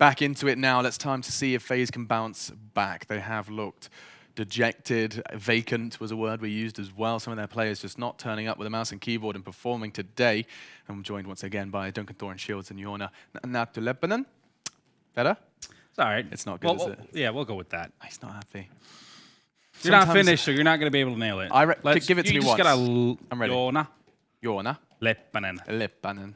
back into it now. Let's time to see if FaZe can bounce back. They have looked dejected. Vacant was a word we used as well. Some of their players just not turning up with a mouse and keyboard and performing today. I'm joined once again by Duncan, Thor, and Shields and Jorna Natulepanen. Better? It's all right. It's not good, is it? Yeah, we'll go with that. He's not happy. You're not finished, so you're not going to be able to nail it. Give it to me once. I'm ready. Jorna Lepanen.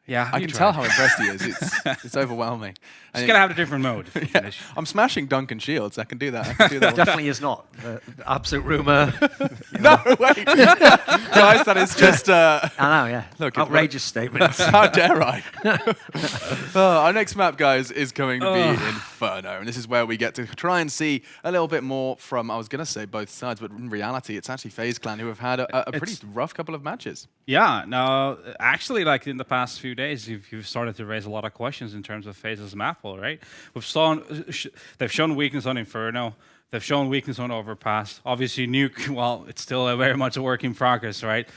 Yeah, I can tell how impressed he is. It's overwhelming. Just gotta have a different mode. Yeah, I'm smashing Duncan Shields. I can do that. Definitely is not. The absolute rumor. No, wait. Guys, that is just... I know, yeah. Look, outrageous statements. How dare I? Our next map, guys, is going to be Inferno. And this is where we get to try and see a little bit more from, I was going to say both sides, but in reality, it's actually FaZe Clan who have had a pretty rough couple of matches. Yeah, no, actually, like in the past few days, you've started to raise a lot of questions in terms of FaZe's map, right? They've shown weakness on Inferno. They've shown weakness on Overpass. Obviously, Nuke, well, it's still very much a work in progress, right?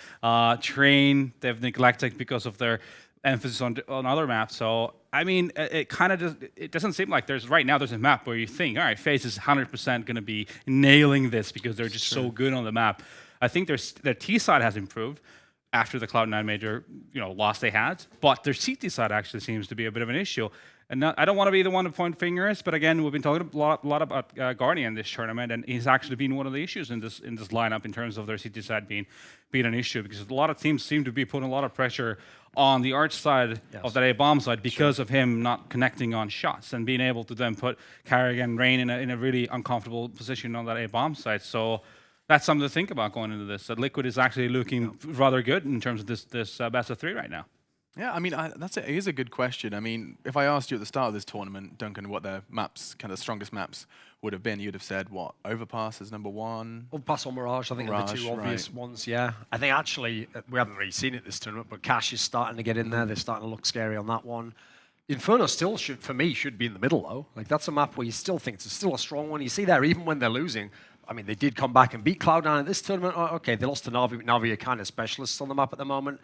Train, they've neglected because of their emphasis on other maps. So, I mean, it kind of it doesn't seem like there's a map where you think, all right, FaZe is 100% going to be nailing this because they're just so good on the map. I think their T side has improved after the Cloud9 major, loss they had, but their CT side actually seems to be a bit of an issue. And I don't want to be the one to point fingers, but again, we've been talking a lot about Guardian this tournament, and he's actually been one of the issues in this lineup in terms of their CT side being an issue, because a lot of teams seem to be putting a lot of pressure on the Arch side of that A-bomb side because of him not connecting on shots and being able to then put Carrigan and Rain in a really uncomfortable position on that A-bomb side. So that's something to think about going into this. That Liquid is actually looking rather good in terms of this best of 3 right now. Yeah, I mean, it is a good question. I mean, if I asked you at the start of this tournament, Duncan, what their maps, kind of strongest maps would have been, you'd have said, what, Overpass is #1? Overpass or Mirage, I think are the two obvious ones, yeah. I think actually, we haven't really seen it this tournament, but Cash is starting to get in there. They're starting to look scary on that one. Inferno still for me, should be in the middle, though. Like, that's a map where you still think it's still a strong one. You see there, even when they're losing, I mean, they did come back and beat Cloud9 in this tournament. Okay, they lost to Na'Vi, but Na'Vi are kind of specialists on the map at the moment.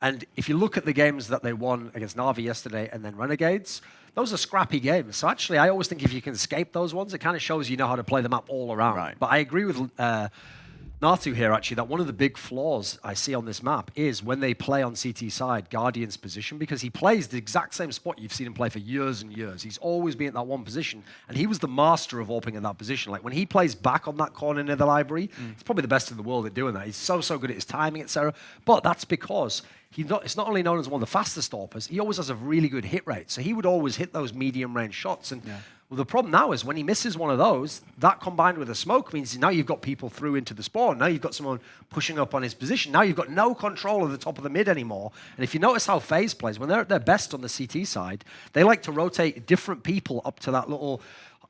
And if you look at the games that they won against Na'Vi yesterday and then Renegades, those are scrappy games. So actually, I always think if you can escape those ones, it kind of shows you know how to play the map all around. Right. But I agree with Natu here, actually, that one of the big flaws I see on this map is when they play on CT side, Guardian's position, because he plays the exact same spot you've seen him play for years and years. He's always been at that one position, and he was the master of AWPing in that position. Like, when he plays back on that corner near the library, he's probably the best in the world at doing that. He's so good at his timing, etc. But that's because it's not only known as one of the fastest AWPers, he always has a really good hit rate. So he would always hit those medium-range shots. And well, the problem now is when he misses one of those, that combined with a smoke means now you've got people through into the spawn. Now you've got someone pushing up on his position. Now you've got no control of the top of the mid anymore. And if you notice how FaZe plays, when they're at their best on the CT side, they like to rotate different people up to that little,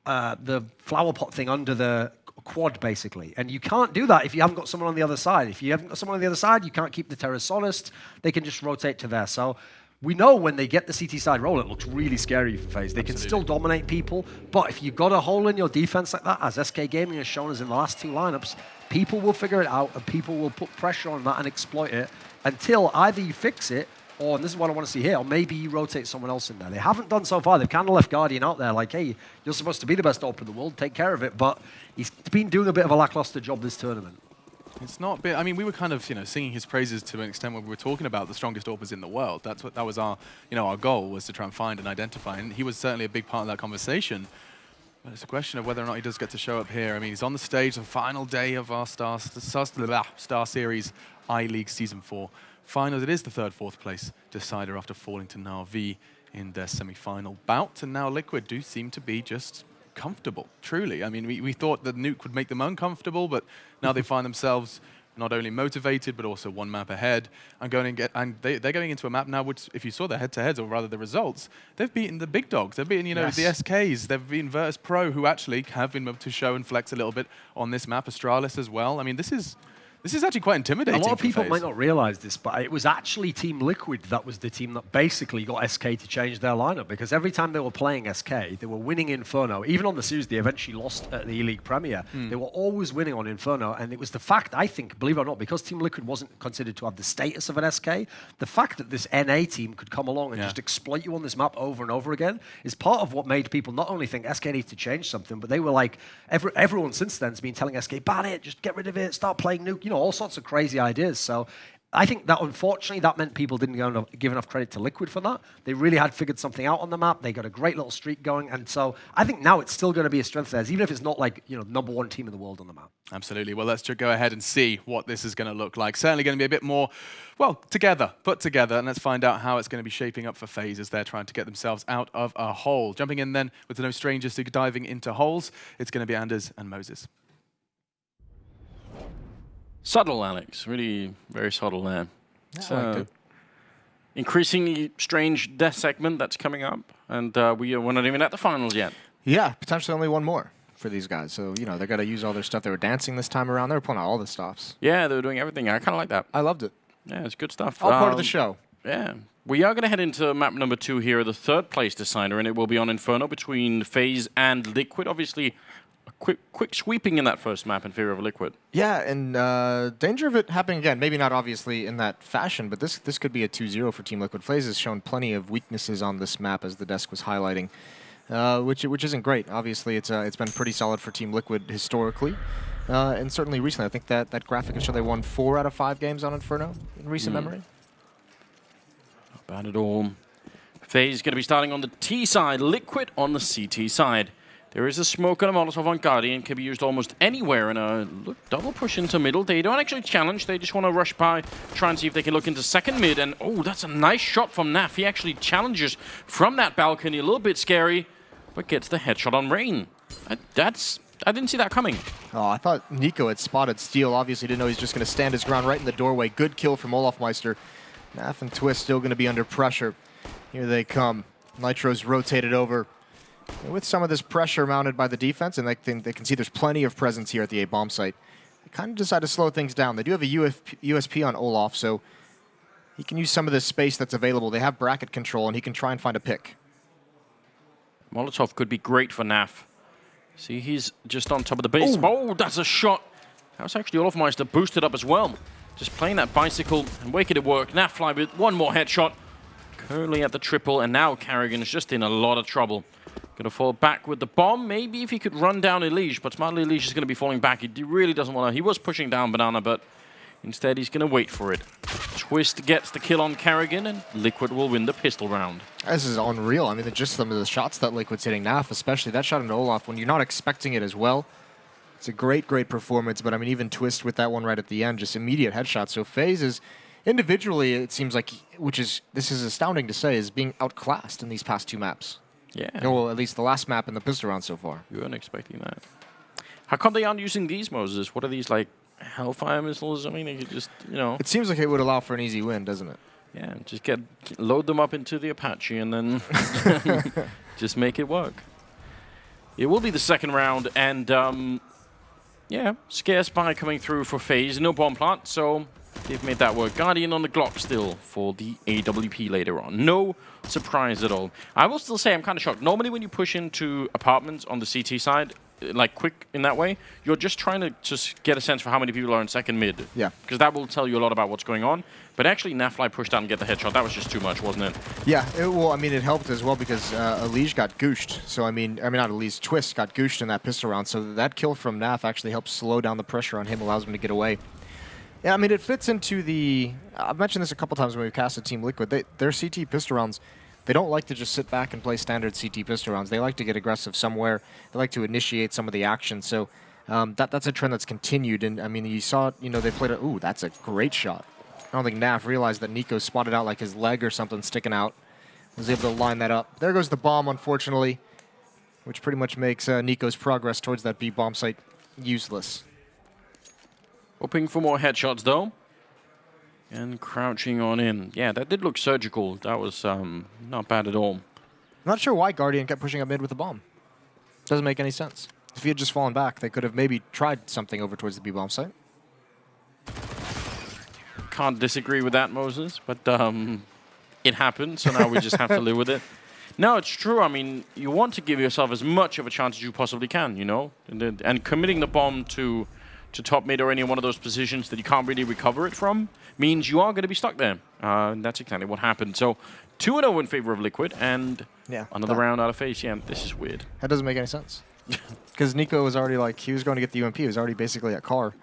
the flower pot thing under the quad, basically. And you can't do that if you haven't got someone on the other side. If you haven't got someone on the other side, you can't keep the terrorists honest. They can just rotate to there. So we know when they get the CT side roll, it looks really scary for FaZe. They can still dominate people, but if you've got a hole in your defense like that, as SK Gaming has shown us in the last 2 lineups, people will figure it out and people will put pressure on that and exploit it until either you fix it, or, and this is what I want to see here, or maybe you rotate someone else in there. They haven't done so far. They've kind of left Guardian out there like, hey, you're supposed to be the best AWP in the world, take care of it, but he's been doing a bit of a lackluster job this tournament. It's not bit. I mean, we were kind of, singing his praises to an extent when we were talking about the strongest AWPers in the world. That was our, our goal was to try and find and identify, and he was certainly a big part of that conversation. But it's a question of whether or not he does get to show up here. I mean, he's on the stage, the final day of our StarSeries I-League Season 4 finals. It is the 3rd, 4th place decider after falling to Na'Vi in their semi-final bout, and now Liquid do seem to be just comfortable, truly. I mean, we thought that Nuke would make them uncomfortable, but now they find themselves not only motivated, but also 1 map ahead. And they're going into a map now, which, if you saw their head-to-heads, or rather the results, they've beaten the big dogs. They've beaten, the SKs. They've beaten Virtus Pro, who actually have been able to show and flex a little bit on this map. Astralis as well. I mean, this is This is actually quite intimidating. A lot of for people FaZe. might not realize this, but it was actually Team Liquid that was the team that basically got SK to change their lineup, because every time they were playing SK, they were winning Inferno. Even on the series, they eventually lost at the E-League Premier. They were always winning on Inferno, and it was the fact, I think, believe it or not, because Team Liquid wasn't considered to have the status of an SK, the fact that this NA team could come along and just exploit you on this map over and over again is part of what made people not only think SK needs to change something, but they were like, everyone since then has been telling SK, ban it, just get rid of it, start playing nuke, you know, all sorts of crazy ideas. So I think that, unfortunately, that meant people didn't give enough credit to Liquid for that. They really had figured something out on the map. They got a great little streak going. And so I think now it's still going to be a strength of theirs, even if it's not like, you know, #1 team in the world on the map. Absolutely. Well, let's just go ahead and see what this is going to look like. Certainly going to be a bit more, well, put together. And let's find out how it's going to be shaping up for FaZe as they're trying to get themselves out of a hole. Jumping in then with no strangers to diving into holes, it's going to be Anders and Moses. Subtle, Alex. Really very subtle there. Yeah, I liked it. Increasingly strange death segment that's coming up, and we're not even at the finals yet. Yeah, potentially only one more for these guys. So, you know, they got to use all their stuff. They were dancing this time around. They were pulling out all the stops. Yeah, they were doing everything. I kind of like that. I loved it. Yeah, it's good stuff. All part of the show. Yeah. We are going to head into map number 2 here, the third place decider, and it will be on Inferno between FaZe and Liquid. Obviously, a quick sweeping in that first map in favor of Liquid. Yeah, and danger of it happening again. Maybe not obviously in that fashion, but this could be a 2-0 for Team Liquid. FaZe has shown plenty of weaknesses on this map, as the desk was highlighting, which isn't great. Obviously, it's been pretty solid for Team Liquid historically, and certainly recently. I think that graphic has shown they won 4 out of 5 games on Inferno in recent memory. Not bad at all. FaZe is going to be starting on the T side, Liquid on the CT side. There is a smoke and a Molotov on Guardian. Can be used almost anywhere in a double push into middle. They don't actually challenge. They just want to rush by, try and see if they can look into second mid. And, oh, that's a nice shot from Naf. He actually challenges from that balcony. A little bit scary, but gets the headshot on Rain. I didn't see that coming. Oh, I thought Nico had spotted Steel. Obviously didn't know he's just going to stand his ground right in the doorway. Good kill from Olofmeister. Naf and Twist still going to be under pressure. Here they come. Nitro's rotated over. And with some of this pressure mounted by the defense, and they can see there's plenty of presence here at the A bomb site, they kind of decide to slow things down. They do have a USP on Olaf, so he can use some of this space that's available. They have bracket control, and he can try and find a pick. Molotov could be great for Naf. See, he's just on top of the base. Oh, that's a shot. That was actually Olofmeister boosted up as well. Just playing that bicycle and making it work. Naf fly with one more headshot. Currently at the triple, and now Carrigan is just in a lot of trouble. Going to fall back with the bomb. Maybe if he could run down Elige, but smartly Elige is going to be falling back. He really doesn't want to. He was pushing down Banana, but instead he's going to wait for it. Twist gets the kill on Carrigan, and Liquid will win the pistol round. This is unreal. I mean, just some of the shots that Liquid's hitting. Naf, especially that shot into Olaf, when you're not expecting it as well. It's a great performance, but I mean, even Twist with that one right at the end, just immediate headshots. So FaZe is, individually, it seems like, this is astounding to say, is being outclassed in these past 2 maps. Yeah. Well, at least the last map in the pistol round so far. You weren't expecting that. How come they aren't using these, Moses? What are these, like, Hellfire missiles? I mean, they could just, you know. It seems like it would allow for an easy win, doesn't it? Yeah, just load them up into the Apache and then just make it work. It will be the second round, and, yeah, Scare Spy coming through for FaZe. No bomb plant, so they've made that work. Guardian on the Glock still for the AWP later on. No surprise at all. I will still say I'm kind of shocked. Normally when you push into apartments on the CT side, like quick in that way, you're just trying to just get a sense for how many people are in second mid. Yeah. Because that will tell you a lot about what's going on. But actually, Nafly pushed out and get the headshot. That was just too much, wasn't it? Yeah, I mean, it helped as well because Elige got gooshed. So, I mean, not Elige, Twist got gooshed in that pistol round. So that kill from Naf actually helps slow down the pressure on him, allows him to get away. Yeah, I mean, it fits into the... I've mentioned this a couple times when we've casted Team Liquid. Their CT pistol rounds, they don't like to just sit back and play standard CT pistol rounds. They like to get aggressive somewhere. They like to initiate some of the action. So that's a trend that's continued. And, I mean, you saw, they played ooh, that's a great shot. I don't think Naf realized that Nico spotted out like his leg or something sticking out. Was able to line that up. There goes the bomb, unfortunately, which pretty much makes Nico's progress towards that B bomb site useless. Hoping for more headshots, though. And crouching on in. Yeah, that did look surgical. That was not bad at all. Not sure why Guardian kept pushing up mid with the bomb. Doesn't make any sense. If he had just fallen back, they could have maybe tried something over towards the B bomb site. can't disagree with that, Moses, but it happened, so now we just have to live with it. No, it's true. I mean, you want to give yourself as much of a chance as you possibly can, you know? And committing the bomb to top mid or any one of those positions that you can't really recover it from means you are going to be stuck there. And that's exactly what happened. So 2-0 in favor of Liquid, and another round out of FaZe. Yeah, this is weird. That doesn't make any sense. Because Nico was already like, he was going to get the UMP. He was already basically at car.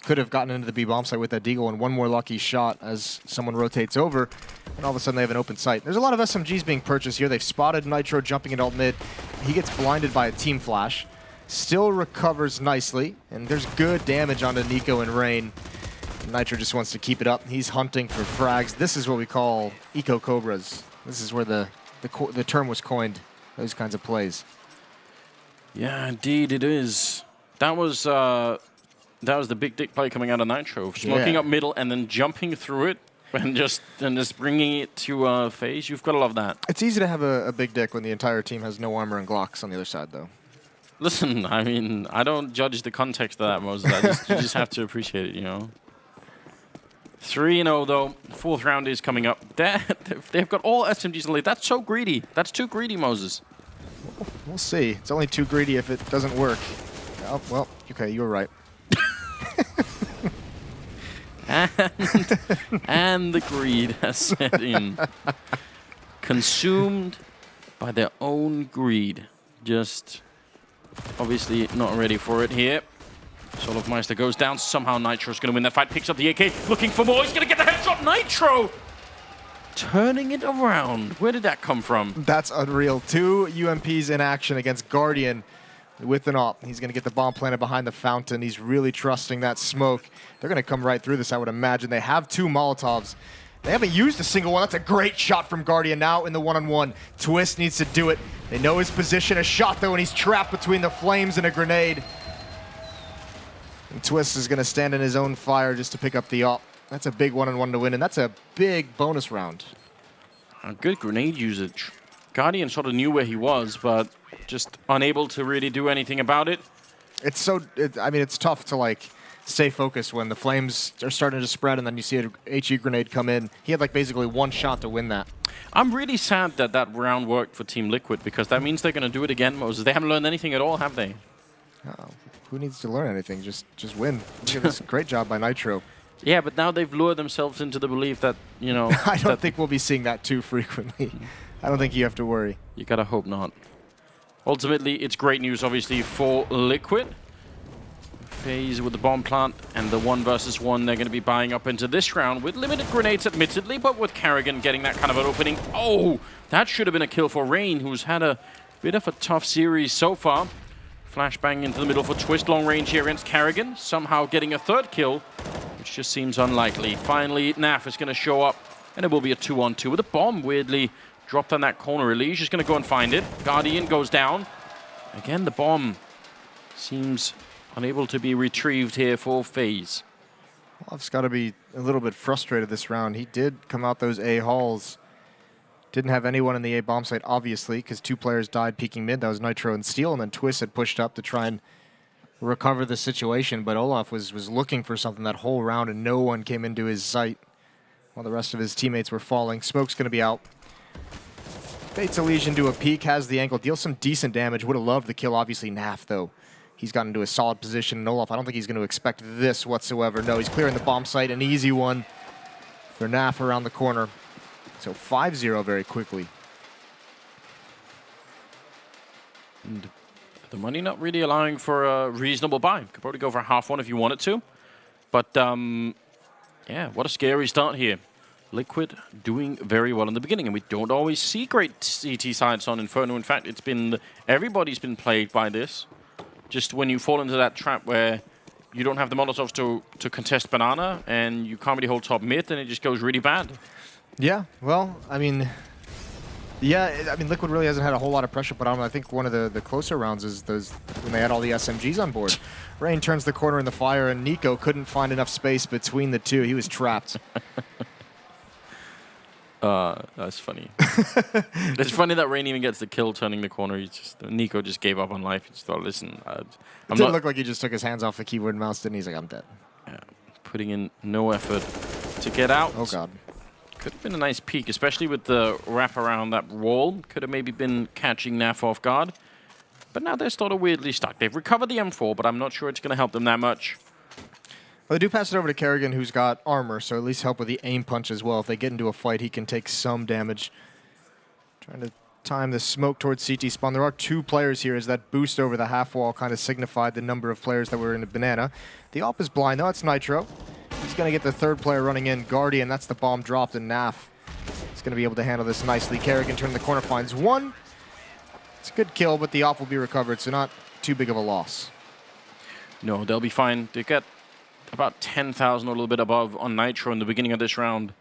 Could have gotten into the B bomb site with that deagle and one more lucky shot as someone rotates over, and all of a sudden they have an open site. There's a lot of SMGs being purchased here. They've spotted Nitro jumping in alt mid. He gets blinded by a team flash. Still recovers nicely, and there's good damage onto Nico and Rain. Nitro just wants to keep it up. He's hunting for frags. This is what we call eco cobras. This is where the term was coined. Those kinds of plays. Yeah, indeed it is. That was the big dick play coming out of Nitro. Smoking up middle and then jumping through it and just bringing it to FaZe. You've got to love that. It's easy to have a big dick when the entire team has no armor and Glocks on the other side, though. Listen, I mean, I don't judge the context of that, Moses. You just have to appreciate it, you know. 3-0, though. Fourth round is coming up. They've got all SMGs in the lead. That's so greedy. That's too greedy, Moses. We'll see. It's only too greedy if it doesn't work. Oh, well, okay, you were right. and the greed has set in. Consumed by their own greed. Just obviously not ready for it here. Solofmeister goes down. Somehow Nitro's going to win that fight. Picks up the AK. Looking for more. He's going to get the headshot. Nitro! Turning it around. Where did that come from? That's unreal. 2 UMPs in action against Guardian with an AWP. He's going to get the bomb planted behind the fountain. He's really trusting that smoke. They're going to come right through this, I would imagine. They have 2 Molotovs. They haven't used a single one. That's a great shot from Guardian now in the one-on-one. Twist needs to do it. They know his position. A shot, though, and he's trapped between the flames and a grenade. And Twist is going to stand in his own fire just to pick up the AWP. That's a big one-on-one to win, and that's a big bonus round. A good grenade usage. Guardian sort of knew where he was, but just unable to really do anything about it. It's so, I mean, it's tough to, like, stay focused when the flames are starting to spread and then you see a HE grenade come in. He had, like, basically one shot to win that. I'm really sad that that round worked for Team Liquid, because that means they're going to do it again, Moses. They haven't learned anything at all, have they? Who needs to learn anything? Just win. Look at this great job by Nitro. Yeah, but now they've lured themselves into the belief that, you know... I don't think we'll be seeing that too frequently. I don't think you have to worry. You gotta hope not. Ultimately, it's great news, obviously, for Liquid. FaZe with the bomb plant and the 1 versus 1 they're going to be buying up into this round with limited grenades, admittedly, but with Karrigan getting that kind of an opening. Oh, that should have been a kill for Rain, who's had a bit of a tough series so far. Flashbang into the middle for Twist, long range here against Karrigan, somehow getting a 3rd kill, which just seems unlikely. Finally, Naf is going to show up, and it will be a 2-on-2 with a bomb weirdly dropped on that corner. Elige is going to go and find it. Guardian goes down. Again, the bomb seems unable to be retrieved here for FaZe. Olaf's got to be a little bit frustrated this round. He did come out those A halls. Didn't have anyone in the A bomb site, obviously, because 2 players died peeking mid. That was Nitro and Steel, and then Twist had pushed up to try and recover the situation. But Olaf was looking for something that whole round, and no one came into his sight while the rest of his teammates were falling. Smoke's going to be out. Baits Elige into a peek, has the ankle, deals some decent damage. Would have loved the kill, obviously. Naf, though. He's gotten into a solid position. And Olaf, I don't think he's going to expect this whatsoever. No, he's clearing the bomb site. An easy one for Naf around the corner. So 5-0 very quickly. And the money not really allowing for a reasonable buy. Could probably go for half one if you wanted to. But, yeah, what a scary start here. Liquid doing very well in the beginning, and we don't always see great CT sides on Inferno. In fact, it's been everybody's been plagued by this. Just when you fall into that trap where you don't have the Molotovs to contest Banana, and you can't really hold top mid, then it just goes really bad. Yeah, well, I mean, Liquid really hasn't had a whole lot of pressure put on them. I think one of the closer rounds is those when they had all the SMGs on board. Rain turns the corner in the fire, and Nico couldn't find enough space between the 2. He was trapped. That's funny. It's funny that Rain even gets the kill turning the corner. Nico just gave up on life. He just thought, listen, it didn't look like he just took his hands off the keyboard and mouse, didn't he? He's like, I'm dead. Yeah, putting in no effort to get out. Oh, God. Could have been a nice peek, especially with the wrap around that wall. Could have maybe been catching Naf off guard. But now they're sort of weirdly stuck. They've recovered the M4, but I'm not sure it's going to help them that much. Well, they do pass it over to Kerrigan, who's got armor, so at least help with the aim punch as well. If they get into a fight, he can take some damage. Trying to time the smoke towards CT spawn. There are 2 players here, as that boost over the half wall kind of signified the number of players that were in the banana. The op is blind, though. It's Nitro. He's going to get the 3rd player running in. Guardian, that's the bomb dropped, and Naf is going to be able to handle this nicely. Kerrigan turning the corner, finds 1. It's a good kill, but the op will be recovered, so not too big of a loss. No, they'll be fine. They get about 10,000 or a little bit above on Nitro in the beginning of this round.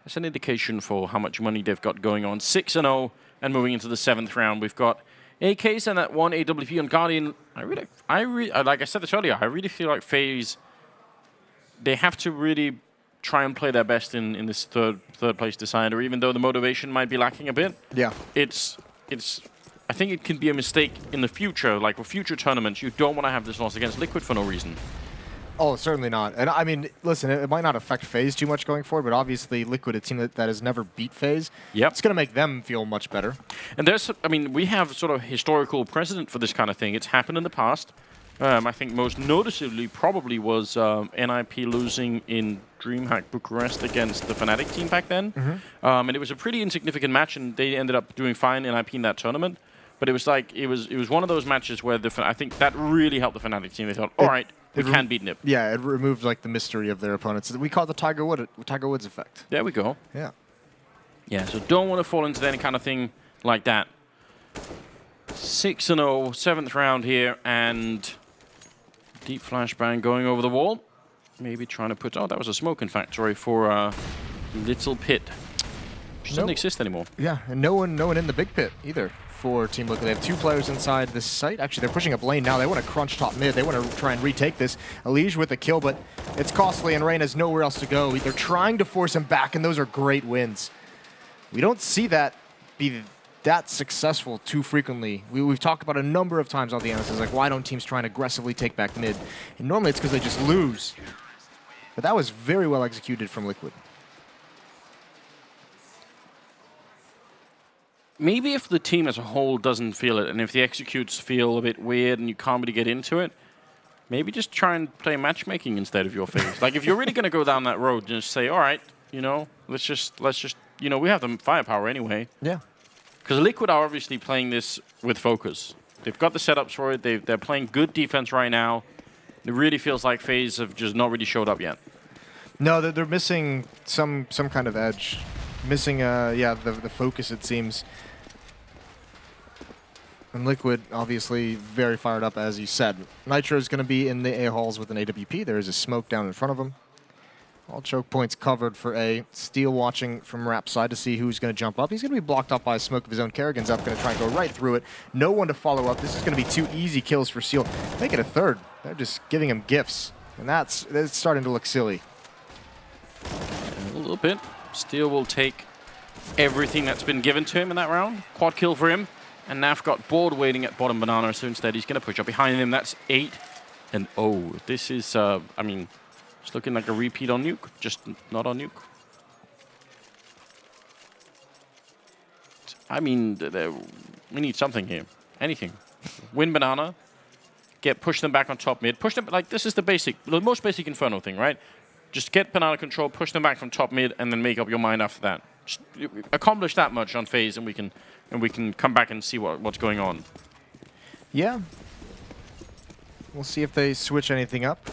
That's an indication for how much money they've got going on. 6-0, and moving into the 7th round, we've got AKs and that 1 AWP on Guardian. Like I said this earlier, I really feel like FaZe, they have to really try and play their best in this third place decider, even though the motivation might be lacking a bit. Yeah. I think it can be a mistake in the future, like for future tournaments. You don't want to have this loss against Liquid for no reason. Oh, certainly not. And I mean, listen, it might not affect FaZe too much going forward, but obviously Liquid, a team that has never beat FaZe, it's going to make them feel much better. And we have sort of historical precedent for this kind of thing. It's happened in the past. I think most noticeably probably was NIP losing in DreamHack Bucharest against the Fnatic team back then. And it was a pretty insignificant match, and they ended up doing fine NIP in that tournament. But it was like it was one of those matches where I think that really helped the Fnatic team. They thought, all right, we can beat NIP. Yeah, it removed like the mystery of their opponents. We call it the Tiger Woods effect. There we go. Yeah. Yeah, so don't want to fall into any kind of thing like that. 6-0, 7th round here, and deep flashbang going over the wall. Maybe trying to put... Oh, that was a smoke, in fact, sorry, for a little pit. Which doesn't exist anymore. Yeah, and no one in the big pit either for Team Liquid. They have 2 players inside this site. Actually, they're pushing up lane now. They want to crunch top mid. They want to try and retake this. Elige with a kill, but it's costly, and Rain has nowhere else to go. They're trying to force him back, and those are great wins. We don't see that be that successful too frequently. We've talked about a number of times on the analysis, like why don't teams try and aggressively take back mid? And normally it's because they just lose. But that was very well executed from Liquid. Maybe if the team as a whole doesn't feel it, and if the executes feel a bit weird and you can't really get into it, maybe just try and play matchmaking instead of your FaZe. Like if you're really going to go down that road, just say, all right, let's just, we have the firepower anyway. Yeah. Because Liquid are obviously playing this with focus. They've got the setups for it. They're playing good defense right now. It really feels like FaZe have just not really showed up yet. No, they're missing some kind of edge. Missing, the focus, it seems. And Liquid, obviously, very fired up, as you said. Nitro's going to be in the A-halls with an AWP. There is a smoke down in front of him. All choke points covered for A. Steel watching from Rap's side to see who's going to jump up. He's going to be blocked up by a smoke of his own. Kerrigan's up, going to try and go right through it. No one to follow up. This is going to be 2 easy kills for Steel. Make it a 3rd. They're just giving him gifts. And that's starting to look silly. A little bit. Steel will take everything that's been given to him in that round. Quad kill for him. And Naf got bored waiting at bottom banana, so instead he's going to push up behind him. That's 8. And oh, this is, it's looking like a repeat on Nuke, just not on Nuke. I mean, we need something here. Anything. Win banana. Push them back on top mid. Push them, like, this is the most basic Inferno thing, right? Just get banana control, push them back from top mid, and then make up your mind after that. Just accomplish that much on FaZe, and we can come back and see what's going on. Yeah. We'll see if they switch anything up.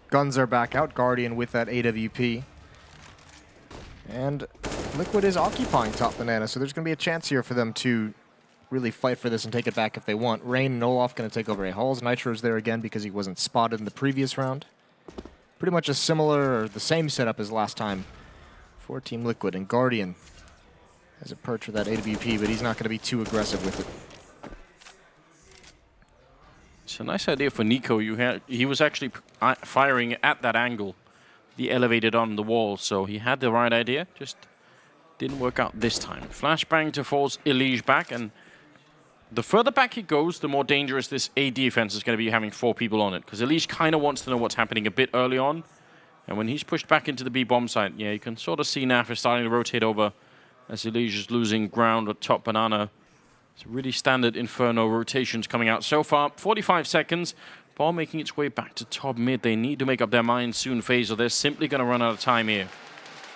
Guns are back out. Guardian with that AWP. And Liquid is occupying top banana, so there's going to be a chance here for them to really fight for this and take it back if they want. Rain and Olaf going to take over A-halls. Nitro's there again because he wasn't spotted in the previous round. Pretty much a similar or the same setup as last time for Team Liquid. And Guardian has a perch with that AWP, but he's not going to be too aggressive with it. It's a nice idea for Nico. He was actually firing at that angle, the elevated on the wall, so he had the right idea. Just didn't work out this time. Flashbang to force Elige back, and the further back he goes, the more dangerous this A defense is going to be having 4 people on it, because Elige kind of wants to know what's happening a bit early on, And when he's pushed back into the B bomb site, yeah, you can sort of see Naf is starting to rotate over as Elige is losing ground at top banana. It's really standard Inferno rotations coming out so far. 45 seconds. Ball making its way back to top mid. They need to make up their minds soon, FaZe, or they're simply going to run out of time here.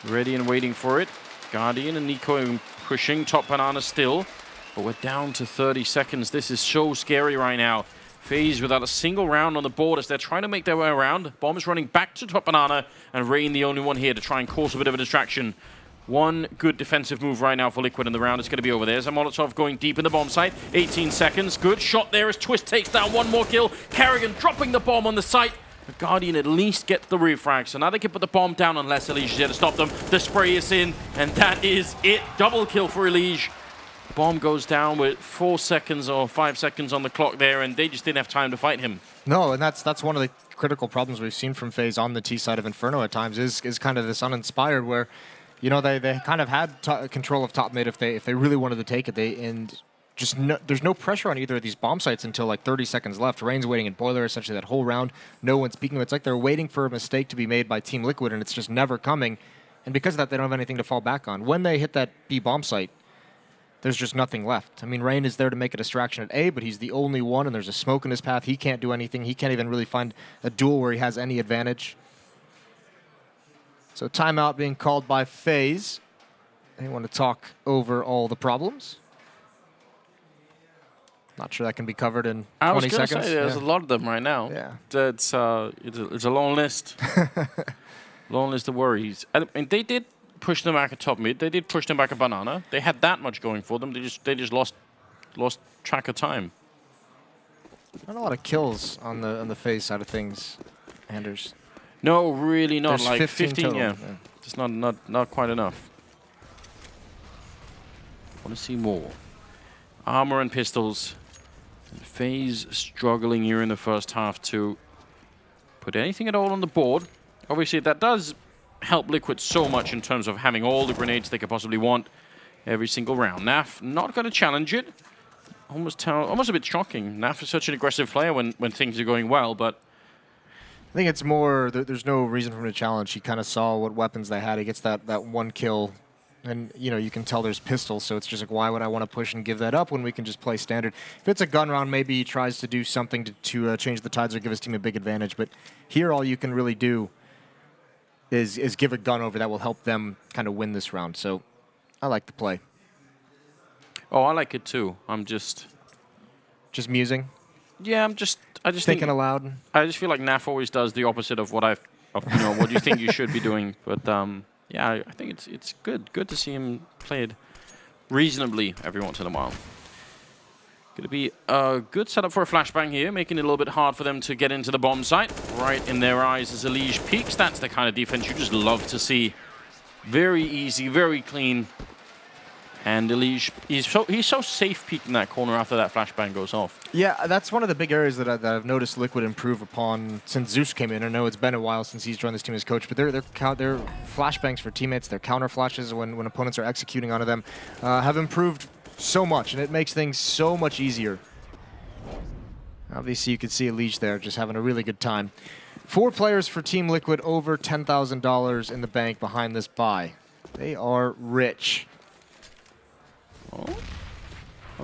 Ready and waiting for it. Guardian and Nico pushing top banana still. But we're down to 30 seconds. This is so scary right now. FaZe without a single round on the board as they're trying to make their way around. Bomb is running back to top banana, and Rain the only one here to try and cause a bit of a distraction. One good defensive move right now for Liquid, and the round is going to be over. There's a Molotov going deep in the bomb site. 18 seconds. Good shot there as Twist takes down one more kill. Carrigan dropping the bomb on the site. The Guardian at least gets the refrag, so now they can put the bomb down unless Elige is here to stop them. The spray is in, and that is it. Double kill for Elige. Bomb goes down with 4 seconds or 5 seconds on the clock there, and they just didn't have time to fight him. No, and that's one of the critical problems we've seen from FaZe on the T side of Inferno at times is kind of this uninspired where, you know, they kind of had control of top mid if they really wanted to take it. There's no pressure on either of these bomb sites until like 30 seconds left. Rain's waiting in boiler essentially that whole round. No one's speaking. It's like they're waiting for a mistake to be made by Team Liquid, and it's just never coming. And because of that, they don't have anything to fall back on. When they hit that B bomb site, there's just nothing left. I mean, Rain is there to make a distraction at A, but he's the only one, and there's a smoke in his path. He can't do anything. He can't even really find a duel where he has any advantage. So timeout being called by FaZe. They want to talk over all the problems. Not sure that can be covered in 20 seconds. Say, there's a lot of them right now. Yeah. It's a long list. Long list of worries. And they did push them back at top mid. They did push them back at banana. They had that much going for them. They just lost track of time. Not a lot of kills on the FaZe side of things, Anders. No, really not. There's like 15 total, yeah. Just not quite enough. Want to see more. Armor and pistols. And FaZe struggling here in the first half to put anything at all on the board. Obviously, that does help Liquid so much in terms of having all the grenades they could possibly want every single round. Naf not going to challenge it. Almost a bit shocking. Naf is such an aggressive player when things are going well, but I think it's more, there's no reason for him to challenge. He kind of saw what weapons they had. He gets that one kill, and you know you can tell there's pistols, so it's just like, why would I want to push and give that up when we can just play standard? If it's a gun round, maybe he tries to do something to change the tides or give his team a big advantage, but here all you can really do is give a gun over that will help them kind of win this round. So I like the play. Oh, I like it too. I'm just musing. Yeah, I just Thinking aloud. I just feel like Naf always does the opposite of what what you think you should be doing. But yeah, I think it's good to see him played reasonably every once in a while. Going to be a good setup for a flashbang here, making it a little bit hard for them to get into the bomb site. Right in their eyes as Elige peeks. That's the kind of defense you just love to see. Very easy, very clean. And Elige, he's so safe peeking that corner after that flashbang goes off. Yeah, that's one of the big areas that I've noticed Liquid improve upon since Zeus came in. I know it's been a while since he's joined this team as coach, but their flashbangs for teammates, their counter flashes when opponents are executing onto them, have improved so much, and it makes things so much easier. Obviously, you can see Elige there just having a really good time. 4 players for Team Liquid, over $10,000 in the bank behind this buy. They are rich. Oh,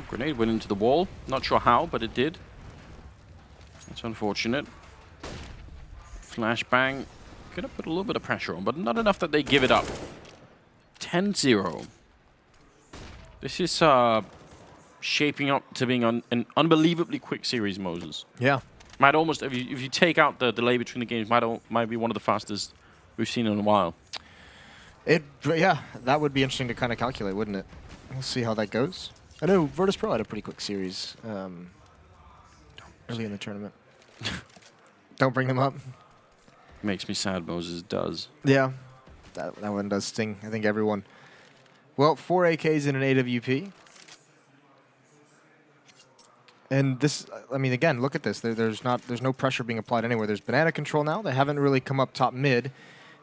grenade went into the wall. Not sure how, but it did. That's unfortunate. Flashbang. Gonna put a little bit of pressure on, but not enough that they give it up. 10-0. This is shaping up to being an unbelievably quick series, Moses. Yeah. Might almost, if you take out the delay between the games, might be one of the fastest we've seen in a while. Yeah, that would be interesting to kind of calculate, wouldn't it? We'll see how that goes. I know Virtus Pro had a pretty quick series early in the tournament. Don't bring them up. Makes me sad, Moses does. Yeah, that one does sting, I think, everyone. Well, 4 AKs and an AWP. And this, I mean, again, look at this. There's no pressure being applied anywhere. There's banana control now. They haven't really come up top mid.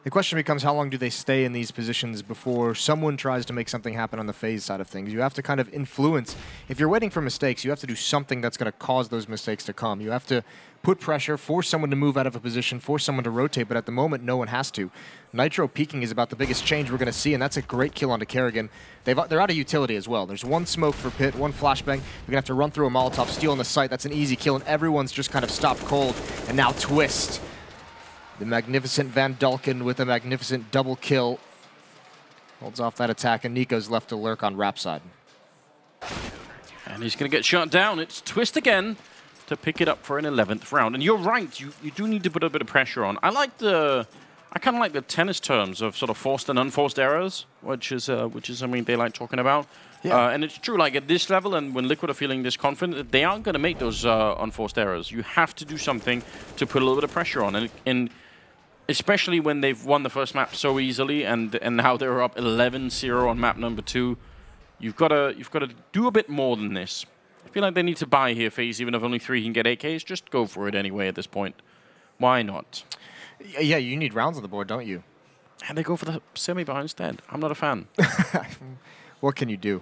The question becomes, how long do they stay in these positions before someone tries to make something happen on the FaZe side of things? You have to kind of influence. If you're waiting for mistakes, you have to do something that's going to cause those mistakes to come. You have to put pressure, force someone to move out of a position, force someone to rotate, but at the moment, no one has to. Nitro peeking is about the biggest change we're going to see, and that's a great kill onto Kerrigan. They're out of utility as well. There's one smoke for Pit, one flashbang. We're going to have to run through a Molotov, steal on the site. That's an easy kill, and everyone's just kind of stopped cold. And now Twist. The magnificent Van Dalken with a magnificent double kill. Holds off that attack, and Nico's left to lurk on Rap side. And he's going to get shot down. It's Twist again to pick it up for an 11th round. And you're right, you do need to put a bit of pressure on. I kind of like the tennis terms of sort of forced and unforced errors, which is something they like talking about. Yeah. And it's true, like at this level, and when Liquid are feeling this confident, they aren't going to make those unforced errors. You have to do something to put a little bit of pressure on. And especially when they've won the first map so easily, and now they're up 11-0 on map number 2, you've got to do a bit more than this. I feel like they need to buy here, FaZe, even if only 3 can get AKs. Just go for it anyway at this point. Why not? Yeah, you need rounds on the board, don't you? And they go for the semi-bar instead. I'm not a fan. What can you do?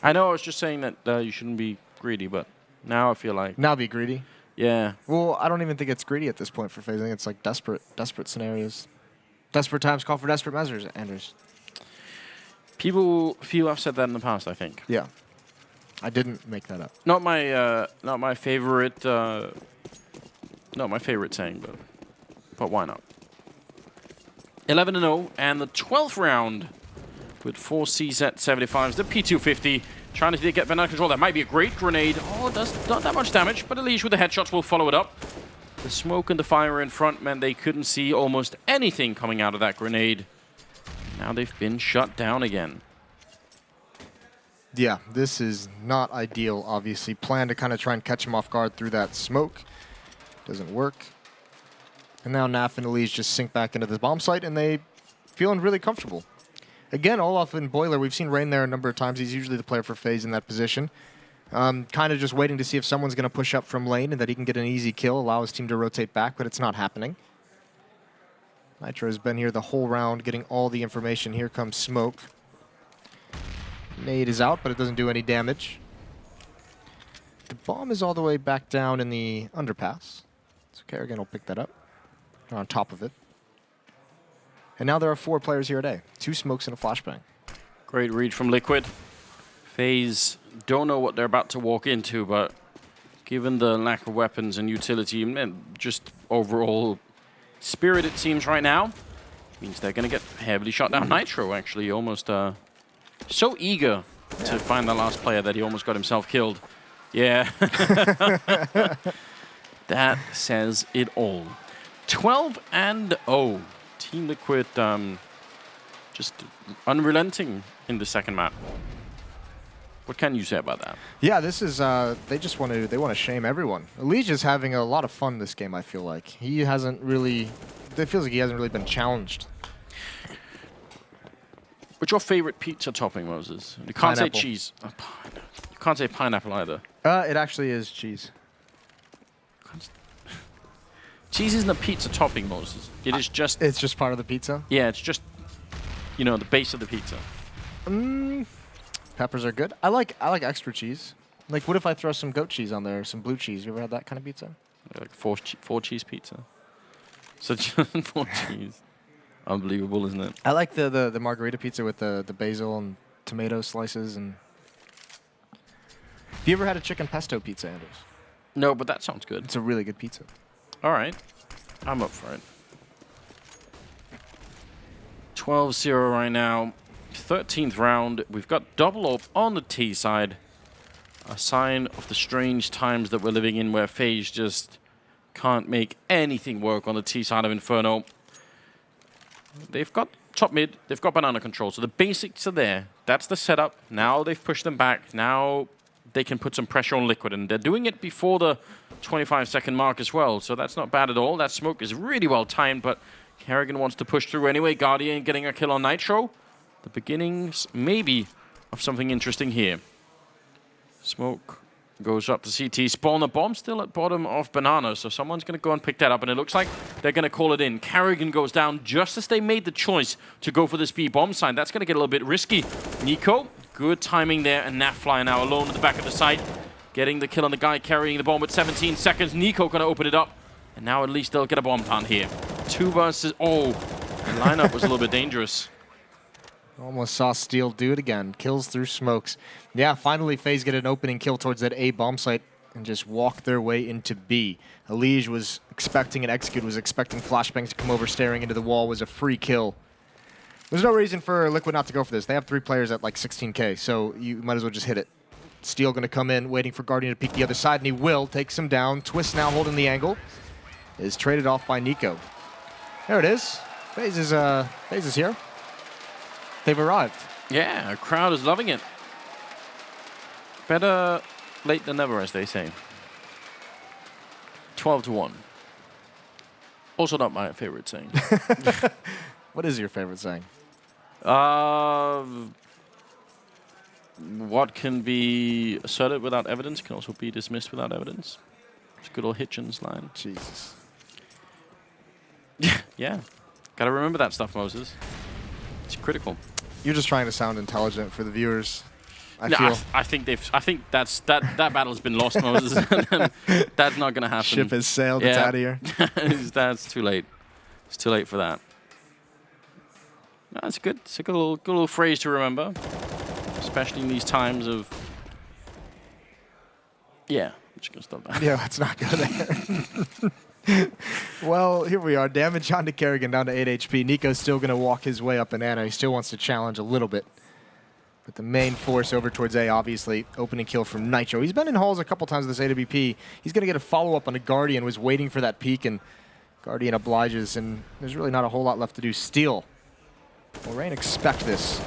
I know I was just saying that you shouldn't be greedy, but now I feel like... Now be greedy? Yeah. Well, I don't even think it's greedy at this point for FaZe. I think it's like desperate scenarios. Desperate times call for desperate measures, Anders. People have said that in the past, I think. Yeah. I didn't make that up. Not my favorite saying, but why not? 11-0, and the 12th round with 4 CZ75s. The P250 trying to get Van control. That might be a great grenade. Oh, it does not that much damage, but Unleash with the headshots will follow it up. The smoke and the fire in front meant they couldn't see almost anything coming out of that grenade. Now they've been shut down again. Yeah, this is not ideal, obviously. Plan to kind of try and catch him off guard through that smoke. Doesn't work. And now Naf and Elise just sink back into the bomb site, and they feeling really comfortable. Again, Olaf and Boiler, we've seen Rain there a number of times. He's usually the player for FaZe in that position. Kind of just waiting to see if someone's going to push up from lane and that he can get an easy kill, allow his team to rotate back, but it's not happening. Nitro's been here the whole round, getting all the information. Here comes Smoke. Nade is out, but it doesn't do any damage. The bomb is all the way back down in the underpass. So Kerrigan will pick that up. They're on top of it. And now there are 4 players here at A. 2 smokes and a flashbang. Great read from Liquid. FaZe don't know what they're about to walk into, but given the lack of weapons and utility and just overall spirit, it seems right now, means they're going to get heavily shot down. Nitro, actually, almost so eager to find the last player that he almost got himself killed. Yeah. That says it all. 12-0. Team Liquid just unrelenting in the second map. What can you say about that? Yeah, this is they want to shame everyone. Elijah's having a lot of fun this game, I feel like. He hasn't really it feels like he hasn't really been challenged. What's your favorite pizza topping, Moses? You can't say cheese. Oh, you can't say pineapple either. It actually is cheese. Cheese isn't a pizza topping, Moses. It is just... It's just part of the pizza? Yeah, it's just, you know, the base of the pizza. Peppers are good. I like extra cheese. Like, what if I throw some goat cheese on there, some blue cheese? You ever had that kind of pizza? Like four cheese pizza. So just 4 cheese. Unbelievable, isn't it? I like the margarita pizza with the basil and tomato slices. And have you ever had a chicken pesto pizza, Anders? No, but that sounds good. It's a really good pizza. All right. I'm up for it. 12-0 right now. 13th round. We've got double up on the T side. A sign of the strange times that we're living in where FaZe just can't make anything work on the T side of Inferno. They've got top mid. They've got banana control. So the basics are there. That's the setup. Now they've pushed them back. Now they can put some pressure on Liquid. And they're doing it before the 25-second mark as well. So that's not bad at all. That smoke is really well timed. But Kerrigan wants to push through anyway. Guardian getting a kill on Nitro. The beginnings, maybe, of something interesting here. Smoke Goes up to CT. Spawn the bomb still at bottom of Banana, so someone's going to go and pick that up, and it looks like they're going to call it in. Carrigan goes down just as they made the choice to go for this B bomb sign. That's going to get a little bit risky. Nico, good timing there, and Nafly now alone at the back of the site, getting the kill on the guy carrying the bomb with 17 seconds. Nico going to open it up, and now at least they'll get a bomb plant here. 2 versus... Oh, the lineup was a little bit dangerous. Almost saw Steel do it again. Kills through smokes. Yeah, finally FaZe get an opening kill towards that A bomb site and just walk their way into B. Elige was expecting an execute, was expecting flashbangs to come over, staring into the wall, was a free kill. There's no reason for Liquid not to go for this. They have 3 players at like 16K, so you might as well just hit it. Steel going to come in, waiting for Guardian to peek the other side, and he will. Takes him down. Twist now holding the angle. Is traded off by Nico. There it is. FaZe is here. They've arrived. Yeah, a crowd is loving it. Better late than never, as they say. 12-1. Also not my favorite saying. What is your favorite saying? What can be asserted without evidence can also be dismissed without evidence. It's a good old Hitchens line. Jesus. Yeah. Gotta remember that stuff, Moses. It's critical. You're just trying to sound intelligent for the viewers. I No, feel. I think that battle's been lost, Moses. That's not gonna happen. Ship has sailed. It's out of here. That's too late. It's too late for that. No, it's good. It's a good little phrase to remember, especially in these times of. Yeah, I'm just gonna stop that. Yeah, let's not go there. Well, here we are. Damage onto Kerrigan down to 8 HP. Nico's still going to walk his way up Banana. He still wants to challenge a little bit. But the main force over towards A, obviously. Opening kill from Nitro. He's been in halls a couple times with this AWP. He's going to get a follow-up on a Guardian. Was waiting for that peek, and Guardian obliges. And there's really not a whole lot left to do. Steel. Will Rain expect this?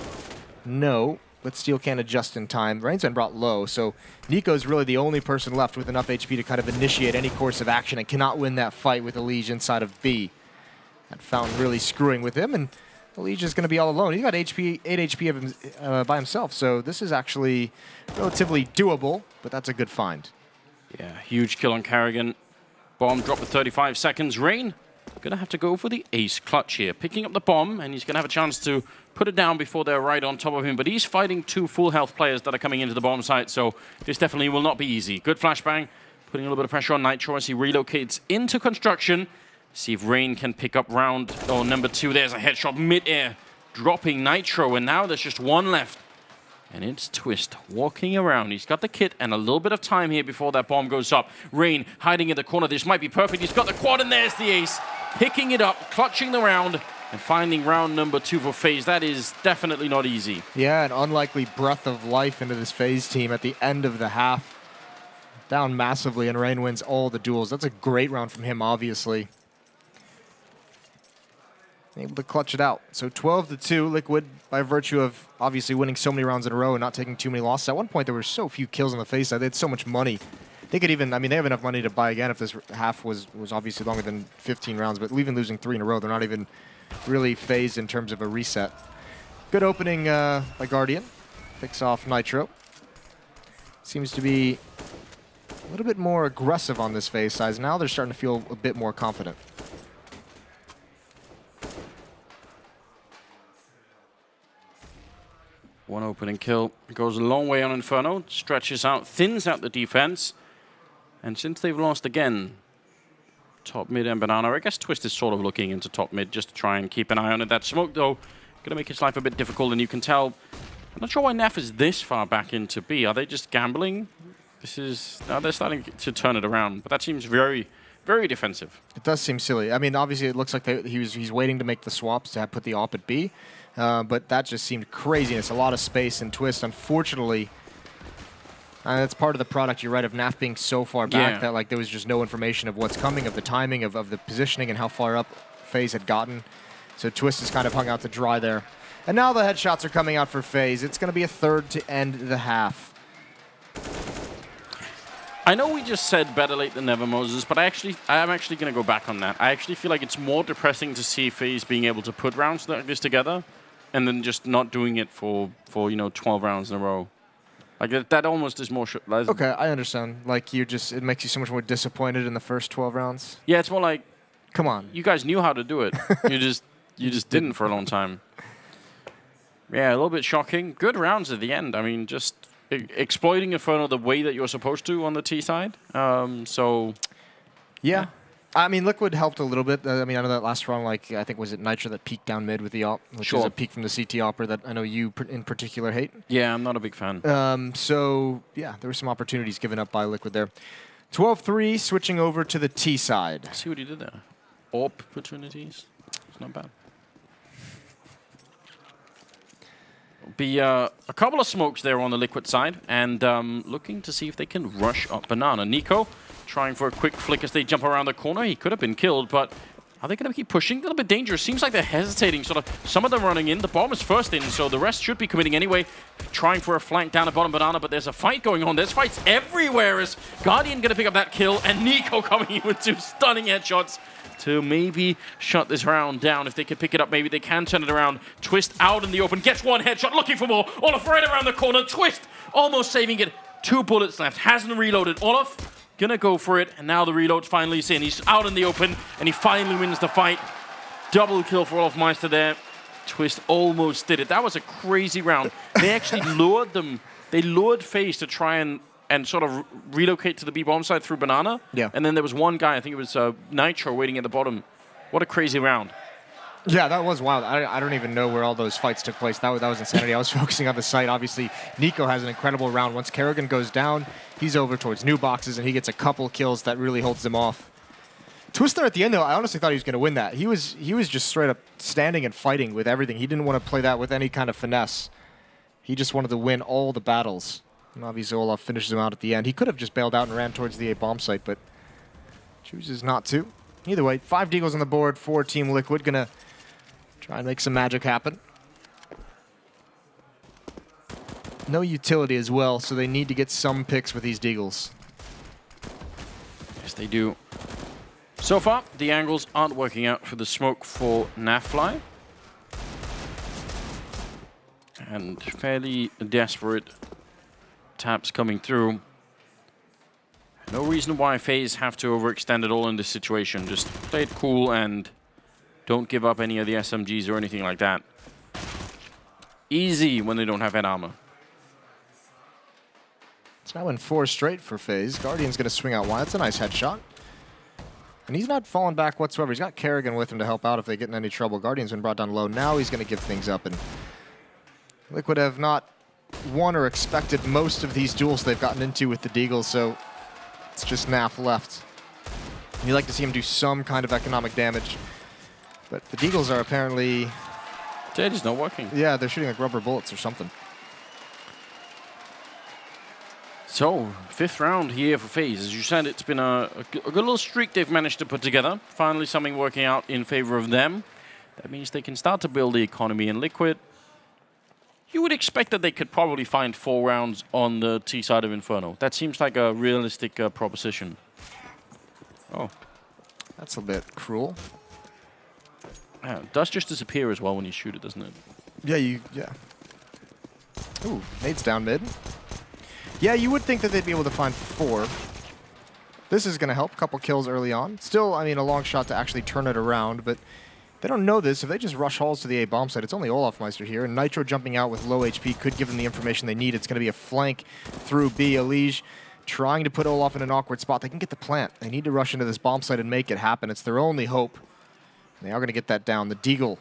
No. But Steel can't adjust in time. Rain's been brought low, so Nico's really the only person left with enough HP to kind of initiate any course of action and cannot win that fight with Elige inside of B. That Fountain really screwing with him, and Elige is going to be all alone. He's got 8 HP of him, by himself, so this is actually relatively doable, but that's a good find. Yeah, huge kill on Carrigan. Bomb dropped with 35 seconds. Rain going to have to go for the ace clutch here. Picking up the bomb, and he's going to have a chance to put it down before they're right on top of him. But he's fighting 2 full health players that are coming into the bomb site, so this definitely will not be easy. Good flashbang, putting a little bit of pressure on Nitro as he relocates into construction. See if Rain can pick up round number 2. There's a headshot mid-air, dropping Nitro, and now there's just 1 left. And it's Twist walking around. He's got the kit and a little bit of time here before that bomb goes up. Rain hiding in the corner. This might be perfect. He's got the quad, and there's the ace. Picking it up, clutching the round, and finding round number 2 for FaZe. That is definitely not easy. Yeah, an unlikely breath of life into this FaZe team at the end of the half. Down massively, and Rain wins all the duels. That's a great round from him, obviously. Able to clutch it out. So 12-2, Liquid, by virtue of obviously winning so many rounds in a row and not taking too many losses. At one point, there were so few kills on the FaZe side. They had so much money. They could even, I mean, they have enough money to buy again if this half was obviously longer than 15 rounds, but even losing 3 in a row, they're not even really phased in terms of a reset. Good opening by Guardian. Picks off Nitro. Seems to be a little bit more aggressive on this FaZe side. Now they're starting to feel a bit more confident. One opening kill. Goes a long way on Inferno. Stretches out, thins out the defense. And since they've lost again, top mid and Banana, I guess Twist is sort of looking into top mid just to try and keep an eye on it. That smoke, though, going to make his life a bit difficult. And you can tell, I'm not sure why Naf is this far back into B. Are they just gambling? Now they're starting to turn it around. But that seems very, very defensive. It does seem silly. I mean, obviously, it looks like he's waiting to make the swaps to put the AWP at B. But that just seemed craziness. A lot of space and Twist, unfortunately. That's part of the product, you're right, of Naf being so far back that like there was just no information of what's coming, of the timing, of the positioning, and how far up FaZe had gotten. So Twist is kind of hung out to dry there. And now the headshots are coming out for FaZe. It's going to be a third to end the half. I know we just said better late than never, Moses, but I'm actually going to go back on that. I actually feel like it's more depressing to see FaZe being able to put rounds like this together and then just not doing it for 12 rounds in a row. Like that almost is more. Okay, I understand. Like it makes you so much more disappointed in the first 12 rounds. Yeah, it's more like, come on. You guys knew how to do it. you just didn't for a long time. Yeah, a little bit shocking. Good rounds at the end. I mean, just exploiting Inferno the way that you're supposed to on the T side. Yeah. I mean, Liquid helped a little bit. I mean, I know that last round, like, I think, was it Nitro that peaked down mid with the op, which is a peak from the CT opper that I know you in particular hate. Yeah, I'm not a big fan. So, yeah, there were some opportunities given up by Liquid there. 12-3, switching over to the T side. See what he did there. Opportunities. It's not bad. Be a couple of smokes there on the Liquid side, and looking to see if they can rush up Banana. Nico trying for a quick flick as they jump around the corner. He could have been killed, but are they going to keep pushing? A little bit dangerous. Seems like they're hesitating. Sort of some of them running in. The bomb is first in, so the rest should be committing anyway. Trying for a flank down at bottom Banana, but there's a fight going on. There's fights everywhere as Guardian going to pick up that kill, and Nico coming in with 2 stunning headshots to maybe shut this round down. If they can pick it up, maybe they can turn it around. Twist out in the open, gets 1 headshot, looking for more. Olaf right around the corner. Twist almost saving it. 2 bullets left, hasn't reloaded. Olaf gonna go for it, and now the reload's finally in. He's out in the open, and he finally wins the fight. Double kill for Olaf Meister there. Twist almost did it. That was a crazy round. They actually lured them. They lured FaZe to try and sort of relocate to the B-bomb side through Banana. Yeah. And then there was one guy, I think it was Nitro, waiting at the bottom. What a crazy round. Yeah, that was wild. I don't even know where all those fights took place. That was insanity. I was focusing on the site. Obviously, Nico has an incredible round. Once Kerrigan goes down, he's over towards new boxes, and he gets a couple kills that really holds him off. Twister at the end, though, I honestly thought he was going to win that. He was just straight up standing and fighting with everything. He didn't want to play that with any kind of finesse. He just wanted to win all the battles. And obviously, Olaf finishes him out at the end. He could have just bailed out and ran towards the A-bomb site, but chooses not to. Either way, 5 deagles on the board for Team Liquid. Gonna try and make some magic happen. No utility as well, so they need to get some picks with these deagles. Yes, they do. So far, the angles aren't working out for the smoke for Nafly. And fairly desperate taps coming through. No reason why FaZe have to overextend at all in this situation. Just play it cool and don't give up any of the SMGs or anything like that. Easy when they don't have head armor. It's now in 4 straight for FaZe. Guardian's going to swing out wide. It's a nice headshot. And he's not falling back whatsoever. He's got Kerrigan with him to help out if they get in any trouble. Guardian's been brought down low. Now he's going to give things up. And Liquid have not won or expected most of these duels they've gotten into with the deagles, so it's just Naf left. You'd like to see him do some kind of economic damage. But the deagles are apparently... They're just not working. Yeah, they're shooting like rubber bullets or something. So, 5th round here for FaZe. As you said, it's been a good little streak they've managed to put together. Finally something working out in favor of them. That means they can start to build the economy in Liquid. You would expect that they could probably find 4 rounds on the T side of Inferno. That seems like a realistic proposition. Oh. That's a bit cruel. Yeah, it does just disappear as well when you shoot it, doesn't it? Yeah, yeah. Ooh, nade's down mid. Yeah, you would think that they'd be able to find 4. This is going to help. A couple kills early on. Still, I mean, a long shot to actually turn it around, but they don't know this. If they just rush halls to the A-bomb site, it's only Olaf Meister here, and Nitro jumping out with low HP could give them the information they need. It's going to be a flank through B. Elige trying to put Olaf in an awkward spot. They can get the plant. They need to rush into this bomb site and make it happen. It's their only hope. They are going to get that down. The deagle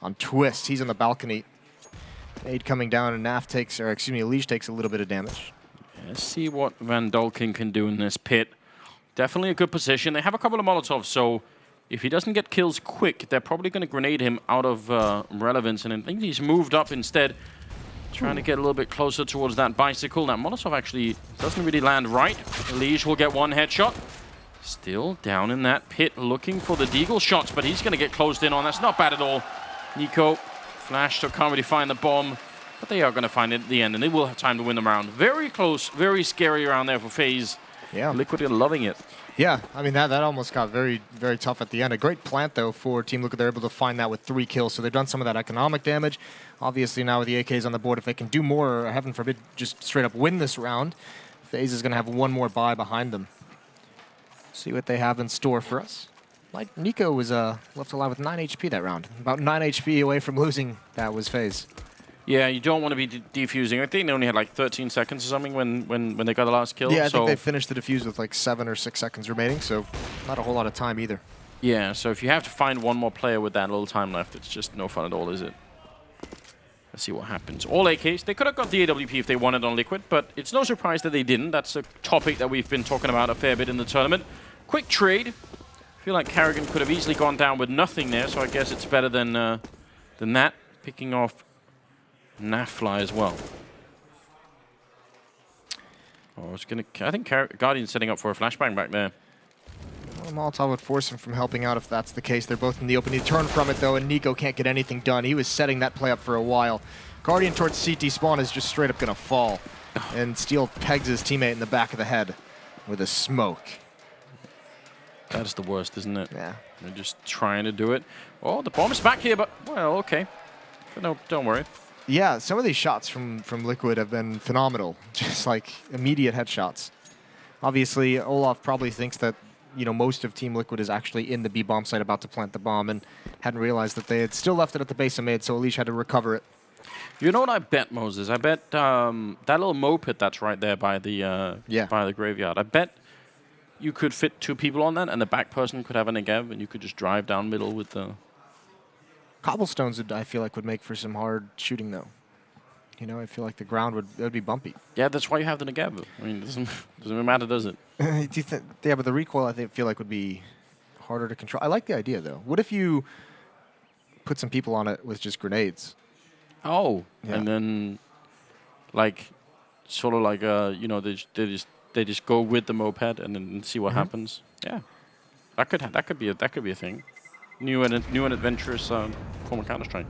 on Twist. He's on the balcony. Nade coming down, and Naf takes, or excuse me, Elige takes a little bit of damage. Let's see what Van Dolken can do in this pit. Definitely a good position. They have a couple of Molotovs, so if he doesn't get kills quick, they're probably going to grenade him out of relevance, and I think he's moved up instead, trying to get a little bit closer towards that bicycle. That Molotov actually doesn't really land right. Elige will get 1 headshot. Still down in that pit, looking for the deagle shots, but he's going to get closed in on. That's not bad at all. Nico, flash, so can't really find the bomb, but they are going to find it at the end, and they will have time to win the round. Very close, very scary around there for FaZe. Yeah. Liquid are loving it. Yeah, I mean, that almost got very, very tough at the end. A great plant, though, for Team Liquid. They're able to find that with 3 kills, so they've done some of that economic damage. Obviously, now with the AKs on the board, if they can do more, or heaven forbid, just straight up win this round, FaZe is going to have one more buy behind them. See what they have in store for us. Like Nico was left alive with 9 HP that round. About 9 HP away from losing. That was FaZe. Yeah, you don't want to be defusing. I think they only had like 13 seconds or something when they got the last kill. Yeah, I so think they finished the defuse with like 7 or 6 seconds remaining, so not a whole lot of time either. yeah, so if you have to find one more player with that little time left, it's just no fun at all, is it? Let's see what happens. All AKs. They could have got the AWP if they wanted on Liquid, but it's no surprise that they didn't. That's a topic that we've been talking about a fair bit in the tournament. Quick trade. I feel like Karrigan could have easily gone down with nothing there, so I guess it's better than that. Picking off Nafly as well. Oh, it's gonna. I think Guardian's setting up for a flashbang back there. Well, Molotov would force him from helping out if that's the case. They're both in the open. He turned from it, though, and Nico can't get anything done. He was setting that play up for a while. Guardian towards CT spawn is just straight up going to fall. And Steel pegs his teammate in the back of the head with a smoke. That is the worst, isn't it? Yeah. They're just trying to do it. Oh, the bomb's back here, but, well, okay. But no, don't worry. Yeah, some of these shots from Liquid have been phenomenal. Just like immediate headshots. Obviously, Olaf probably thinks that most of Team Liquid is actually in the B bomb site about to plant the bomb and hadn't realized that they had still left it at the base of mid, so Unleash had to recover it. You know what I bet, Moses? I bet that little moped that's right there by the by the graveyard. I bet you could fit 2 people on that, and the back person could have a Negev, and you could just drive down middle with the... Cobblestones, I feel like, would make for some hard shooting, though. I feel like the ground would be bumpy. Yeah, that's why you have the Negev. I mean, it doesn't matter, does it? Yeah, but the recoil, I feel like, would be harder to control. I like the idea, though. What if you put some people on it with just grenades? Oh, Yeah. and then, like, sort of like, they just go with the moped and then see what happens. Yeah, that could be a thing. New and adventurous form of Counter-Strike.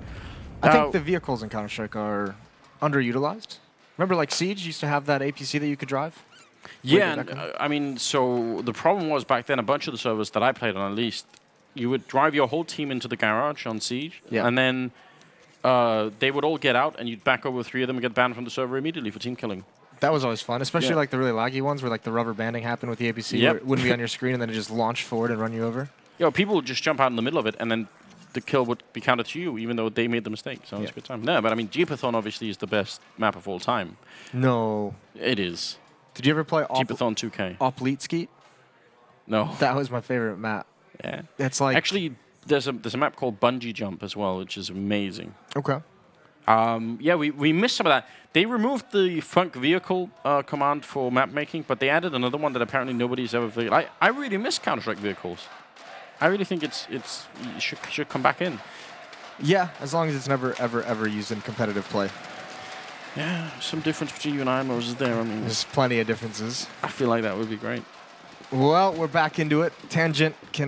I think the vehicles in Counter-Strike are underutilized. Remember, like Siege used to have that APC that you could drive? Yeah, and, I mean, so the problem was back then a bunch of the servers that I played on, at least, you would drive your whole team into the garage on Siege, and then they would all get out, and you'd back over with 3 of them and get banned from the server immediately for team killing. That was always fun, especially like the really laggy ones where like the rubber banding happened with the APC. Where it wouldn't be on your screen, and then it just launched forward and run you over. People would just jump out in the middle of it, and then the kill would be counted to you, even though they made the mistake. So it was a good time. No, but I mean, Jeepathon obviously is the best map of all time. No. It is. Did you ever play Jeepathon 2K? Oplete Skeet? No. That was my favorite map. Yeah. It's like... Actually, there's a map called Bungee Jump as well, which is amazing. Okay. Yeah, we missed some of that. They removed the Funk Vehicle command for map making, but they added another one that apparently nobody's ever figured. I really miss Counter-Strike vehicles. I really think it should come back in. Yeah, as long as it's never, ever used in competitive play. Yeah, some difference between you and I, Moses, there. I mean, there's plenty of differences. I feel like that would be great. Well, we're back into it. Tangent can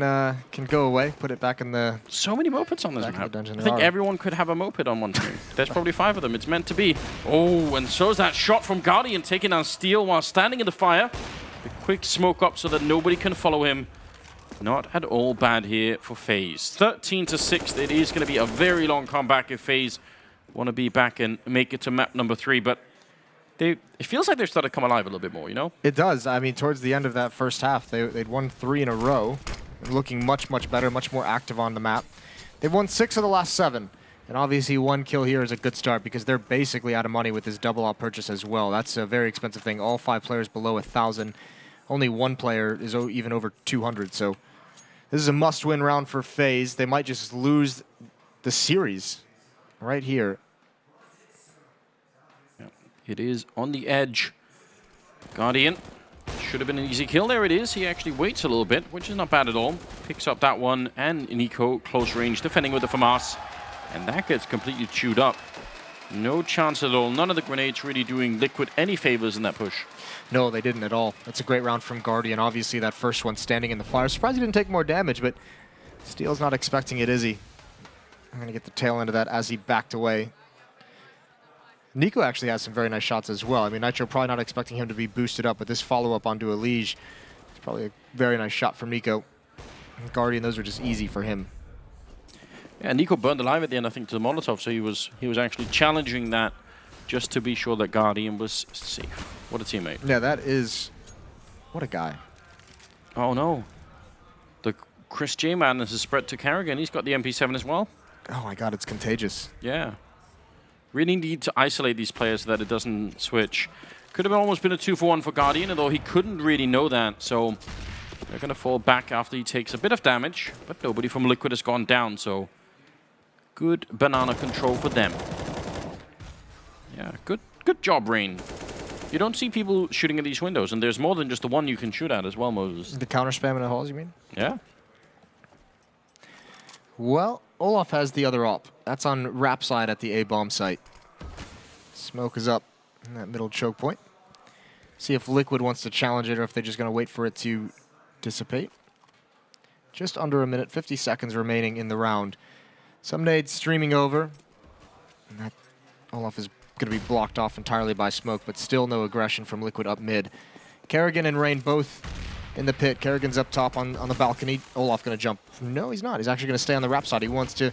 go away. Put it back in the... So many mopeds on this map. I think everyone could have a moped on one team. There's probably 5 of them. It's meant to be. Oh, and so's that shot from Guardian taking down Steel while standing in the fire. The quick smoke up so that nobody can follow him. Not at all bad here for FaZe. 13-6. It is going to be a very long comeback if FaZe want to be back and make it to map number 3. But it feels like they've started to come alive a little bit more, It does. I mean, towards the end of that first half, they'd won 3 in a row, looking much, much better, much more active on the map. They've won 6 of the last 7. And obviously 1 kill here is a good start because they're basically out of money with this double out purchase as well. That's a very expensive thing. All 5 players below 1,000. Only 1 player is even over 200. So this is a must-win round for FaZe. They might just lose the series right here. It is on the edge. Guardian should have been an easy kill. There it is. He actually waits a little bit, which is not bad at all. Picks up that one, and Nico close range defending with the FAMAS. And that gets completely chewed up. No chance at all. None of the grenades really doing Liquid any favors in that push. No, they didn't at all. That's a great round from Guardian. Obviously, that first one standing in the fire. Surprised he didn't take more damage, but Steel's not expecting it, is he? I'm going to get the tail end of that as he backed away. Nico actually has some very nice shots as well. I mean, Nitro probably not expecting him to be boosted up, but this follow-up onto Elige is probably a very nice shot from Nico. Guardian, those are just easy for him. Yeah, Nico burned alive at the end, I think, to the Molotov, so he was actually challenging that just to be sure that Guardian was safe. What a teammate. Yeah, that is... What a guy. Oh, no. The Chris J madness is spread to Carrigan. He's got the MP7 as well. Oh my god, it's contagious. Yeah. Really need to isolate these players so that it doesn't switch. Could have almost been a 2-for-1 for Guardian, although he couldn't really know that, so they're going to fall back after he takes a bit of damage, but nobody from Liquid has gone down, so good banana control for them. Yeah, good job, Rain. You don't see people shooting at these windows, and there's more than just the one you can shoot at as well, Moses. The counter spam in the halls, you mean? Yeah. Well, Olaf has the other op. That's on Rap side at the A-bomb site. Smoke is up in that middle choke point. See if Liquid wants to challenge it or if they're just going to wait for it to dissipate. Just under a minute, 50 seconds remaining in the round. Some nades streaming over. And that Olaf is going to be blocked off entirely by smoke, but still no aggression from Liquid up mid. Kerrigan and Rain both in the pit. Kerrigan's up top on the balcony. Olaf going to jump. No, he's not. He's actually going to stay on the Rap side. He wants to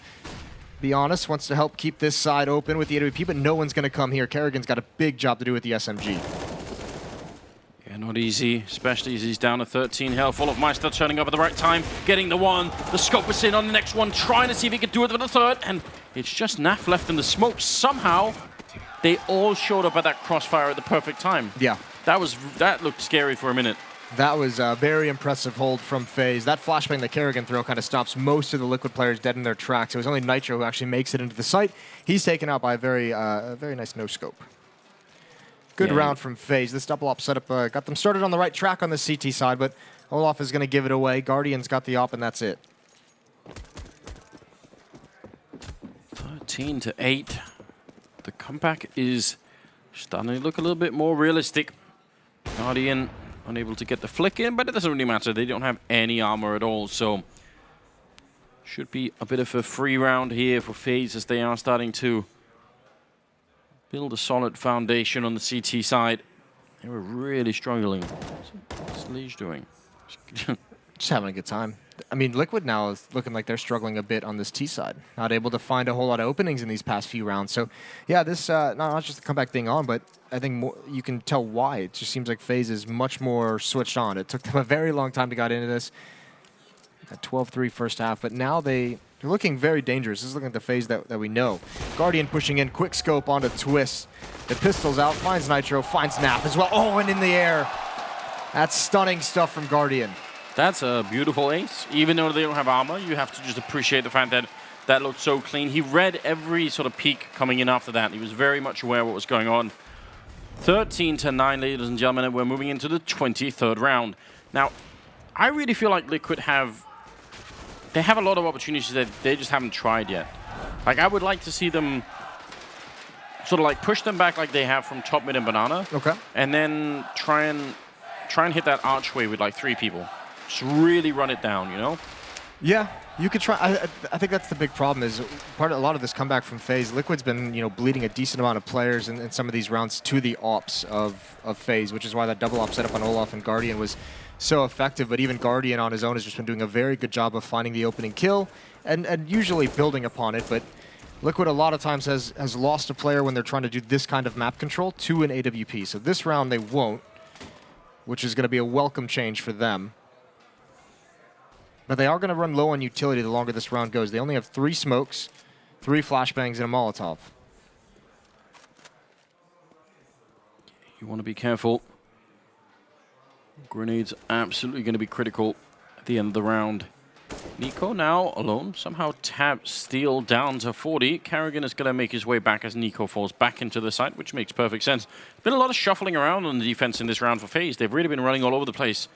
be honest, wants to help keep this side open with the AWP, but no one's going to come here. Kerrigan's got a big job to do with the SMG. Yeah, not easy, especially as he's down to 13 health. Olofmeister turning up at the right time, getting the one. The scope is in on the next one, trying to see if he can do it for the third, and it's just Naf left in the smoke. Somehow, they all showed up at that crossfire at the perfect time. Yeah. That looked scary for a minute. That was a very impressive hold from FaZe. That flashbang that Kerrigan throw kind of stops most of the Liquid players dead in their tracks. It was only Nitro who actually makes it into the site. He's taken out by a very nice no-scope. Good round from FaZe. This double op setup got them started on the right track on the CT side, but Olaf is going to give it away. Guardian's got the op, and that's it. 13-8. The comeback is starting to look a little bit more realistic. Guardian unable to get the flick in, but it doesn't really matter. They don't have any armor at all, so should be a bit of a free round here for FaZe as they are starting to build a solid foundation on the CT side. They were really struggling. What's Lige doing? Just having a good time. I mean, Liquid now is looking like they're struggling a bit on this T side. Not able to find a whole lot of openings in these past few rounds. So, yeah, this not just the comeback being on, but I think more, you can tell why. It just seems like FaZe is much more switched on. It took them a very long time to get into this. A 12-3 first half, but now they're looking very dangerous. This is looking at the FaZe that we know. Guardian pushing in, quick scope onto Twist. The pistol's out, finds Nitro, finds Nap as well. Oh, and in the air. That's stunning stuff from Guardian. That's a beautiful ace. Even though they don't have armor, you have to just appreciate the fact that that looked so clean. He read every sort of peek coming in after that. He was very much aware of what was going on. 13-9, ladies and gentlemen, and we're moving into the 23rd round. Now, I really feel like Liquid have a lot of opportunities that they just haven't tried yet. Like, I would like to see them sort of like push them back like they have from top, mid, and banana. Okay. And then try and hit that archway with like 3 people. Just really run it down, you know? Yeah, you could try. I think that's the big problem is a lot of this comeback from FaZe. Liquid's been bleeding a decent amount of players in some of these rounds to the ops of FaZe, which is why that double op setup on Olaf and Guardian was so effective. But even Guardian on his own has just been doing a very good job of finding the opening kill and usually building upon it. But Liquid a lot of times has lost a player when they're trying to do this kind of map control to an AWP. So this round they won't, which is going to be a welcome change for them. But they are going to run low on utility the longer this round goes. They only have 3 smokes, 3 flashbangs, and a Molotov. You want to be careful. Grenades absolutely going to be critical at the end of the round. Nico now alone, somehow taps Steel down to 40. Carrigan is going to make his way back as Nico falls back into the site, which makes perfect sense. Been a lot of shuffling around on the defense in this round for FaZe. They've really been running all over the place.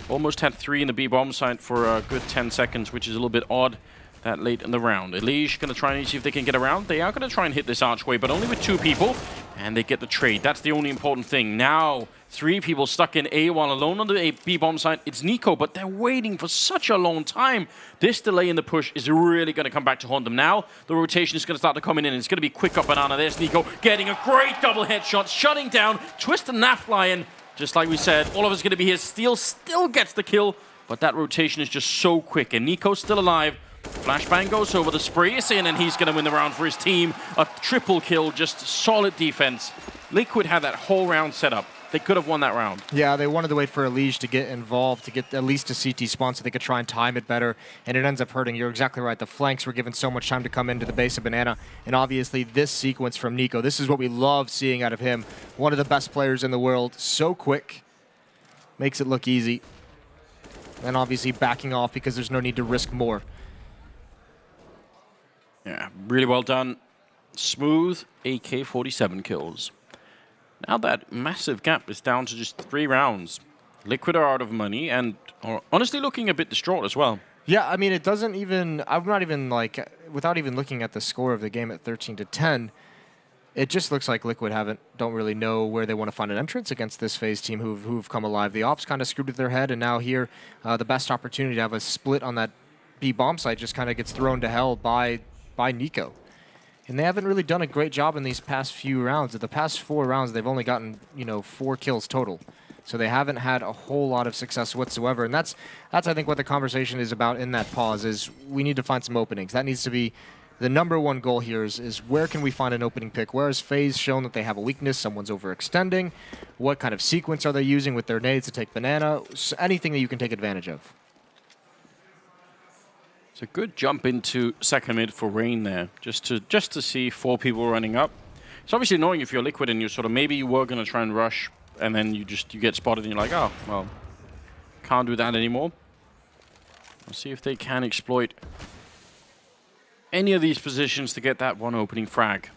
Almost had 3 in the B-bomb site for a good 10 seconds, which is a little bit odd that late in the round. Elige going to try and see if they can get around. They are going to try and hit this archway, but only with 2 people. And they get the trade. That's the only important thing. Now, 3 people stuck in A while alone on the B bomb site. It's Nico, but they're waiting for such a long time. This delay in the push is really going to come back to haunt them. Now, the rotation is going to start to come in, and it's going to be quick up banana. There's Nico getting a great double headshot, shutting down Twist and Naf Lion. Just like we said, all of us going to be here. Steel still gets the kill, but that rotation is just so quick. And Nico's still alive. Flashbang goes over, the spray is in, and he's going to win the round for his team. A triple kill, just solid defense. Liquid had that whole round set up. They could have won that round. Yeah, they wanted to wait for Elige to get involved, to get at least a CT spawn so they could try and time it better, and it ends up hurting. You're exactly right. The flanks were given so much time to come into the base of Banana, and obviously this sequence from Nico, this is what we love seeing out of him. One of the best players in the world, so quick, makes it look easy, and obviously backing off because there's no need to risk more. Yeah, really well done. Smooth AK-47 kills. Now that massive gap is down to just 3 rounds. Liquid are out of money and are honestly looking a bit distraught as well. Yeah, I mean, it doesn't even, I'm not even like, without even looking at the score of the game at 13-10, it just looks like Liquid don't really know where they want to find an entrance against this FaZe team who've come alive. The Ops kind of screwed with their head, and now here, the best opportunity to have a split on that B bomb site just kind of gets thrown to hell by Nico. And they haven't really done a great job in these past few rounds. In the past 4 rounds, they've only gotten, 4 kills total. So they haven't had a whole lot of success whatsoever. And that's I think, what the conversation is about in that pause, is we need to find some openings. That needs to be the #1 goal here is where can we find an opening pick? Where has FaZe shown that they have a weakness? Someone's overextending. What kind of sequence are they using with their nades to take banana? Anything that you can take advantage of. It's a good jump into second mid for Rain there, just to see 4 people running up. It's obviously annoying if you're Liquid and you're sort of, maybe you were going to try and rush, and then you get spotted and you're like, oh, well, can't do that anymore. Let's see if they can exploit any of these positions to get that one opening frag.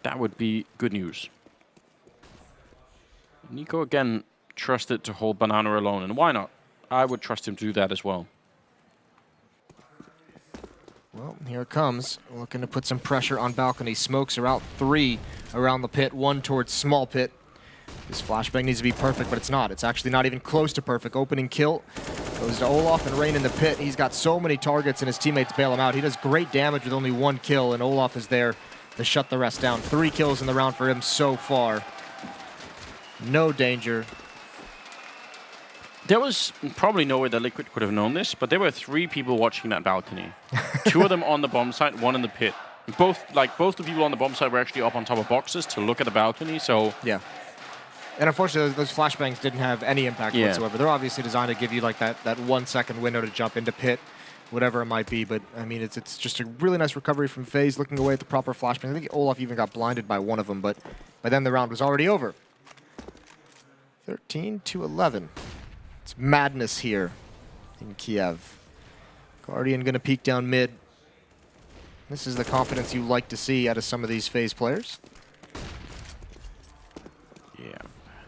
That would be good news. Nico again trusted to hold banana alone, and why not? I would trust him to do that as well. Well, here it comes. Looking to put some pressure on balcony. Smokes are out 3 around the pit, 1 towards small pit. This flashbang needs to be perfect, but it's not. It's actually not even close to perfect. Opening kill goes to Olaf and Rain in the pit. He's got so many targets, and his teammates bail him out. He does great damage with only 1 kill, and Olaf is there to shut the rest down. 3 kills in the round for him so far. No danger. There was probably no way that Liquid could have known this, but there were 3 people watching that balcony. 2 of them on the bomb site, 1 in the pit. Both the people on the bomb site were actually up on top of boxes to look at the balcony, so... Yeah. And unfortunately, those flashbangs didn't have any impact whatsoever. They're obviously designed to give you like that 1 second window to jump into pit, whatever it might be. But, I mean, it's just a really nice recovery from FaZe, looking away at the proper flashbang. I think Olaf even got blinded by 1 of them, but by then the round was already over. 13-11. It's madness here in Kiev. Guardian going to peek down mid. This is the confidence you like to see out of some of these FaZe players. Yeah,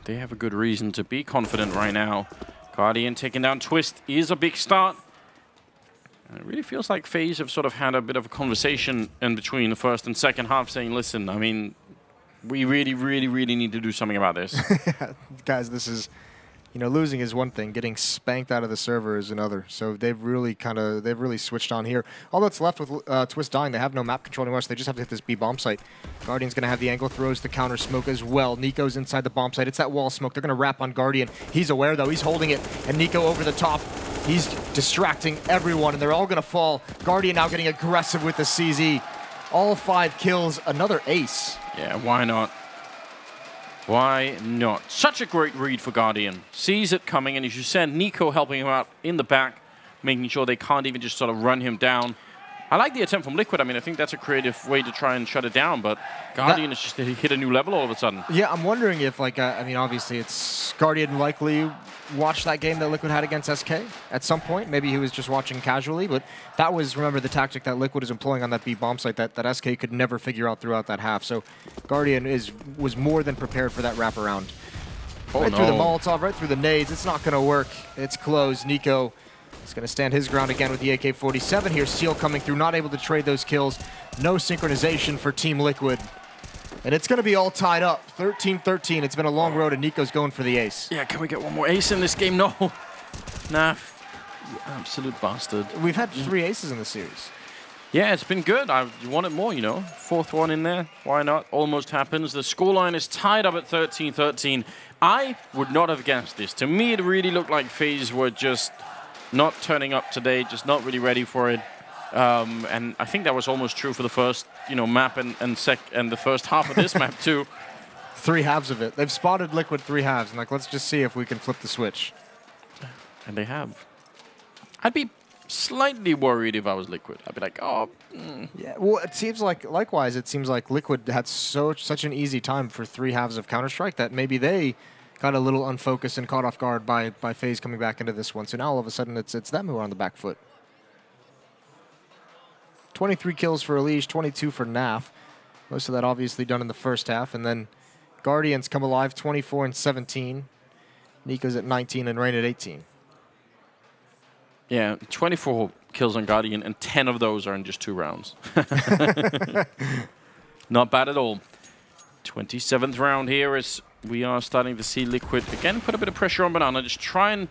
they have a good reason to be confident right now. Guardian taking down Twist is a big start. And it really feels like FaZe have sort of had a bit of a conversation in between the first and second half saying, listen, I mean, we really, really, really need to do something about this. Guys, this is... losing is one thing. Getting spanked out of the server is another. So they've really switched on here. All that's left with Twist dying, they have no map control anymore, so they just have to hit this B bomb site. Guardian's going to have the angle throws the counter smoke as well. Nico's inside the bomb site. It's that wall smoke. They're going to wrap on Guardian. He's aware, though. He's holding it. And Nico over the top. He's distracting everyone, and they're all going to fall. Guardian now getting aggressive with the CZ. All 5 kills. Another ace. Yeah, why not? Why not? Such a great read for Guardian. Sees it coming, and as you said, Nico helping him out in the back, making sure they can't even just sort of run him down. I like the attempt from Liquid. I mean, I think that's a creative way to try and shut it down, but Guardian has just hit a new level all of a sudden. Yeah, I'm wondering if, I mean, obviously it's Guardian likely watched that game that Liquid had against SK at some point. Maybe he was just watching casually, but that was, remember, the tactic that Liquid is employing on that B bomb site that SK could never figure out throughout that half. So Guardian was more than prepared for that wraparound. Oh, right through the Molotov, right through the nades. It's not going to work. It's closed. Nico is going to stand his ground again with the AK-47 here. Seal coming through, not able to trade those kills. No synchronization for Team Liquid. And it's going to be all tied up. 13-13. It's been a long road, and Nico's going for the ace. Yeah, can we get one more ace in this game? No. Naf, you absolute bastard. We've had 3 aces in the series. Yeah, it's been good. You wanted more, you know. 4th one in there. Why not? Almost happens. The scoreline is tied up at 13-13. I would not have guessed this. To me, it really looked like FaZe were just not turning up today, just not really ready for it. And I think that was almost true for the first, map and the first half of this map too. 3 halves of it. They've spotted Liquid 3 halves, and let's just see if we can flip the switch. And they have. I'd be slightly worried if I was Liquid. I'd be like, oh. Yeah. Well, it seems like likewise. It seems like Liquid had such an easy time for 3 halves of Counter-Strike that maybe they got a little unfocused and caught off guard by FaZe coming back into this one. So now all of a sudden it's them who are on the back foot. 23 kills for Unleashed, 22 for Naf. Most of that obviously done in the first half. And then Guardians come alive, 24 and 17. Nico's at 19 and Rain at 18. Yeah, 24 kills on Guardian, and 10 of those are in just 2 rounds. Not bad at all. 27th round here as we are starting to see Liquid again put a bit of pressure on Banana, just trying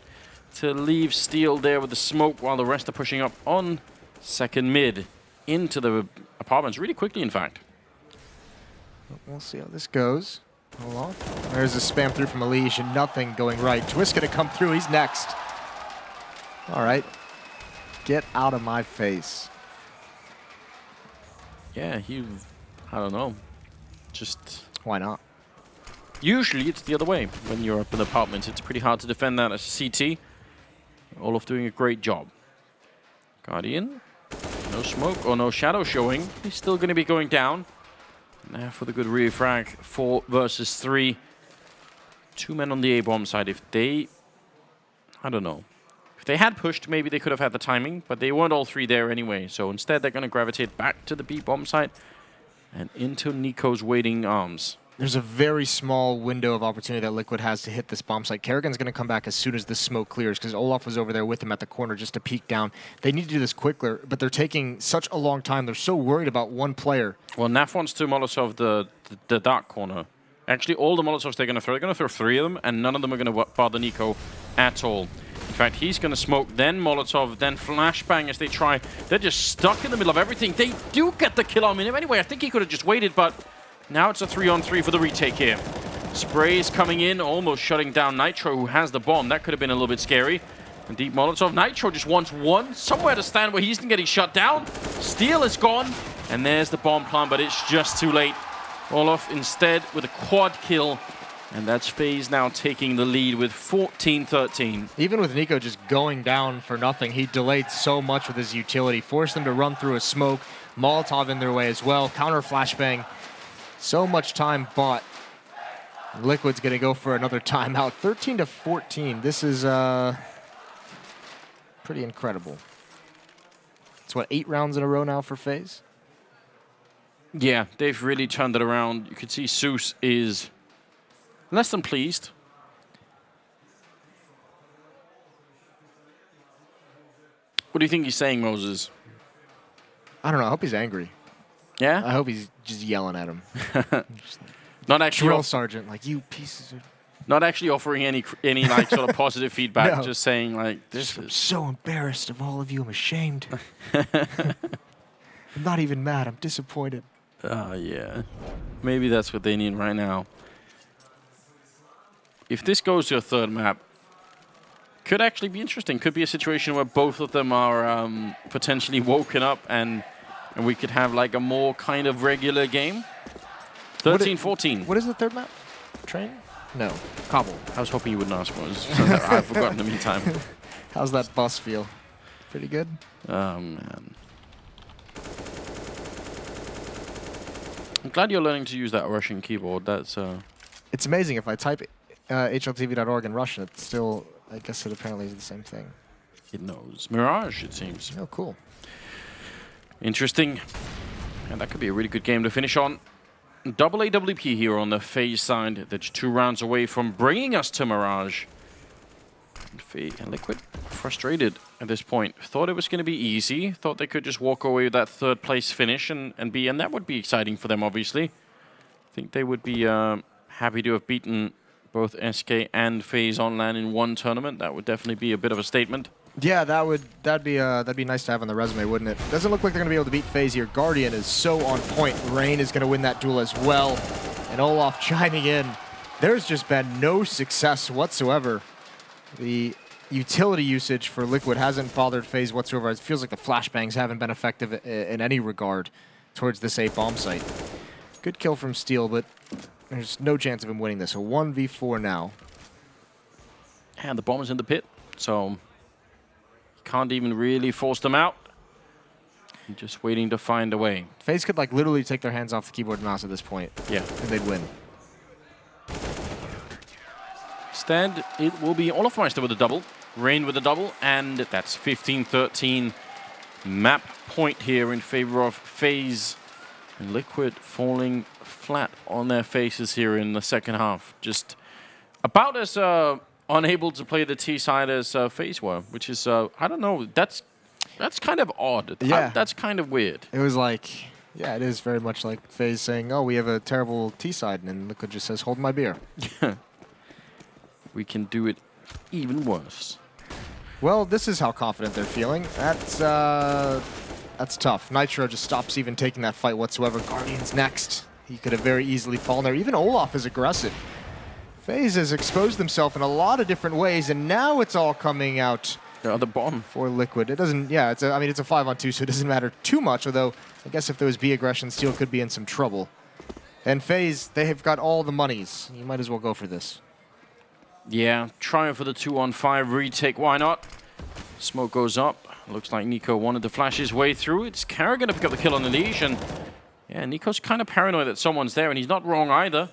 to leave Steel there with the smoke while the rest are pushing up on second mid into the apartments really quickly, in fact. We'll see how this goes. Hold off. There's a spam through from Unleashed and nothing going right. Twist gonna come through. He's next. All right. Get out of my face. Yeah, I don't know. Just... Why not? Usually it's the other way. When you're up in the apartments, it's pretty hard to defend that as CT. Olaf doing a great job. Guardian. No smoke or no shadow showing. He's still going to be going down. Now for the good rear frag. 4 versus 3. 2 men on the A-bomb side. If they... I don't know. If they had pushed, maybe they could have had the timing, but they weren't all 3 there anyway. So instead, they're going to gravitate back to the B-bomb site and into Nico's waiting arms. There's a very small window of opportunity that Liquid has to hit this bomb site. Kerrigan's going to come back as soon as the smoke clears because Olaf was over there with him at the corner just to peek down. They need to do this quicker, but they're taking such a long time. They're so worried about one player. Well, Naf wants to Molotov the dark corner. Actually, all the Molotovs they're going to throw 3 of them, and none of them are going to bother Nico at all. In fact, he's going to smoke, then Molotov, then flashbang as they try. They're just stuck in the middle of everything. They do get the kill on him anyway. I think he could have just waited, but now it's a 3-on-3 for the retake here. Sprays coming in, almost shutting down Nitro, who has the bomb. That could have been a little bit scary. And deep Molotov. Nitro just wants one, somewhere to stand where he's getting shut down. Steel is gone, and there's the bomb plant, but it's just too late. Olaf instead with a quad kill. And that's FaZe now taking the lead with 14-13. Even with Nico just going down for nothing, he delayed so much with his utility, forced them to run through a smoke, Molotov in their way as well, counter flashbang. So much time bought. Liquid's going to go for another timeout. 13-14. This is pretty incredible. It's what, 8 rounds in a row now for FaZe? Yeah, they've really turned it around. You can see Zeus is less than pleased. What do you think he's saying, Moses? I don't know. I hope he's angry. Yeah? I hope he's just yelling at him. Not actually Drill sergeant, like, you pieces of... Not actually offering any like sort of positive feedback, No. just saying like this. I'm so embarrassed of all of you. I'm ashamed. I'm not even mad. I'm disappointed. Yeah. Maybe that's what they need right now. If this goes to a 3rd map, could actually be interesting. Could be a situation where both of them are potentially woken up and we could have like a more kind of regular game. 13-14. What is the 3rd map? Train? No. Cobble. I was hoping you wouldn't ask Moses. I've forgotten in the meantime. How's that bus feel? Pretty good? Oh, man. I'm glad you're learning to use that Russian keyboard. That's It's amazing. If I type hltv.org in Russian, it's still, I guess it apparently is the same thing. it knows. Mirage, it seems. Oh, cool. Interesting. And that could be a really good game to finish on. Double AWP here on the FaZe side. That's 2 rounds away from bringing us to Mirage. And Liquid frustrated at this point. Thought it was going to be easy. Thought they could just walk away with that 3rd place finish and that would be exciting for them, obviously. think they would be happy to have beaten both SK and FaZe on LAN in one tournament. That would definitely be a bit of a statement. Yeah, that'd be nice to have on the resume, wouldn't it? Doesn't look like they're going to be able to beat FaZe here. Guardian is so on point. Rain is going to win that duel as well. And Olaf chiming in. There's just been no success whatsoever. The utility usage for Liquid hasn't bothered FaZe whatsoever. It feels like the flashbangs haven't been effective in any regard towards this A bomb site. Good kill from Steel, but there's no chance of him winning this. A 1v4 now. And the bomb is in the pit, so can't even really force them out. Just waiting to find a way. FaZe could like literally take their hands off the keyboard and mouse at this point. Yeah. And they'd win. Instead, it will be Olafmeister with a double, Rain with a double, and that's 15-13 map point here in favor of FaZe. And Liquid falling flat on their faces here in the second half. Just about as unable to play the T side as FaZe were, which is, I don't know, that's kind of odd. Yeah. That's kind of weird. It was like, yeah, it is very much like FaZe saying, oh, we have a terrible T side, and then Liquid just says, hold my beer. We can do it even worse. Well, this is how confident they're feeling. That's tough. Nitro just stops even taking that fight whatsoever. Guardian's next. He could have very easily fallen there. Even Olaf is aggressive. FaZe has exposed himself in a lot of different ways, and now it's all coming out The bomb. for Liquid. It doesn't, yeah, it's a 5-on-2, so it doesn't matter too much, although I guess if there was B aggression, Steel could be in some trouble. And FaZe, they have got all the monies. You might as well go for this. Yeah, trying for the 2-on-5 retake, why not? Smoke goes up. Looks like Nico wanted to flash his way through. It's Karrigan to pick up the kill on the leash, and yeah, Nico's kind of paranoid that someone's there, and he's not wrong either.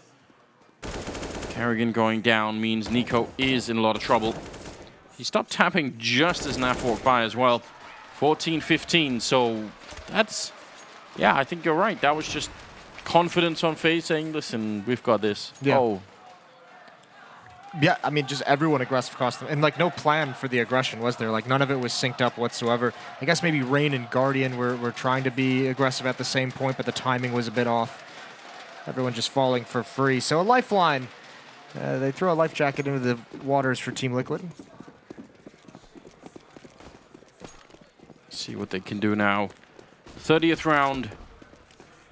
Karrigan going down means Nico is in a lot of trouble. He stopped tapping just as Naf walked by as well. 14-15, so that's... Yeah, I think you're right. That was just confidence on FaZe saying, listen, we've got this. Yeah. Oh. Yeah, I mean, just everyone aggressive across them. And, like, no plan for the aggression, was there? Like, none of it was synced up whatsoever. I guess maybe Rain and Guardian were trying to be aggressive at the same point, but the timing was a bit off. Everyone just falling for free. So a lifeline. They throw a life jacket into the waters for Team Liquid. See what they can do now. 30th round.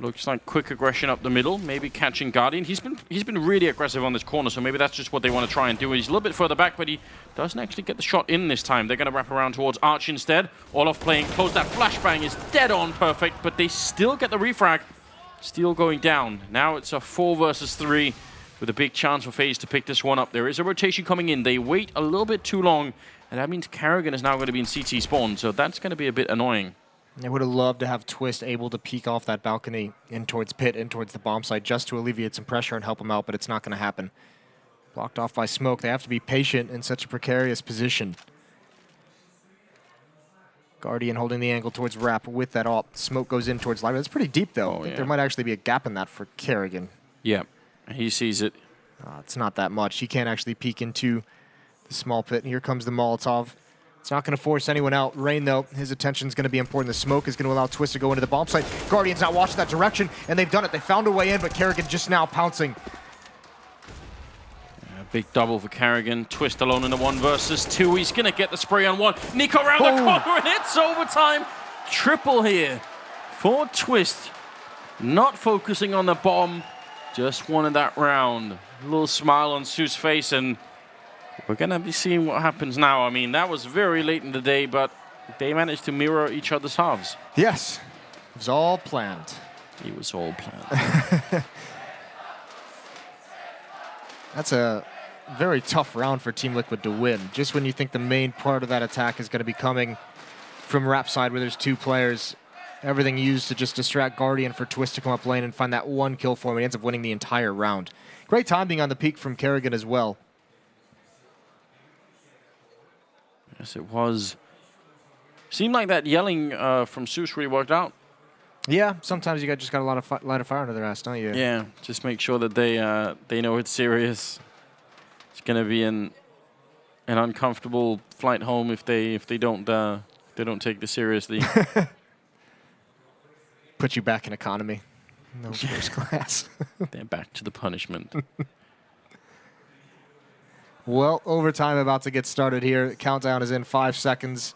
Looks like quick aggression up the middle, maybe catching Guardian. He's been really aggressive on this corner, so maybe that's just what they want to try and do. He's a little bit further back, but he doesn't actually get the shot in this time. They're going to wrap around towards Arch instead. Olaf playing close. That flashbang is dead on perfect, but they still get the refrag. Steel going down. Now it's a 4 versus 3 with a big chance for FaZe to pick this one up. There is a rotation coming in. They wait a little bit too long, and that means Karrigan is now going to be in CT spawn, so that's going to be a bit annoying. I would have loved to have Twist able to peek off that balcony in towards pit, in towards the bomb site, just to alleviate some pressure and help him out, but it's not going to happen. Blocked off by Smoke. They have to be patient in such a precarious position. Guardian holding the angle towards Rap with that ult. Smoke goes in towards Library. That's pretty deep, though. I think there might actually be a gap in that for Karrigan. Yeah, he sees it. It's not that much. He can't actually peek into the small pit. Here comes the Molotov. It's not going to force anyone out. Rain, though, his attention is going to be important. The smoke is going to allow Twist to go into the bomb site. Guardian's not watching that direction, and they've done it. They found a way in, but Karrigan just now pouncing. Big double for Karrigan. Twist alone in the 1 versus 2. He's going to get the spray on 1. Nico around the corner, and it's overtime. Triple here for Twist. Not focusing on the bomb. Just wanted that round. A little smile on Sue's face, and we're going to be seeing what happens now. I mean, that was very late in the day, but they managed to mirror each other's halves. Yes. It was all planned. It was all planned. That's a very tough round for Team Liquid to win. Just when you think the main part of that attack is going to be coming from Rap side where there's 2 players, everything used to just distract Guardian for Twist to come up lane and find that 1 kill for him. He ends up winning the entire round. Great timing on the peak from Karrigan as well. Yes, it was. Seemed like that yelling from Zeus really worked out. Yeah, sometimes you just got a lot of light of fire under their ass, don't you? Yeah, just make sure that they know it's serious. It's gonna be an uncomfortable flight home if they don't take this seriously. Put you back in economy. No first class. They're back to the punishment. Well, overtime about to get started here. Countdown is in 5 seconds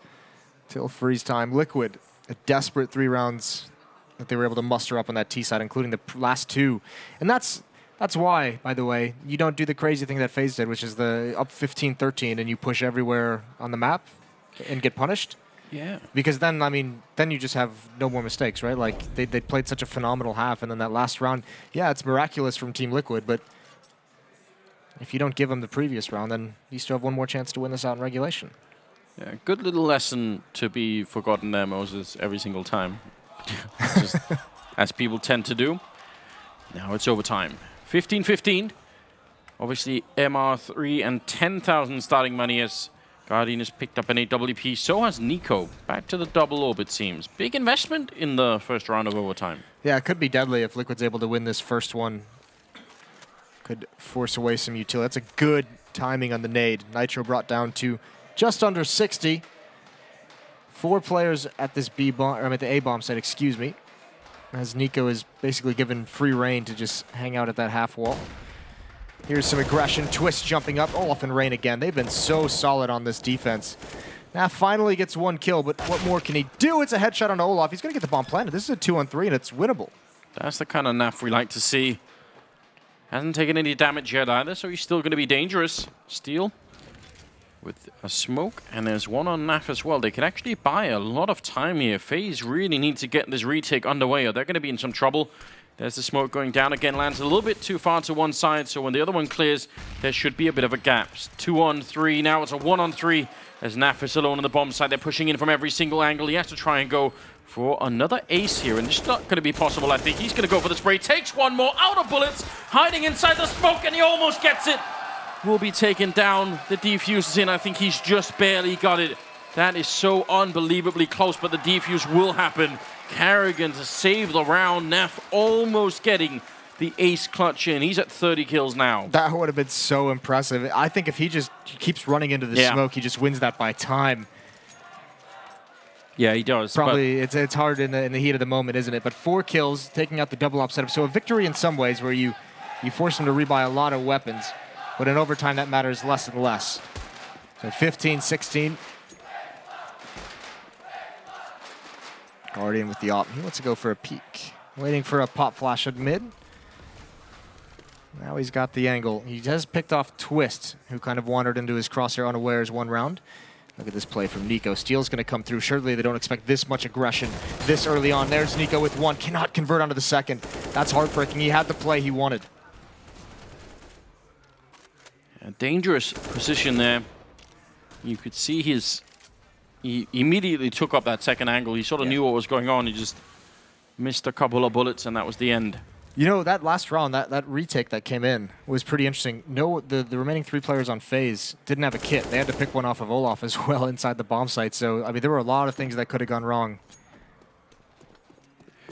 till freeze time. Liquid, a desperate 3 rounds that they were able to muster up on that T side, including the last 2. And that's why, by the way, you don't do the crazy thing that FaZe did, which is the up 15-13 and you push everywhere on the map and get punished. Yeah. Because then, I mean, then you just have no more mistakes, right? Like, they played such a phenomenal half, and then that last round, yeah, it's miraculous from Team Liquid, but if you don't give them the previous round, then you still have one more chance to win this out in regulation. Yeah, good little lesson to be forgotten there, Moses, every single time. Just as people tend to do. Now it's overtime. 15-15. Obviously, MR3 and 10,000 starting money as Guardian has picked up an 8 WP. So has Nico. Back to the double orb, it seems. Big investment in the first round of overtime. Yeah, it could be deadly if Liquid's able to win this first one. Could force away some utility. That's a good timing on the nade. Nitro brought down to just under 60. 4 players at this B bomb, or at the A bomb site, excuse me. As Nico is basically given free reign to just hang out at that half wall. Here's some aggression. Twist jumping up. Olaf and Rain again. They've been so solid on this defense. Now finally gets 1 kill, but what more can he do? It's a headshot on Olaf. He's going to get the bomb planted. This is a 2-on-3, and it's winnable. That's the kind of NAF we like to see. Hasn't taken any damage yet either, so he's still going to be dangerous. Steel with a smoke, and there's one on NAF as well. They can actually buy a lot of time here. FaZe really need to get this retake underway, or they're going to be in some trouble. There's the smoke going down again, lands a little bit too far to one side, so when the other one clears, there should be a bit of a gap. 2-on-3, now it's a 1-on-3 as NAF is alone on the bomb side. They're pushing in from every single angle. He has to try and go for another ace here, and it's not going to be possible, I think. He's going to go for the spray, takes one more, out of bullets, hiding inside the smoke, and he almost gets it. Will be taken down. The defuse is in. I think he's just barely got it. That is so unbelievably close, but the defuse will happen. Karrigan to save the round. Neff almost getting the ace clutch in. He's at 30 kills now. That would have been so impressive. I think if he just keeps running into the smoke, he just wins that by time. Yeah, he does. Probably it's hard in the heat of the moment, isn't it? But 4 kills, taking out the double up setup. So a victory in some ways where you force him to rebuy a lot of weapons, but in overtime that matters less and less. So 15-16. Guardian with the op. He wants to go for a peek. Waiting for a pop flash at mid. Now he's got the angle. He has picked off Twist, who kind of wandered into his crosshair unawares 1 round. Look at this play from Nico. Steel's going to come through. Surely they don't expect this much aggression this early on. There's Nico with 1. Cannot convert onto the second. That's heartbreaking. He had the play he wanted. A dangerous position there. You could see he immediately took up that second angle. He sort of knew what was going on. He just missed a couple of bullets, and that was the end. You know, that last round, that retake that came in was pretty interesting. No, the remaining 3 players on FaZe didn't have a kit. They had to pick one off of Olaf as well inside the bomb site. So, I mean, there were a lot of things that could have gone wrong.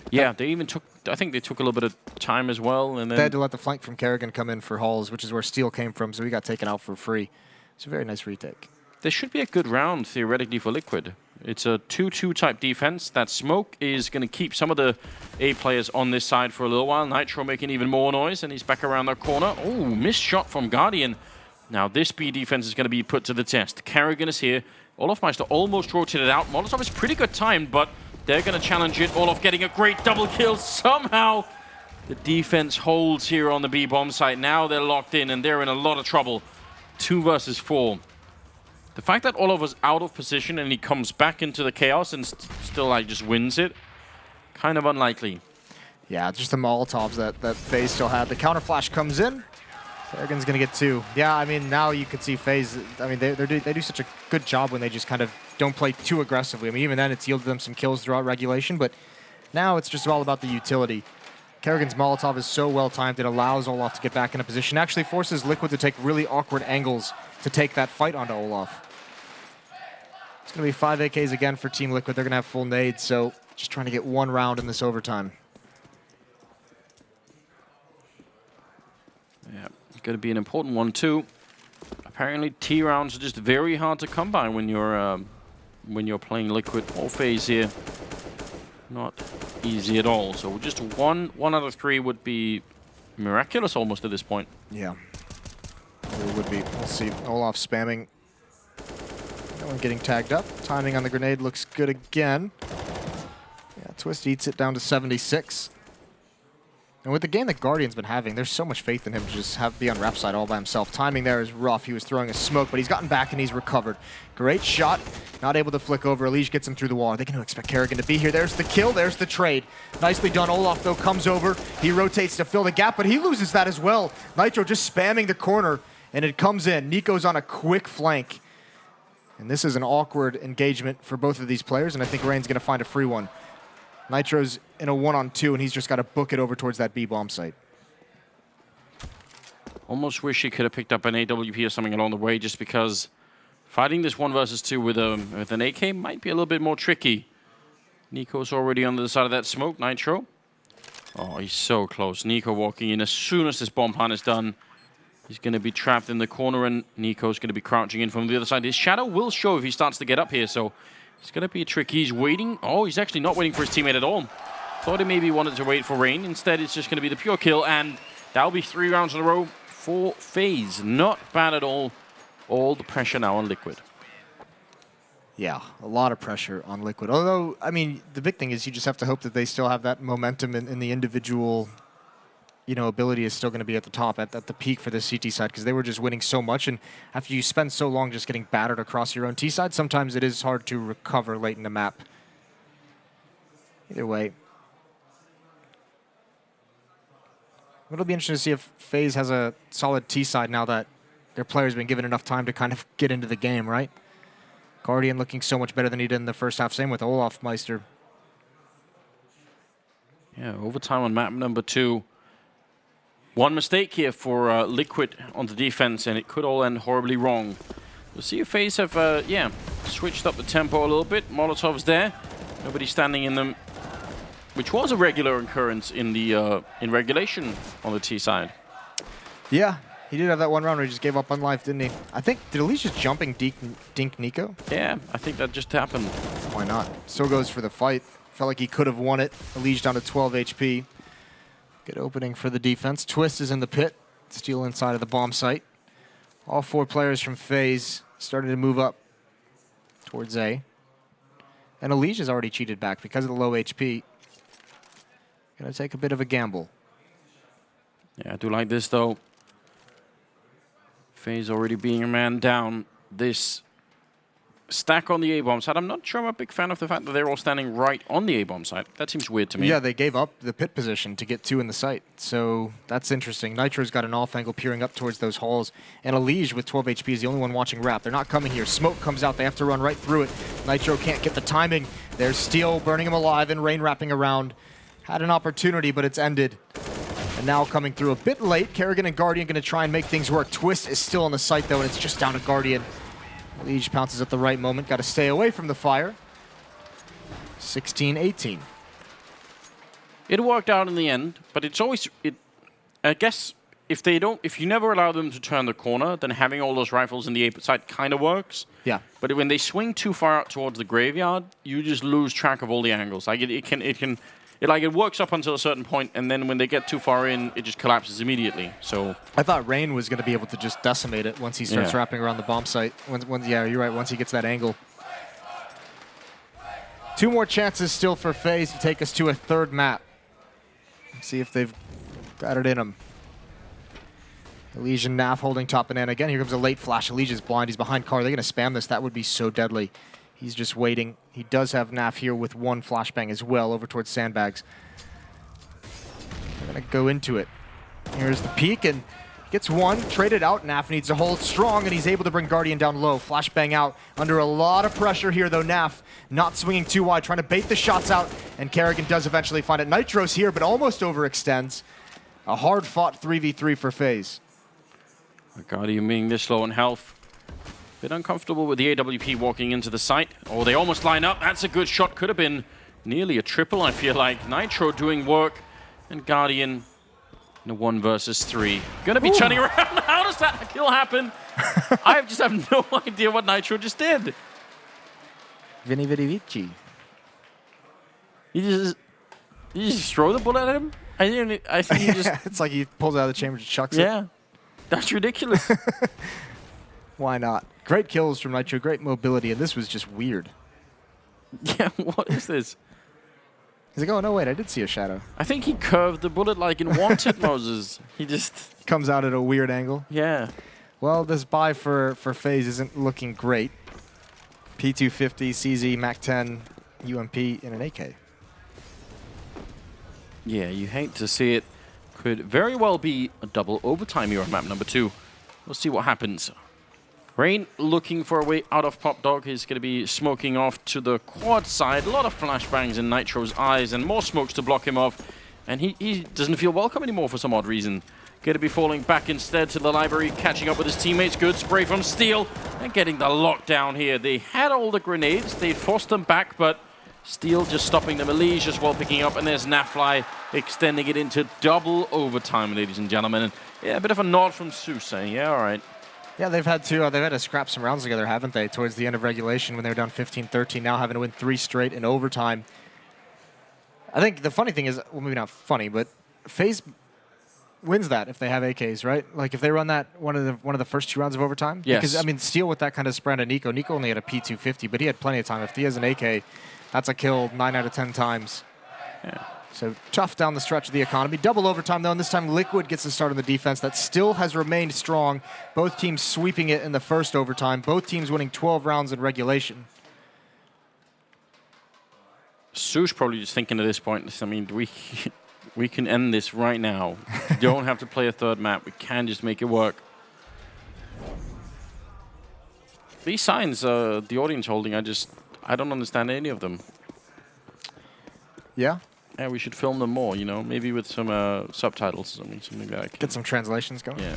Yeah, they even took, I think they took a little bit of time as well. And then they had to let the flank from Karrigan come in for Halls, which is where Steel came from, so he got taken out for free. It's a very nice retake. There should be a good round, theoretically, for Liquid. It's a 2-2 type defense. That smoke is going to keep some of the A players on this side for a little while. Nitro making even more noise, and he's back around the corner. Oh, missed shot from Guardian. Now this B defense is going to be put to the test. Karrigan is here. Olafmeister almost rotated out. Molotov is pretty good timed, but they're going to challenge it. Olaf getting a great double kill. Somehow the defense holds here on the B bomb site. Now they're locked in, and they're in a lot of trouble. 2 versus 4. The fact that Olaf was out of position and he comes back into the chaos and still like just wins it, kind of unlikely. Yeah, just the Molotovs that FaZe still had. The counter flash comes in. Karrigan's going to get 2. Yeah, I mean, now you could see FaZe, I mean, they do such a good job when they just kind of don't play too aggressively. I mean, even then it's yielded them some kills throughout regulation, but now it's just all about the utility. Karrigan's Molotov is so well timed, it allows Olaf to get back in a position. Actually forces Liquid to take really awkward angles to take that fight onto Olaf. It's going to be 5 AKs again for Team Liquid. They're going to have full nades, so just trying to get 1 round in this overtime. Yeah, it's going to be an important one too. Apparently T rounds are just very hard to come by when you're playing Liquid or FaZe here. Not easy at all. So just one out of 3 would be miraculous almost at this point. Yeah. It would be. We'll see. Olaf spamming. No one getting tagged up. Timing on the grenade looks good again. Yeah, Twist eats it down to 76. And with the game that Guardian's been having, there's so much faith in him to just be on rep side all by himself. Timing there is rough. He was throwing a smoke, but he's gotten back and he's recovered. Great shot. Not able to flick over. Elige gets him through the wall. Are they going to expect Kerrigan to be here? There's the kill. There's the trade. Nicely done. Olaf, though, comes over. He rotates to fill the gap, but he loses that as well. Nitro just spamming the corner, and it comes in. Nico's on a quick flank. And this is an awkward engagement for both of these players, and I think Rain's going to find a free one. Nitro's in a 1-on-2, and he's just got to book it over towards that B-bomb site. Almost wish he could have picked up an AWP or something along the way, just because fighting this 1 versus 2 with an AK might be a little bit more tricky. Nico's already on the side of that smoke. Nitro. Oh, he's so close. Nico walking in. As soon as this bomb plant is done, he's going to be trapped in the corner, and Nico's going to be crouching in from the other side. His shadow will show if he starts to get up here, so it's going to be tricky. He's waiting. Oh, he's actually not waiting for his teammate at all. Thought he maybe wanted to wait for Rain. Instead, it's just going to be the pure kill, and that'll be 3 rounds in a row for FaZe. Not bad at all. All the pressure now on Liquid. Yeah, a lot of pressure on Liquid. Although, I mean, the big thing is you just have to hope that they still have that momentum in the individual, you know, ability is still going to be at the top, at the peak for the CT side, because they were just winning so much. And after you spend so long just getting battered across your own T side, sometimes it is hard to recover late in the map. Either way. It'll be interesting to see if FaZe has a solid T side now that their players have been given enough time to kind of get into the game, right? Guardian looking so much better than he did in the first half. Same with Olaf Meister. Yeah, overtime on map number 2. One mistake here for Liquid on the defense, and it could all end horribly wrong. We'll see if FaZe have, switched up the tempo a little bit. Molotov's there. Nobody standing in them, which was a regular occurrence in the in regulation on the T side. Yeah, he did have that one round where he just gave up on life, didn't he? I think, did Elise just jumping dink Nico? Yeah, I think that just happened. Why not? Still goes for the fight. Felt like he could have won it. Elise down to 12 HP. Good opening for the defense. Twist is in the pit. Steal inside of the bomb site. All 4 players from FaZe starting to move up towards A. And Elise has already cheated back because of the low HP. Gonna take a bit of a gamble. Yeah, I do like this, though. FaZe already being a man down. This stack on the A-bomb side. I'm not sure I'm a big fan of the fact that they're all standing right on the A-bomb side. That seems weird to me. Yeah, they gave up the pit position to get 2 in the site. So that's interesting. Nitro's got an off angle peering up towards those halls. And Elige with 12 HP is the only one watching Rap. They're not coming here. Smoke comes out. They have to run right through it. Nitro can't get the timing. There's Steel burning him alive and Rain wrapping around. Had an opportunity, but it's ended. And now coming through a bit late. Kerrigan and Guardian going to try and make things work. Twist is still on the site, though, and it's just down to Guardian. Liege pounces at the right moment. Got to stay away from the fire. 16-18. It worked out in the end, but it's always... I guess if you never allow them to turn the corner, then having all those rifles in the A side kind of works. Yeah. But when they swing too far out towards the graveyard, you just lose track of all the angles. Like it works up until a certain point, and then when they get too far in, it just collapses immediately. So I thought Rain was going to be able to just decimate it once he starts wrapping around the bomb site. Yeah, you're right. Once he gets that angle. 2 more chances still for FaZe to take us to a 3rd map. Let's see if they've got it in them. Elige and Naf holding top banana again. Here comes a late flash. Elige is blind. He's behind car. They're going to spam this. That would be so deadly. He's just waiting. He does have Naf here with 1 flashbang as well over towards sandbags. They're going to go into it. Here's the peek, and gets 1. Traded out. Naf needs to hold strong, and he's able to bring Guardian down low. Flashbang out. Under a lot of pressure here, though. Naf not swinging too wide, trying to bait the shots out, and Kerrigan does eventually find it. Nitro's here, but almost overextends. A hard-fought 3v3 for FaZe. Guardian being this low on health. Bit uncomfortable with the AWP walking into the site. Oh, they almost line up. That's a good shot. Could have been nearly a triple, I feel like. Nitro doing work, and Guardian in a 1 versus 3. Gonna be turning around. How does that kill happen? I just have no idea what Nitro just did. Vini Vidi Vici. He just Did you just throw the bullet at him? I think he just... It's like he pulls it out of the chamber and chucks it. Yeah. That's ridiculous. Why not? Great kills from Nitro, great mobility, and this was just weird. Yeah, what is this? He's like, oh, no, wait, I did see a shadow. I think he curved the bullet like in Wanted, Moses. He just... Comes out at a weird angle. Yeah. Well, this buy for FaZe isn't looking great. P250, CZ, MAC-10, UMP, and an AK. Yeah, you hate to see it. Could very well be a double overtime here on map number 2. We'll see what happens. Rain looking for a way out of Pop Dog. He's going to be smoking off to the quad side. A lot of flashbangs in Nitro's eyes and more smokes to block him off. And he doesn't feel welcome anymore for some odd reason. Going to be falling back instead to the library, catching up with his teammates. Good spray from Steel. And getting the lockdown here. They had all the grenades. They forced them back, but Steel just stopping them. Elise as well picking up. And there's Nafly extending it into double overtime, ladies and gentlemen. And yeah, a bit of a nod from Sue saying, yeah, all right. Yeah, they've had to scrap some rounds together, haven't they? Towards the end of regulation when they were down 15-13, now having to win 3 straight in overtime. I think the funny thing is, well, maybe not funny, but FaZe wins that if they have AKs, right? Like if they run that one of the first 2 rounds of overtime. Yes. Because I mean, Steel with that kind of spread on Nico. Nico only had a P250, but he had plenty of time. If he has an AK, that's a kill 9 out of 10 times. Yeah. So tough down the stretch of the economy. Double overtime, though, and this time Liquid gets the start on the defense. That still has remained strong. Both teams sweeping it in the first overtime. Both teams winning 12 rounds in regulation. Sue's probably just thinking at this point, I mean, we can end this right now. We don't have to play a third map. We can just make it work. These signs, the audience holding, I don't understand any of them. Yeah? Yeah, we should film them more, you know, maybe with some subtitles or something like that. Get some translations going. Yeah.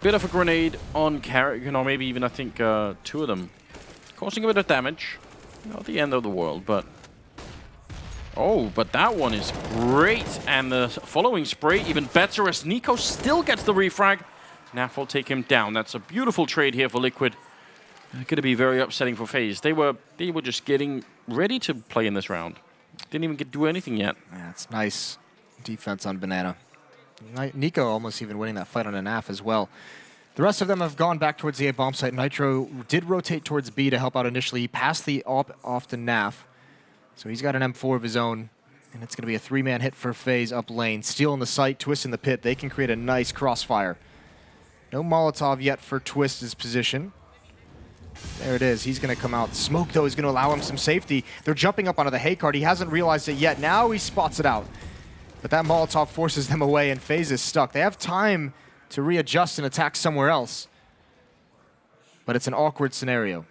Bit of a grenade on Carrot, you know, maybe even I think 2 of them. Causing a bit of damage. Not the end of the world, but... Oh, but that one is great. And the following spray even better as Nico still gets the refrag. Naf will take him down. That's a beautiful trade here for Liquid. Going to be very upsetting for FaZe. They were just getting ready to play in this round. Didn't even get to do anything yet. Yeah, it's nice defense on Banana. Nico almost even winning that fight on an AF as well. The rest of them have gone back towards the A bomb site. Nitro did rotate towards B to help out initially. He passed the op off to Naf. So he's got an M4 of his own. And it's going to be a 3-man hit for FaZe up lane. Steel in the site, Twist in the pit. They can create a nice crossfire. No Molotov yet for Twist's position. There it is. He's going to come out. Smoke, though, is going to allow him some safety. They're jumping up onto the hay card. He hasn't realized it yet. Now he spots it out. But that Molotov forces them away, and FaZe is stuck. They have time to readjust and attack somewhere else. But it's an awkward scenario.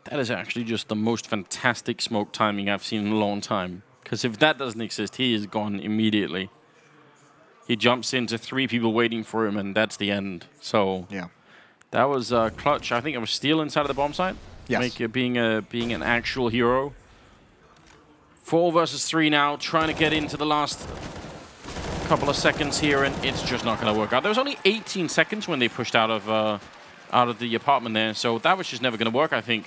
That is actually just the most fantastic smoke timing I've seen in a long time. Because if that doesn't exist, he is gone immediately. He jumps into 3 people waiting for him, and that's the end. So Yeah. that was clutch. I think it was Steel inside of the bomb site. Yes. Being an actual hero. 4 versus 3 now, trying to get into the last couple of seconds here, and it's just not going to work out. There was only 18 seconds when they pushed out of the apartment there, so that was just never going to work, I think.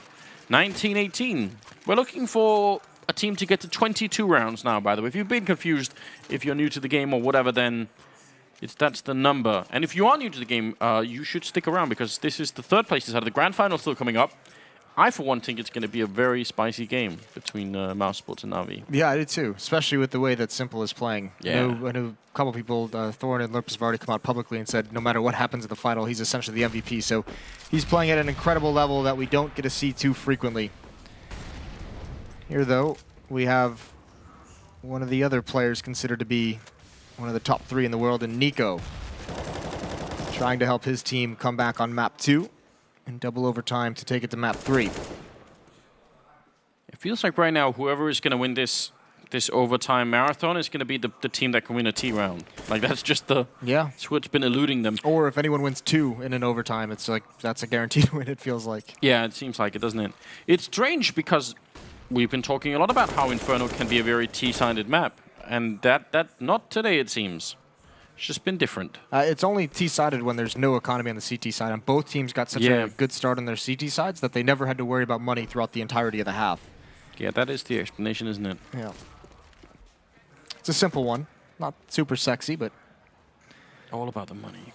19-18. We're looking for a team to get to 22 rounds now, by the way. If you've been confused, if you're new to the game or whatever, then that's the number. And if you are new to the game, you should stick around because this is the 3rd place out of the grand final still coming up. I, for one, think it's going to be a very spicy game between Mouse Sports and Navi. Yeah, I do too, especially with the way that Simple is playing. Yeah. I know a couple people, Thorn and Lurpus, have already come out publicly and said no matter what happens at the final, he's essentially the MVP. So he's playing at an incredible level that we don't get to see too frequently. Here, though, we have one of the other players considered to be one of the top 3 in the world, in Nico, trying to help his team come back on map 2. In double overtime to take it to map 3. It feels like right now, whoever is going to win this overtime marathon is going to be the team that can win a T round. Like, that's just that's what's been eluding them. Or if anyone wins 2 in an overtime, it's like, that's a guaranteed win, it feels like. Yeah, it seems like it, doesn't it? It's strange because we've been talking a lot about how Inferno can be a very T-sided map. And that not today, it seems. It's just been different. It's only T-sided when there's no economy on the CT side. And both teams got such a good start on their CT sides that they never had to worry about money throughout the entirety of the half. Yeah, that is the explanation, isn't it? Yeah. It's a simple one. Not super sexy, but All about the money.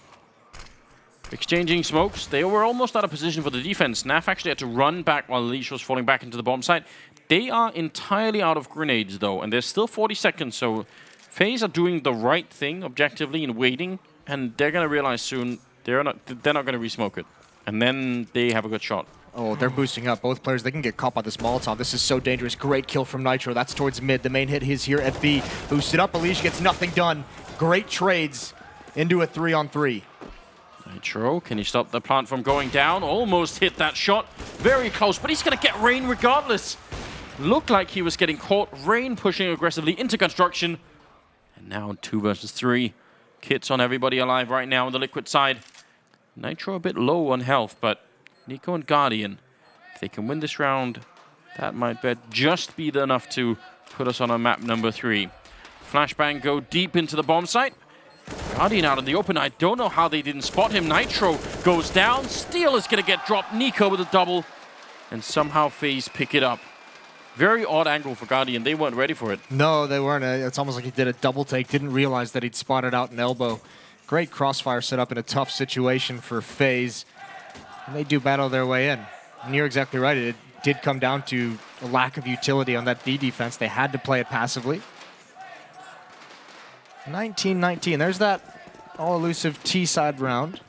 Exchanging smokes. They were almost out of position for the defense. Naf actually had to run back while Leash was falling back into the bomb site. They are entirely out of grenades, though, and there's still 40 seconds, so FaZe are doing the right thing objectively and waiting, and they're going to realize soon they're not going to re-smoke it. And then they have a good shot. oh, they're boosting up. Both players, they can get caught by this Molotov. This is so dangerous. Great kill from Nitro. That's towards mid. The main hit is here at B. Boosted up. Alicia gets nothing done. Great trades into a 3-on-3. Nitro, can he stop the plant from going down? Almost hit that shot. Very close, but he's going to get Rain regardless. Looked like he was getting caught. Rain pushing aggressively into construction. And now 2 versus 3. Kits on everybody alive right now on the Liquid side. Nitro a bit low on health, but Nico and Guardian, if they can win this round, that might just be enough to put us on a map number 3. Flashbang go deep into the bomb site. Guardian out in the open. I don't know how they didn't spot him. Nitro goes down. Steel is going to get dropped. Nico with a double. And somehow FaZe pick it up. Very odd angle for Guardian. They weren't ready for it. No, they weren't. It's almost like he did a double take. Didn't realize that he'd spotted out an elbow. Great crossfire set up in a tough situation for FaZe. And they do battle their way in. And you're exactly right. It did come down to a lack of utility on that B defense. They had to play it passively. 19-19. There's that all-elusive T-side round.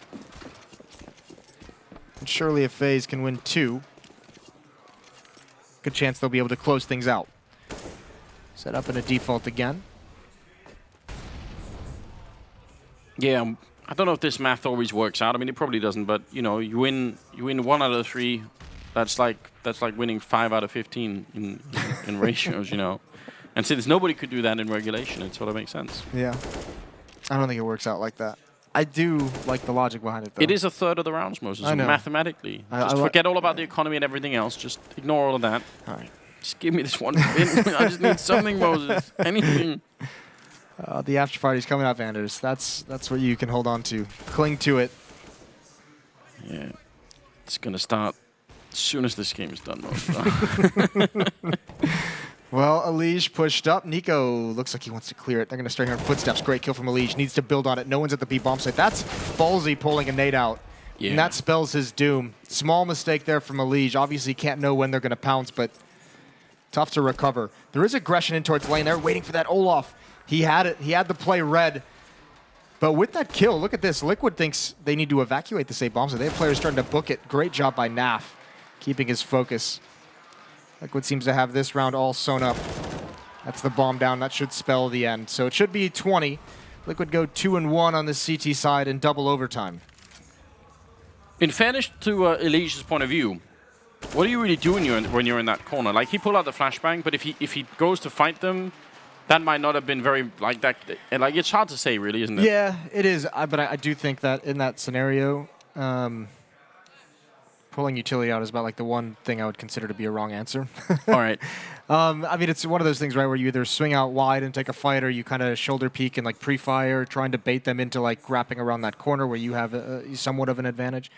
And surely if FaZe can win 2, good chance they'll be able to close things out. Set up in a default again. Yeah, I don't know if this math always works out. I mean, it probably doesn't, but you know, you win 1 out of 3. That's like winning 5 out of 15 in ratios, you know. And since nobody could do that in regulation, it sort of makes sense. Yeah. I don't think it works out like that. I do like the logic behind it, though. It is a third of the rounds, Moses. I know. Mathematically. I Just forget all about the economy and everything else. Just ignore all of that. All right. Just give me this one win. I just need something, Moses. Anything. The after party's coming up, Anders. That's what you can hold on to. Cling to it. Yeah. It's going to start as soon as this game is done, Moses. Well, Elige pushed up. Nico looks like he wants to clear it. They're going to start hearing footsteps. Great kill from Elige. Needs to build on it. No one's at the B bomb site. That's ballsy pulling a nade out. Yeah. And that spells his doom. Small mistake there from Elige. Obviously can't know when they're going to pounce, but tough to recover. There is aggression in towards lane. They're waiting for that Olaf. He had it. He had the play read. But with that kill, look at this. Liquid thinks they need to evacuate the safe bomb site. They have players starting to book it. Great job by Naf, keeping his focus. Liquid seems to have this round all sewn up. That's the bomb down. That should spell the end. So it should be 20. Liquid go 2-1 on the CT side in double overtime. In fairness to Elige's point of view, what are you really doing when you're in that corner? Like, he pulled out the flashbang, but if he goes to fight them, that might not have been very like that. Like, it's hard to say, really, isn't it? Yeah, it is. But I do think that in that scenario, pulling utility out is about like the one thing I would consider to be a wrong answer. All right. I mean, it's one of those things, right, where you either swing out wide and take a fight, or you kind of shoulder peek and like pre-fire, trying to bait them into like wrapping around that corner where you have somewhat of an advantage.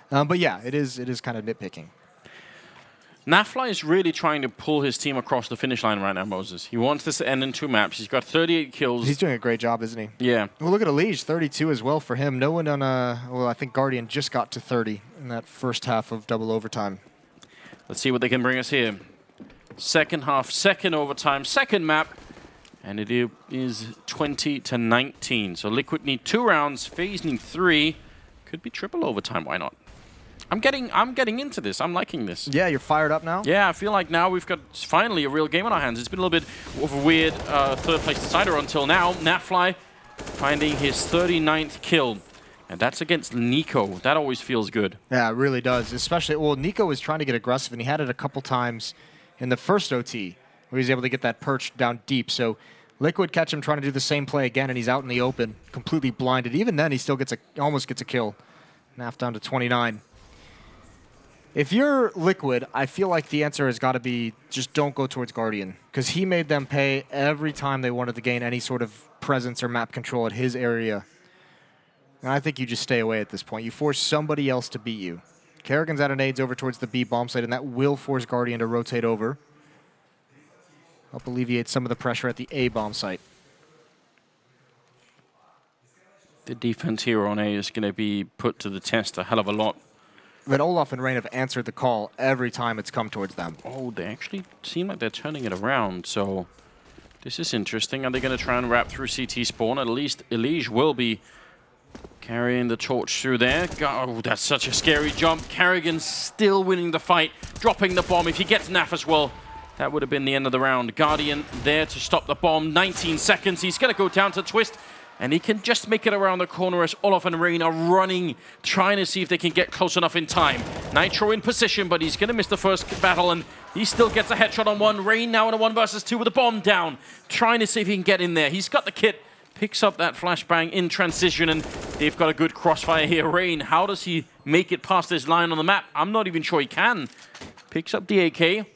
But yeah, it is kind of nitpicking. Nafly is really trying to pull his team across the finish line right now, Moses. He wants this to end in 2 maps. He's got 38 kills. He's doing a great job, isn't he? Yeah. Well, look at Elige, 32 as well for him. No one on well, I think Guardian just got to 30 in that first half of double overtime. Let's see what they can bring us here. Second half, second overtime, second map. And it is 20-19. So Liquid need 2 rounds. FaZe need 3. Could be triple overtime. Why not? I'm getting into this. I'm liking this. Yeah, you're fired up now? Yeah, I feel like now we've got finally a real game on our hands. It's been a little bit of a weird third place decider until now. Nafly finding his 39th kill. And that's against Nico. That always feels good. Yeah, it really does. Especially, well, Nico was trying to get aggressive, and he had it a couple times in the first OT, where he was able to get that perch down deep. So Liquid catch him trying to do the same play again, and he's out in the open, completely blinded. Even then, he still almost gets a kill. Naf down to 29. If you're Liquid, I feel like the answer has got to be just don't go towards Guardian, because he made them pay every time they wanted to gain any sort of presence or map control at his area. And I think you just stay away at this point. You force somebody else to beat you. Kerrigan's out of nades over towards the B bomb site, and that will force Guardian to rotate over. Help alleviate some of the pressure at the A bomb site. The defense here on A is going to be put to the test a hell of a lot. But Olaf and Rain have answered the call every time it's come towards them. Oh, they actually seem like they're turning it around, so this is interesting. Are they going to try and wrap through CT spawn? At least Elige will be carrying the torch through there. Oh, that's such a scary jump. Carrigan still winning the fight, dropping the bomb. If he gets Naf as well, that would have been the end of the round. Guardian there to stop the bomb. 19 seconds. He's going to go down to Twist. And he can just make it around the corner as Olaf and Rain are running, trying to see if they can get close enough in time. Nitro in position, but he's going to miss the first battle, and he still gets a headshot on one. Rain now in a 1 versus 2 with the bomb down, trying to see if he can get in there. He's got the kit, picks up that flashbang in transition, and they've got a good crossfire here. Rain, how does he make it past this line on the map? I'm not even sure he can. Picks up the AK,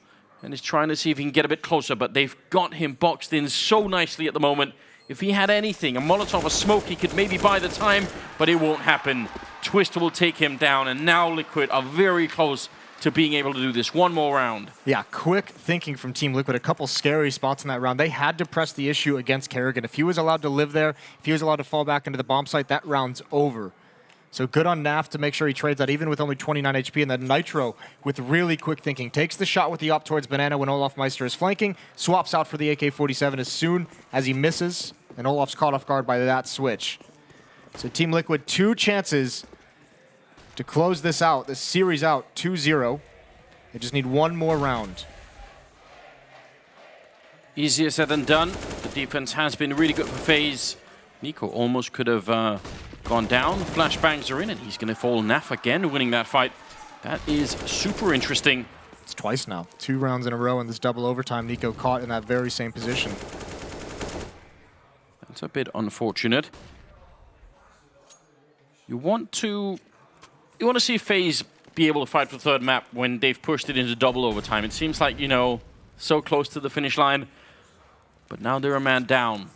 and is trying to see if he can get a bit closer, but they've got him boxed in so nicely at the moment. If he had anything, a Molotov, a smoke, he could maybe buy the time, but it won't happen. Twist will take him down, and now Liquid are very close to being able to do this. One more round. Yeah, quick thinking from Team Liquid. A couple scary spots in that round. They had to press the issue against Kerrigan. If he was allowed to live there, if he was allowed to fall back into the bomb site, that round's over. So good on Naf to make sure he trades that, even with only 29 HP. And then Nitro, with really quick thinking, takes the shot with the op towards Banana when Olaf Meister is flanking, swaps out for the AK-47 as soon as he misses, and Olaf's caught off guard by that switch. So Team Liquid, 2 chances to close this out, this series out, 2-0. They just need 1 more round. Easier said than done. The defense has been really good for FaZe. Nico almost could have gone down. Flashbangs are in, and he's going to fall. Naf again winning that fight. That is super interesting. It's twice now. 2 rounds in a row in this double overtime. Nico caught in that very same position. That's a bit unfortunate. You want to see FaZe be able to fight for the third map when they've pushed it into double overtime. It seems like, you know, so close to the finish line, but now they're a man down.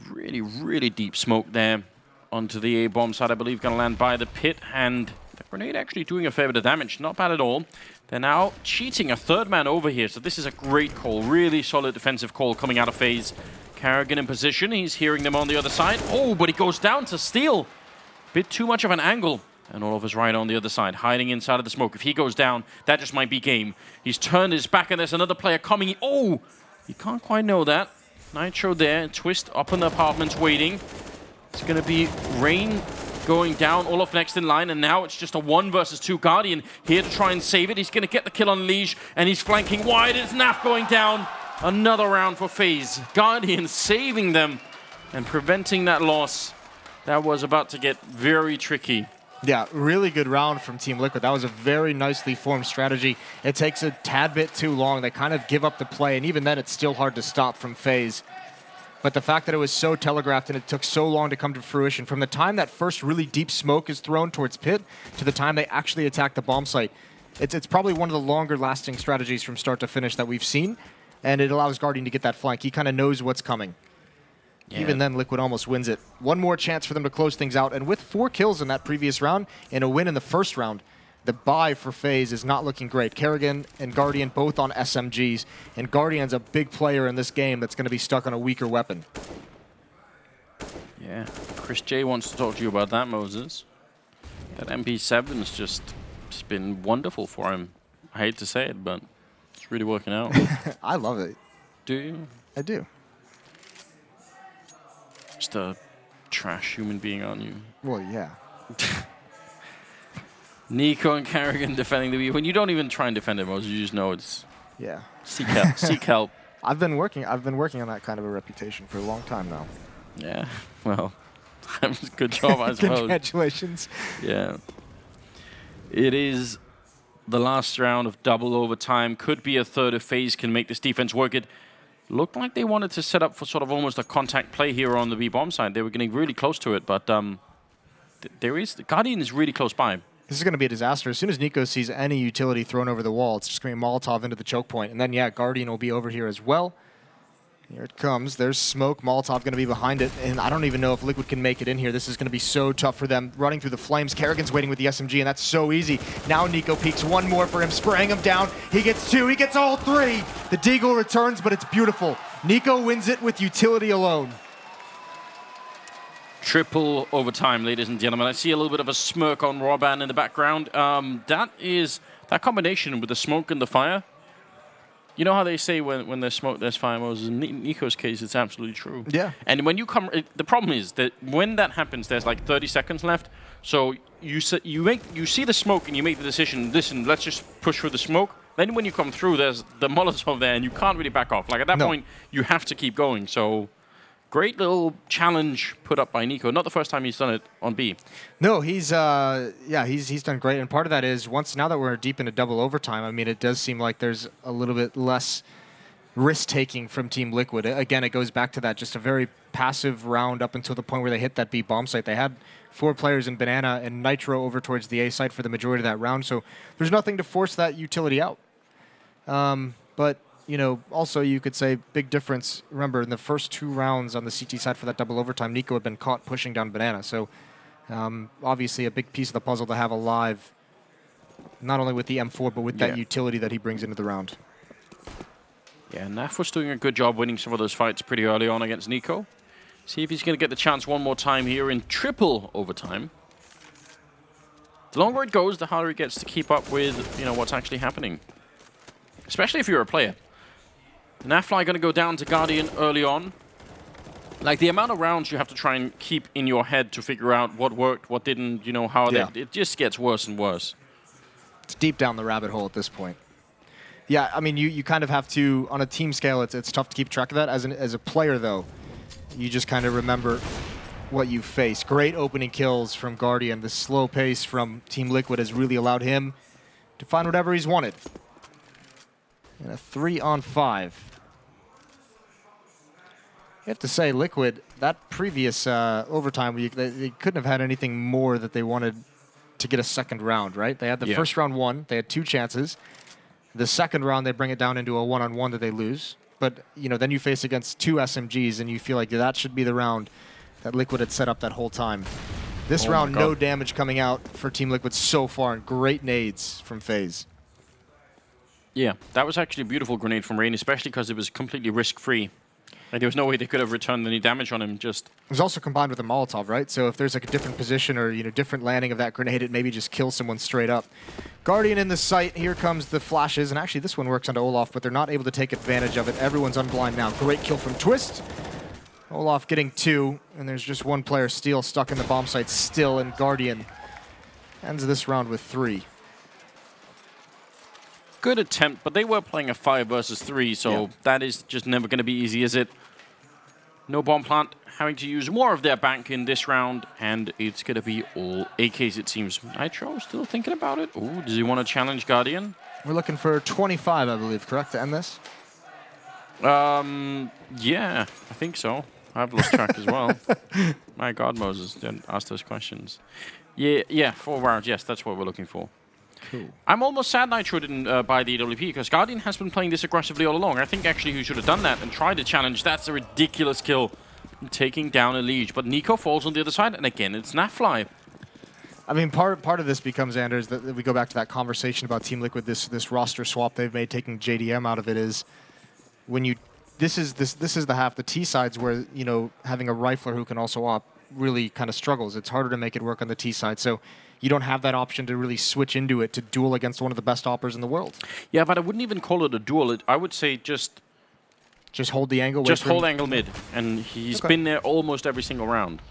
Really, really deep smoke there onto the A-bomb side, I believe, going to land by the pit, and the grenade actually doing a fair bit of damage. Not bad at all. They're now cheating a third man over here, so this is a great call. Really solid defensive call coming out of FaZe. Carrigan in position. He's hearing them on the other side. Oh, but he goes down to steal. Bit too much of an angle. And Olaf is right on the other side, hiding inside of the smoke. If he goes down, that just might be game. He's turned his back, and there's another player coming. Oh, you can't quite know that. Nitro there, Twist up in the apartments waiting. It's going to be Rain going down, Olaf next in line, and now it's just a 1 versus 2 Guardian here to try and save it. He's going to get the kill on Liege, and he's flanking wide. It's Naf going down. Another round for FaZe. Guardian saving them and preventing that loss. That was about to get very tricky. Yeah, really good round from Team Liquid. That was a very nicely formed strategy. It takes a tad bit too long. They kind of give up the play, and even then it's still hard to stop from FaZe. But the fact that it was so telegraphed and it took so long to come to fruition, from the time that first really deep smoke is thrown towards pit to the time they actually attack the bomb site, it's probably one of the longer lasting strategies from start to finish that we've seen, and it allows Guardian to get that flank. He kind of knows what's coming. Yeah. Even then, Liquid almost wins it. 1 more chance for them to close things out, and with 4 kills in that previous round and a win in the first round, the buy for FaZe is not looking great. Kerrigan and Guardian both on SMGs, and Guardian's a big player in this game that's going to be stuck on a weaker weapon. Yeah, Chris J wants to talk to you about that, Moses. That MP7's just been wonderful for him. I hate to say it, but it's really working out. I love it. Do you? I do. Just a trash human being, aren't you? Well, yeah. Nico and Carrigan defending the B. When you don't even try and defend it, Moses, you just know it's Yeah. seek help. Seek help. I've been working on that kind of a reputation for a long time now. Yeah. Well, good job, I suppose. Congratulations. Yeah. It is the last round of double overtime. Could be a third if FaZe can make this defense work. It looked like they wanted to set up for sort of almost a contact play here on the B-bomb side. They were getting really close to it, but the Guardian is really close by. This is going to be a disaster. As soon as Nico sees any utility thrown over the wall, it's just going to be Molotov into the choke point. And then, yeah, Guardian will be over here as well. Here it comes. There's smoke. Molotov going to be behind it. And I don't even know if Liquid can make it in here. This is going to be so tough for them. Running through the flames. Kerrigan's waiting with the SMG, and that's so easy. Now Nico peeks. One more for him, spraying him down. He gets 2. He gets all 3. The Deagle returns, but it's beautiful. Nico wins it with utility alone. Triple overtime, ladies and gentlemen. I see a little bit of a smirk on Roban in the background. That combination with the smoke and the fire. You know how they say when there's smoke, there's fire, Moses? In Nico's case, it's absolutely true. Yeah. And when you come, the problem is that when that happens, there's like 30 seconds left. So you see the smoke and you make the decision, listen, let's just push through the smoke. Then when you come through, there's the Molotov there and you can't really back off. Like at that point, you have to keep going. So great little challenge put up by Nico. Not the first time he's done it on B. No, he's done great, and part of that is now that we're deep into double overtime, I mean, it does seem like there's a little bit less risk-taking from Team Liquid. Again, it goes back to that, just a very passive round up until the point where they hit that B bomb site. They had 4 players in Banana and Nitro over towards the A site for the majority of that round, so there's nothing to force that utility out. But you know, also you could say big difference. Remember, in the first 2 rounds on the CT side for that double overtime, Nico had been caught pushing down Banana. So obviously a big piece of the puzzle to have alive, not only with the M4, but with that utility that he brings into the round. Yeah, Naf was doing a good job winning some of those fights pretty early on against Nico. See if he's going to get the chance one more time here in triple overtime. The longer it goes, the harder it gets to keep up with, you know, what's actually happening. Especially if you're a player. Nafly going to go down to Guardian early on. Like, the amount of rounds you have to try and keep in your head to figure out what worked, what didn't, you know, how it just gets worse and worse. It's deep down the rabbit hole at this point. Yeah, I mean, you kind of have to, on a team scale, it's tough to keep track of that. As a player, though, you just kind of remember what you face. Great opening kills from Guardian. The slow pace from Team Liquid has really allowed him to find whatever he's wanted. And a 3-on-5. You have to say, Liquid, that previous overtime, they couldn't have had anything more that they wanted to get a second round, right? They had the first round won. They had 2 chances. The second round, they bring it down into a 1-on-1 that they lose. But, you know, then you face against 2 SMGs, and you feel like that should be the round that Liquid had set up that whole time. This round, no damage coming out for Team Liquid so far, and great nades from FaZe. Yeah, that was actually a beautiful grenade from Rain, especially because it was completely risk-free. Like, there was no way they could have returned any damage on him. It was also combined with a Molotov, right? So if there's like a different position or, you know, different landing of that grenade, it maybe just kills someone straight up. Guardian in the site. Here comes the flashes, and actually this one works onto Olaf, but they're not able to take advantage of it. Everyone's unblind now. Great kill from Twist. Olaf getting 2, and there's just 1 player, Steel, stuck in the bomb site still, and Guardian ends this round with 3. Good attempt, but they were playing a 5 versus 3, so that is just never going to be easy, is it? No bomb plant, having to use more of their bank in this round, and it's going to be all AKs, it seems. Nitro still thinking about it. Ooh, does he want to challenge Guardian? We're looking for 25, I believe, correct, to end this? Yeah, I think so. I've lost track as well. My God, Moses, didn't ask those questions. Yeah, 4 rounds, yes, that's what we're looking for. Cool. I'm almost sad Nitro didn't buy the AWP, because Guardian has been playing this aggressively all along. I think actually he should have done that and tried to challenge. That's a ridiculous kill, taking down a Liege. But Nico falls on the other side, and again, it's Nafly. I mean, part of this becomes, Anders, that we go back to that conversation about Team Liquid, this roster swap they've made, taking JDM out of it, is when you this is the half, the T sides where, you know, having a rifler who can also op really kind of struggles. It's harder to make it work on the T side. So you don't have that option to really switch into it to duel against one of the best oppers in the world. Yeah, but I wouldn't even call it a duel. I would say just hold the angle. Just hold angle mid, and he's been there almost every single round.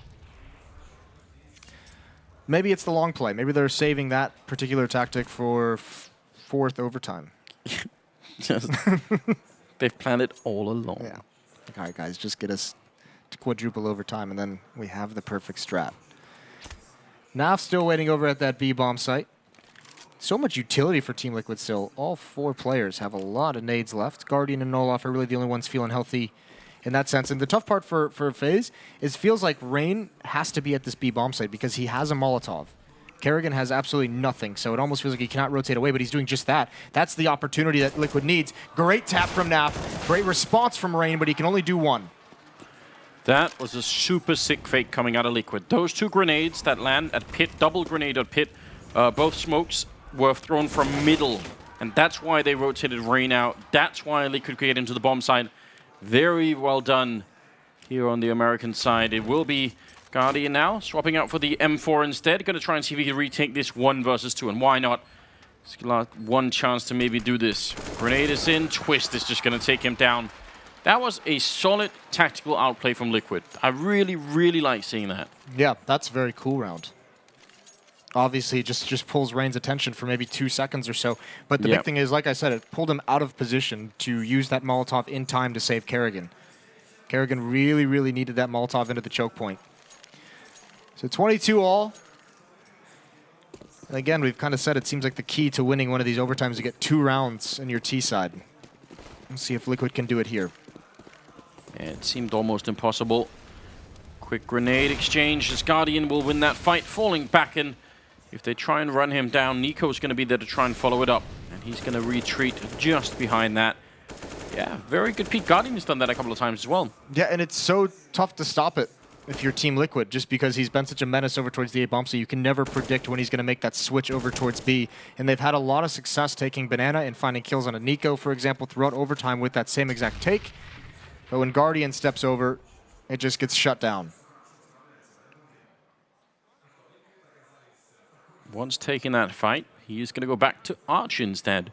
Maybe it's the long play. Maybe they're saving that particular tactic for 4th overtime. Just they've planned it all along. Yeah. All right, guys, just get us to quadruple overtime, and then we have the perfect strat. Now still waiting over at that B bomb site. So much utility for Team Liquid still. All 4 players have a lot of nades left. Guardian and Olaf are really the only ones feeling healthy in that sense. And the tough part for FaZe is it feels like Rain has to be at this B bomb site because he has a Molotov. Kerrigan has absolutely nothing, so it almost feels like he cannot rotate away, but he's doing just that. That's the opportunity that Liquid needs. Great tap from Naf, great response from Rain, but he can only do one. That was a super sick fake coming out of Liquid. Those 2 grenades that land at pit, double grenade at pit, both smokes were thrown from middle. And that's why they rotated Rain out. That's why Liquid could get into the bomb side. Very well done here on the American side. It will be Guardian now, swapping out for the M4 instead. Going to try and see if he can retake this 1 versus 2, and why not? He's got one chance to maybe do this. Grenade is in, Twist is just going to take him down. That was a solid tactical outplay from Liquid. I really, really like seeing that. Yeah, that's a very cool round. Obviously, just pulls Rain's attention for maybe 2 seconds or so. But the big thing is, like I said, it pulled him out of position to use that Molotov in time to save Kerrigan. Kerrigan really, really needed that Molotov into the choke point. So 22 all. And again, we've kind of said it seems like the key to winning one of these overtimes is to get 2 rounds in your T side. Let's see if Liquid can do it here. It seemed almost impossible. Quick grenade exchange as Guardian will win that fight, falling back in. If they try and run him down, Nico's going to be there to try and follow it up. And he's going to retreat just behind that. Yeah, very good peek. Guardian has done that a couple of times as well. Yeah, and it's so tough to stop it if you're Team Liquid, just because he's been such a menace over towards the A bomb, so you can never predict when he's going to make that switch over towards B. And they've had a lot of success taking Banana and finding kills on a Nico, for example, throughout overtime with that same exact take. But when Guardian steps over, it just gets shut down. Once taking that fight, he is going to go back to Arch instead.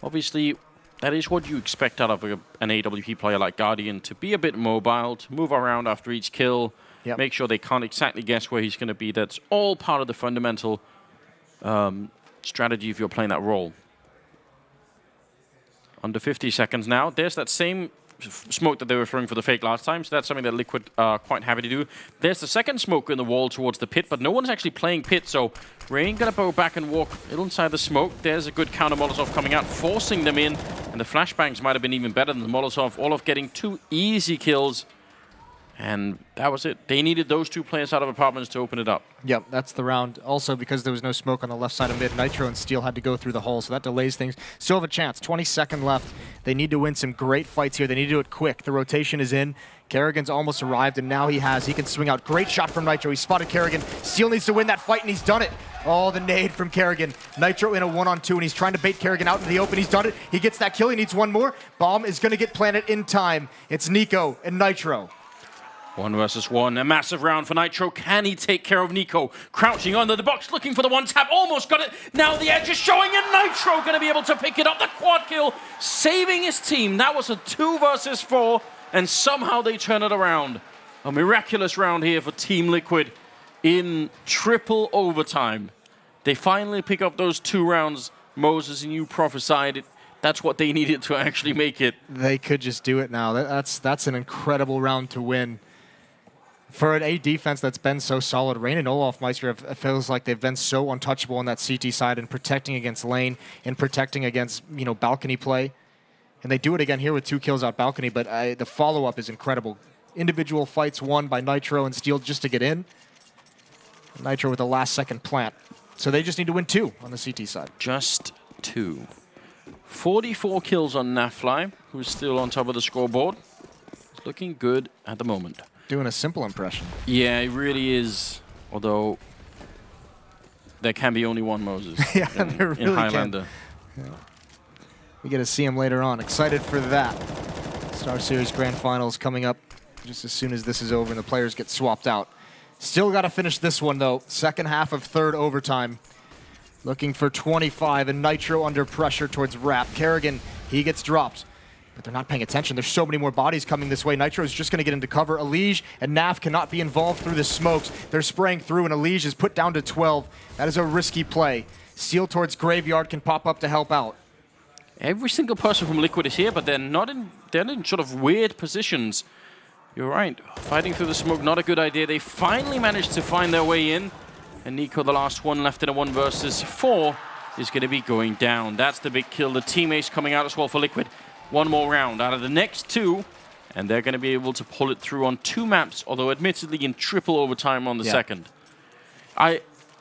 Obviously, that is what you expect out of an AWP player like Guardian, to be a bit mobile, to move around after each kill, make sure they can't exactly guess where he's going to be. That's all part of the fundamental strategy if you're playing that role. Under 50 seconds now. There's that same smoke that they were throwing for the fake last time, so that's something that Liquid are quite happy to do. There's the second smoke in the wall towards the pit, but no one's actually playing pit, so Rain gonna go back and walk a little inside the smoke. There's a good counter Molotov coming out, forcing them in, and the flashbangs might have been even better than the Molotov. Olof getting 2 easy kills, and that was it. They needed those 2 players out of apartments to open it up. Yep, that's the round. Also, because there was no smoke on the left side of mid, Nitro and Steel had to go through the hole, so that delays things. Still have a chance. 20-second left. They need to win some great fights here. They need to do it quick. The rotation is in. Kerrigan's almost arrived, and now he can swing out. Great shot from Nitro. He spotted Kerrigan. Steel needs to win that fight, and he's done it. Oh, the nade from Kerrigan. Nitro in a 1-on-2, and he's trying to bait Kerrigan out in the open. He's done it. He gets that kill. He needs one more. Bomb is going to get planted in time. It's Nico and Nitro. 1 versus 1, a massive round for Nitro. Can he take care of Nico? Crouching under the box, looking for the 1-tap, almost got it. Now the edge is showing, and Nitro going to be able to pick it up. The quad kill, saving his team. That was a 2 versus 4, and somehow they turn it around. A miraculous round here for Team Liquid in triple overtime. They finally pick up those 2 rounds. Moses, and you prophesied it. That's what they needed to actually make it. They could just do it now. That's an incredible round to win. For an A defense that's been so solid, Rain and Olofmeister it feels like they've been so untouchable on that CT side and protecting against lane and protecting against balcony play. And they do it again here with 2 kills out balcony, but the follow-up is incredible. Individual fights won by Nitro and Steel just to get in. Nitro with the last-second plant. So they just need to win 2 on the CT side. Just 2. 44 kills on Nafly, who's still on top of the scoreboard. It's looking good at the moment. Doing a simple impression. Yeah, it really is. Although there can be only one Moses yeah, there really in Highlander. Yeah. We get to see him later on. Excited for that. StarSeries Grand Finals coming up just as soon as this is over and the players get swapped out. Still got to finish this one, though. Second half of 3rd overtime. Looking for 25, and Nitro under pressure towards Rap. Kerrigan, he gets dropped. But they're not paying attention. There's so many more bodies coming this way. Nitro's just going to get into cover. Elige and Naf cannot be involved through the smokes. They're spraying through, and Elige is put down to 12. That is a risky play. Steel towards Graveyard can pop up to help out. Every single person from Liquid is here, but they're in sort of weird positions. You're right. Fighting through the smoke, not a good idea. They finally managed to find their way in. And Nico, the last one left in a 1 versus 4, is going to be going down. That's the big kill. The teammates coming out as well for Liquid. 1 more round out of the next 2, and they're going to be able to pull it through on 2 maps, although admittedly in triple overtime on the second.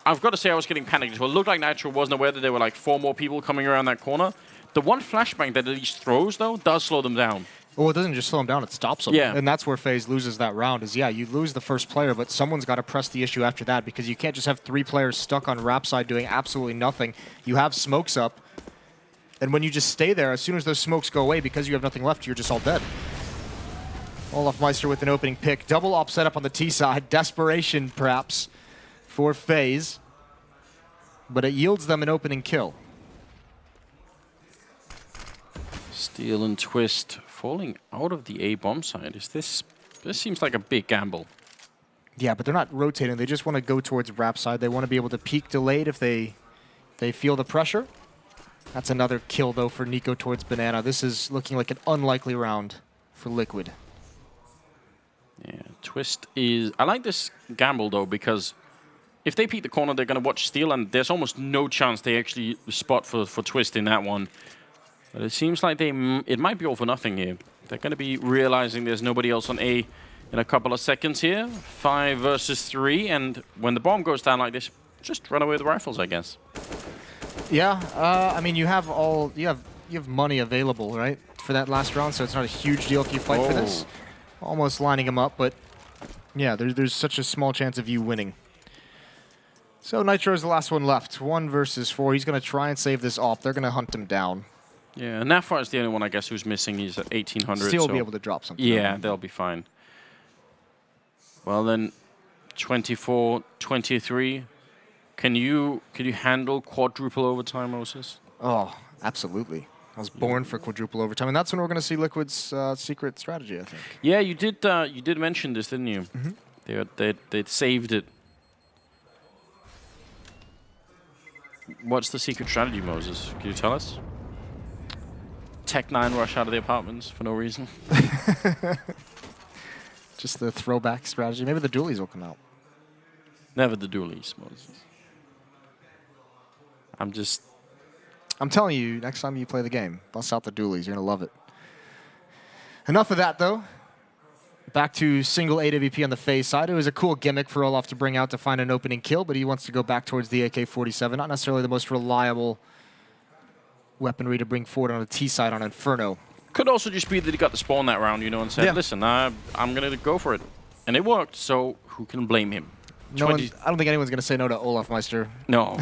I've got to say I was getting panicked as well. It looked like Nitro wasn't aware that there were like 4 more people coming around that corner. The one flashbang that at least throws, though, does slow them down. Well, it doesn't just slow them down, it stops them. Yeah. And that's where FaZe loses that round is, yeah, you lose the first player, but someone's got to press the issue after that because you can't just have 3 players stuck on Rap side doing absolutely nothing. You have smokes up, and when you just stay there, as soon as those smokes go away, because you have nothing left, you're just all dead. olofmeister with an opening pick. Double op setup on the T side. Desperation, perhaps, for FaZe. But it yields them an opening kill. Steal and Twist falling out of the A bomb side. This seems like a big gamble. Yeah, but they're not rotating. They just want to go towards Rap side. They want to be able to peek delayed if they feel the pressure. That's another kill, though, for Nico towards Banana. This is looking like an unlikely round for Liquid. Yeah, Twist is... I like this gamble, though, because if they peek the corner, they're going to watch Steal, and there's almost no chance they actually spot for Twist in that one. But it seems like it might be all for nothing here. They're going to be realizing there's nobody else on A in a couple of seconds here. 5 versus 3, and when the bomb goes down like this, just run away with the rifles, I guess. Yeah, I mean, you have money available, right, for that last round, so it's not a huge deal if you fight for this. Almost lining him up, but yeah, there's such a small chance of you winning. So Nitro's the last one left. 1 versus 4. He's going to try and save this op. They're going to hunt him down. Yeah, Nafar is the only one, I guess, who's missing. He's at 1800. Still so be able to drop something. Yeah, they'll be fine. Well then, 24-23. Can you handle quadruple overtime, Moses? Oh, absolutely. I was born for quadruple overtime, and that's when we're going to see Liquid's secret strategy, I think. Yeah, you did mention this, didn't you? Mm-hmm. They'd saved it. What's the secret strategy, Moses? Can you tell us? Tech9 rush out of the apartments for no reason. Just the throwback strategy. Maybe the dualies will come out. Never the dualies, Moses. I'm telling you, next time you play the game, bust out the dualies. You're going to love it. Enough of that, though. Back to single AWP on the FaZe side. It was a cool gimmick for Olof to bring out to find an opening kill, but he wants to go back towards the AK-47. Not necessarily the most reliable weaponry to bring forward on the T side on Inferno. Could also just be that he got the spawn that round, you know, and said, listen, I'm going to go for it. And it worked, so who can blame him? I don't think anyone's going to say no to olofmeister. No.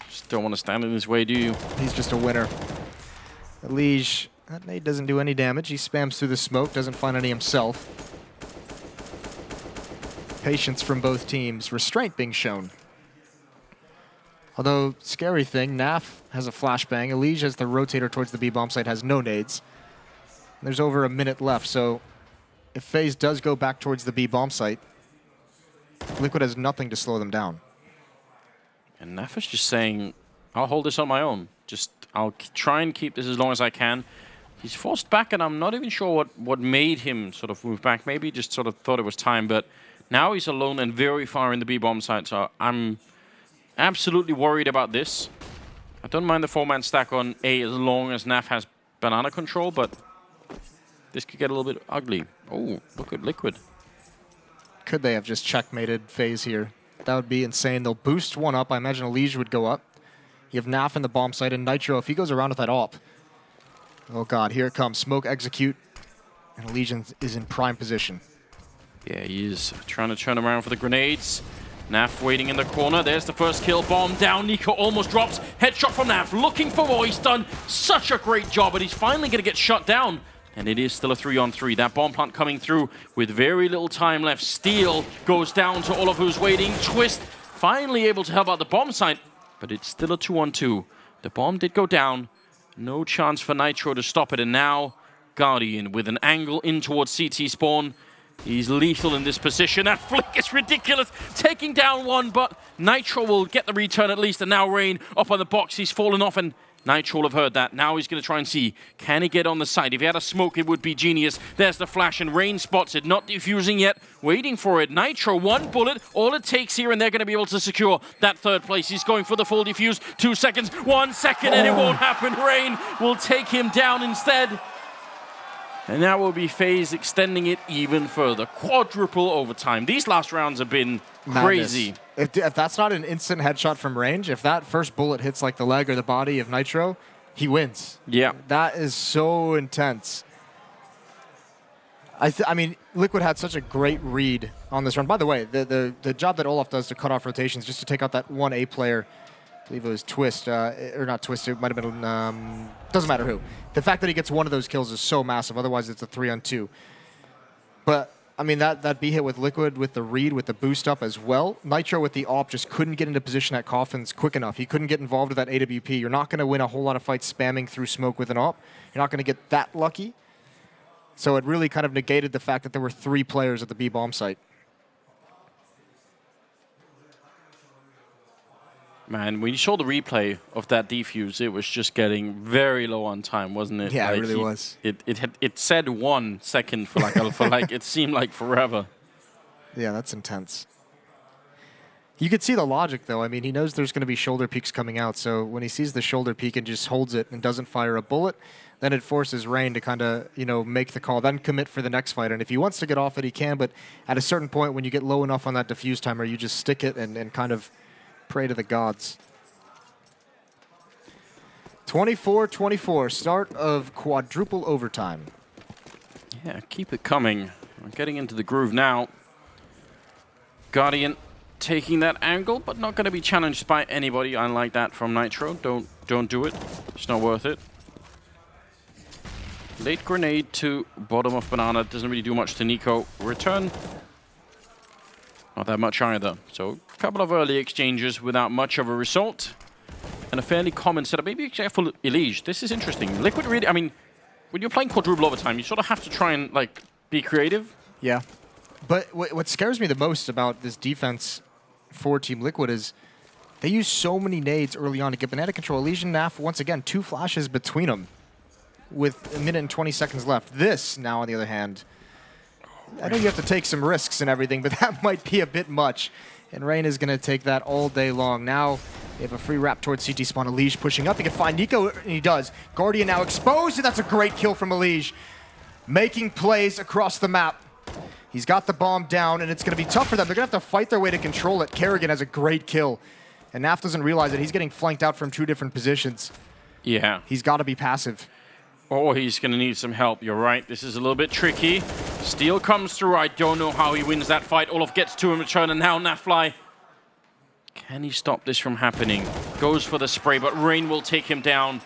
Just don't want to stand in his way, do you? He's just a winner. Liege, that nade doesn't do any damage. He spams through the smoke, doesn't find any himself. Patience from both teams. Restraint being shown. Although, scary thing, Naf has a flashbang. Elige has the rotator towards the B-bomb site, has no nades. There's over a minute left, so if FaZe does go back towards the B-bomb site, Liquid has nothing to slow them down. And Naf is just saying, I'll hold this on my own. I'll try and keep this as long as I can. He's forced back, and I'm not even sure what made him sort of move back. Maybe he just sort of thought it was time, but now he's alone and very far in the B-bomb site, so I'm absolutely worried about this. I don't mind the 4-man stack on A as long as Naf has banana control, but this could get a little bit ugly. Oh, look at Liquid. Could they have just checkmated FaZe here? That would be insane. They'll boost 1 up. I imagine Elige would go up. You have Naf in the bomb site, and Nitro, if he goes around with that op. Oh god, here it comes. Smoke execute, and Elige is in prime position. Yeah, he is trying to turn around for the grenades. Naf waiting in the corner. There's the first kill. Bomb down. Nico almost drops. Headshot from Naf. Looking for more. He's done such a great job, but he's finally going to get shut down. And it is still a 3-on-3. That bomb plant coming through with very little time left. Steal goes down to Olaf, who's waiting. Twist finally able to help out the bomb site, but it's still a 2-on-2. The bomb did go down. No chance for Nitro to stop it. And now Guardian with an angle in towards CT spawn. He's lethal in this position. That flick is ridiculous. Taking down 1, but Nitro will get the return at least. And now Rain up on the box. He's fallen off, and Nitro will have heard that. Now he's going to try and see, can he get on the side? If he had a smoke, it would be genius. There's the flash, and Rain spots it. Not defusing yet. Waiting for it. Nitro, 1 bullet. All it takes here, and they're going to be able to secure that 3rd place. He's going for the full defuse. 2 seconds. 1 second, and it won't happen. Rain will take him down instead. And that will be FaZe extending it even further. Quadruple overtime. These last rounds have been crazy. Madness. If that's not an instant headshot from range, if that first bullet hits like the leg or the body of Nitro, he wins. Yeah. That is so intense. I mean, Liquid had such a great read on this run. By the way, the job that Olaf does to cut off rotations just to take out that one A player, I believe it was Twist, or not Twist, it might have been, doesn't matter who. The fact that he gets one of those kills is so massive, otherwise it's a 3-on-2. But, I mean, that B hit with Liquid, with the read, with the boost up as well. Nitro with the AWP just couldn't get into position at Coffins quick enough. He couldn't get involved with that AWP. You're not going to win a whole lot of fights spamming through smoke with an AWP. You're not going to get that lucky. So it really kind of negated the fact that there were 3 players at the B bomb site. Man, when you saw the replay of that defuse, it was just getting very low on time, wasn't it? Yeah, like it really was. It said 1 second for like it seemed like forever. Yeah, that's intense. You could see the logic, though. I mean, he knows there's going to be shoulder peeks coming out, so when he sees the shoulder peek and just holds it and doesn't fire a bullet, then it forces Rain to kind of, make the call, then commit for the next fighter. And if he wants to get off it, he can, but at a certain point, when you get low enough on that diffuse timer, you just stick it and kind of pray to the gods. 24-24, start of quadruple overtime. Yeah, keep it coming. We're getting into the groove now. Guardian taking that angle, but not going to be challenged by anybody unlike that from Nitro. Don't do it. It's not worth it. Late grenade to bottom of Banana. Doesn't really do much to Nico. Return. Not that much either. So a couple of early exchanges without much of a result. And a fairly common setup. Maybe except for Elige. This is interesting. Liquid really, I mean, when you're playing quadruple overtime, you sort of have to try and be creative. Yeah. But what scares me the most about this defense for Team Liquid is they use so many nades early on to get banana control. Elige and Naf, once again, 2 flashes between them with 1 minute and 20 seconds left. This, now, on the other hand, I know you have to take some risks and everything, but that might be a bit much. And Rain is going to take that all day long. Now, they have a free wrap towards CT spawn. Elige pushing up. He can find Nico, and he does. Guardian now exposed, and that's a great kill from Elige. Making plays across the map. He's got the bomb down, and it's going to be tough for them. They're going to have to fight their way to control it. Kerrigan has a great kill. And Naf doesn't realize that he's getting flanked out from 2 different positions. Yeah. He's got to be passive. Oh, he's going to need some help. You're right. This is a little bit tricky. Steel comes through. I don't know how he wins that fight. Olaf gets to him in return, and now Nafly. Can he stop this from happening? Goes for the spray, but Rain will take him down.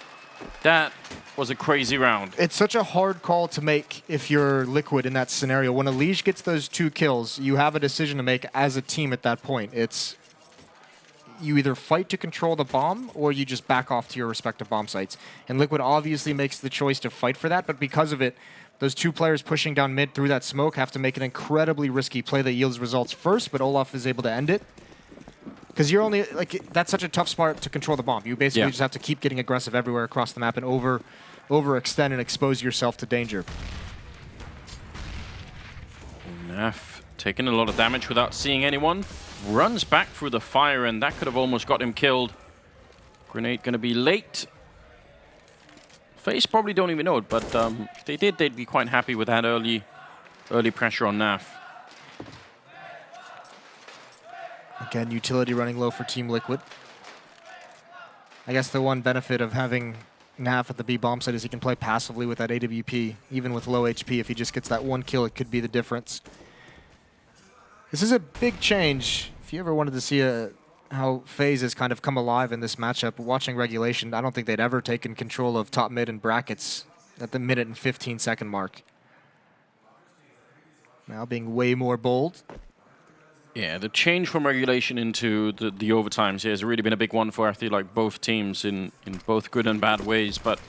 That was a crazy round. It's such a hard call to make if you're Liquid in that scenario. When Elige gets those 2 kills, you have a decision to make as a team at that point. It's you either fight to control the bomb or you just back off to your respective bomb sites. And Liquid obviously makes the choice to fight for that, but because of it, those 2 players pushing down mid through that smoke have to make an incredibly risky play that yields results first, but Olaf is able to end it. Because you're only, that's such a tough spot to control the bomb. You basically just have to keep getting aggressive everywhere across the map and overextend and expose yourself to danger. Naf taking a lot of damage without seeing anyone. Runs back through the fire, and that could have almost got him killed. Grenade going to be late. FaZe probably don't even know it, but if they did, they'd be quite happy with that early pressure on Naf. Again, utility running low for Team Liquid. I guess the one benefit of having Naf at the B bomb site is he can play passively with that AWP, even with low HP. If he just gets that 1 kill, it could be the difference. This is a big change. If you ever wanted to see how FaZe has kind of come alive in this matchup, watching regulation, I don't think they'd ever taken control of top mid and brackets at the 1 minute and 15-second mark. Now being way more bold. Yeah, the change from regulation into the overtimes here has really been a big one for, I feel like, both teams in both good and bad ways, but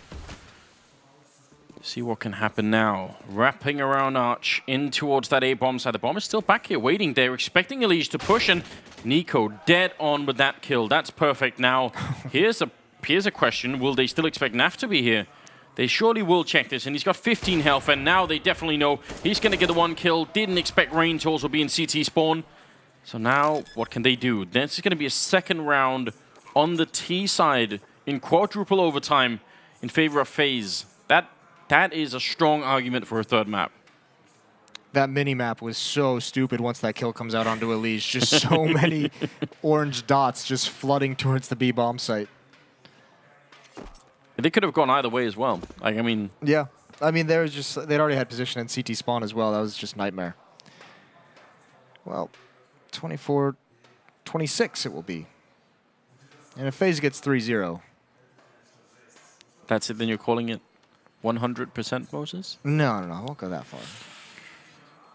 see what can happen now. Wrapping around Arch in towards that A-bomb side. The bomb is still back here waiting. They're expecting Elige to push, and Nico dead on with that kill. That's perfect. Now, here's a question. Will they still expect Naf to be here? They surely will check this, and he's got 15 health, and now they definitely know he's going to get the 1 kill. Didn't expect Rain to also be in CT spawn. So now, what can they do? This is going to be a 2nd round on the T side in quadruple overtime in favor of FaZe. That is a strong argument for a 3rd map. That mini-map was so stupid once that kill comes out onto Elise. Just so many orange dots just flooding towards the B bomb site. They could have gone either way as well. Like, I mean... Yeah. I mean, they'd already had position in CT spawn as well. That was just nightmare. Well, 24-26 it will be. And if FaZe gets 3-0. That's it, then you're calling it 100% Moses? No, I won't go that far.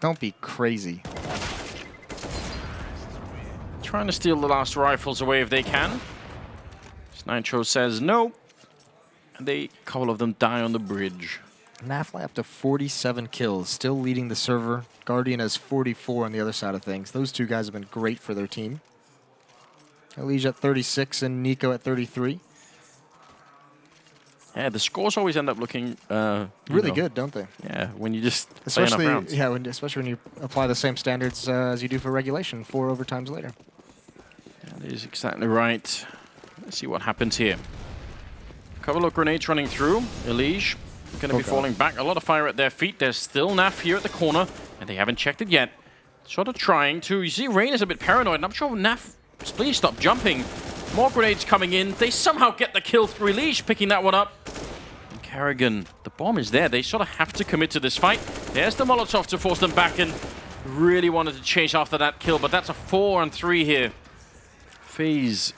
Don't be crazy. Trying to steal the last rifles away if they can. Nitro says no. And a couple of them die on the bridge. Nafly up to 47 kills, still leading the server. Guardian has 44 on the other side of things. Those two guys have been great for their team. Elige at 36 and Nico at 33. Yeah, the scores always end up looking really good, don't they? Yeah, when you just play enough rounds. Yeah, especially when you apply the same standards as you do for regulation 4 overtimes later. That is exactly right. Let's see what happens here. Couple of grenades running through. Elige going to be falling back. A lot of fire at their feet. There's still Naf here at the corner, and they haven't checked it yet. Sort of trying to. You see, Rain is a bit paranoid, and I'm sure Naf, please stop jumping. More grenades coming in. They somehow get the kill through. Elige picking that one up. And Kerrigan, the bomb is there. They sort of have to commit to this fight. There's the Molotov to force them back in. Really wanted to chase after that kill, but that's a 4-on-3 here. FaZe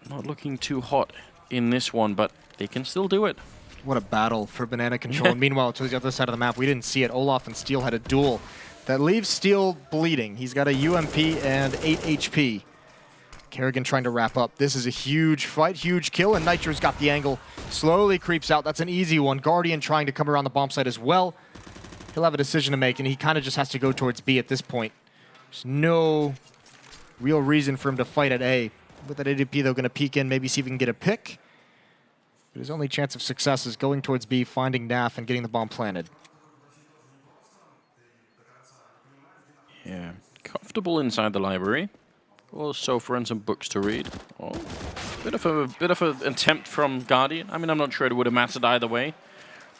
not looking too hot in this one, but they can still do it. What a battle for banana control. And meanwhile, to the other side of the map, we didn't see it. Olaf and Steel had a duel that leaves Steel bleeding. He's got a UMP and 8 HP. Kerrigan trying to wrap up. This is a huge fight, huge kill, and Nitro's got the angle. Slowly creeps out. That's an easy one. Guardian trying to come around the bomb site as well. He'll have a decision to make, and he kind of just has to go towards B at this point. There's no real reason for him to fight at A. With that ADP, though, going to peek in, maybe see if he can get a pick. But his only chance of success is going towards B, finding Naf, and getting the bomb planted. Yeah, comfortable inside the library. Also, for and some books to read. Oh, bit of an attempt from Guardian. I mean, I'm not sure it would have mattered either way,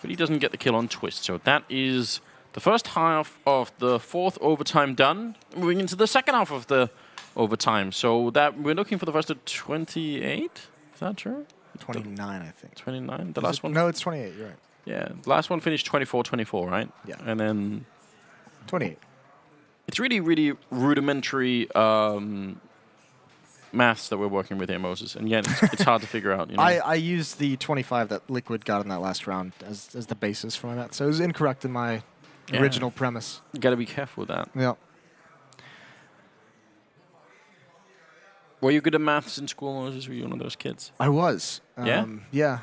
but he doesn't get the kill on Twist. So that is the first half of the 4th overtime done. Moving into the second half of the overtime. So that we're looking for the first of 28. Is that true? 29, I think. 29. The last one. No, it's 28. You're right. Yeah, the last one finished 24-24, right? Yeah. And then 28. it's really, really rudimentary maths that we're working with here, Moses, and yet it's hard to figure out. You know? I used the 25 that Liquid got in that last round as the basis for my math, so it was incorrect in my original premise. You got to be careful with that. Yeah. Were you good at maths in school, Moses? Were you one of those kids? I was. Yeah? Yeah.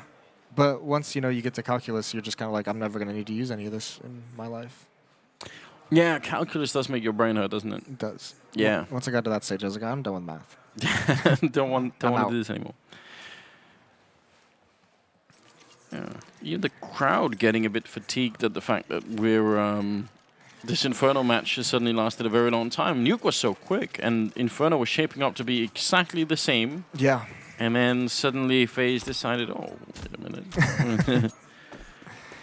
But once, you get to calculus, you're just kind of like, I'm never going to need to use any of this in my life. Yeah, calculus does make your brain hurt, doesn't it? It does. Yeah. Once I got to that stage, I was like, I'm done with math. don't want to out. do this anymore. Yeah. Even the crowd getting a bit fatigued at the fact that we're this Inferno match has suddenly lasted a very long time. Nuke was so quick, and Inferno was shaping up to be exactly the same. Yeah. And then suddenly FaZe decided, oh, wait a minute.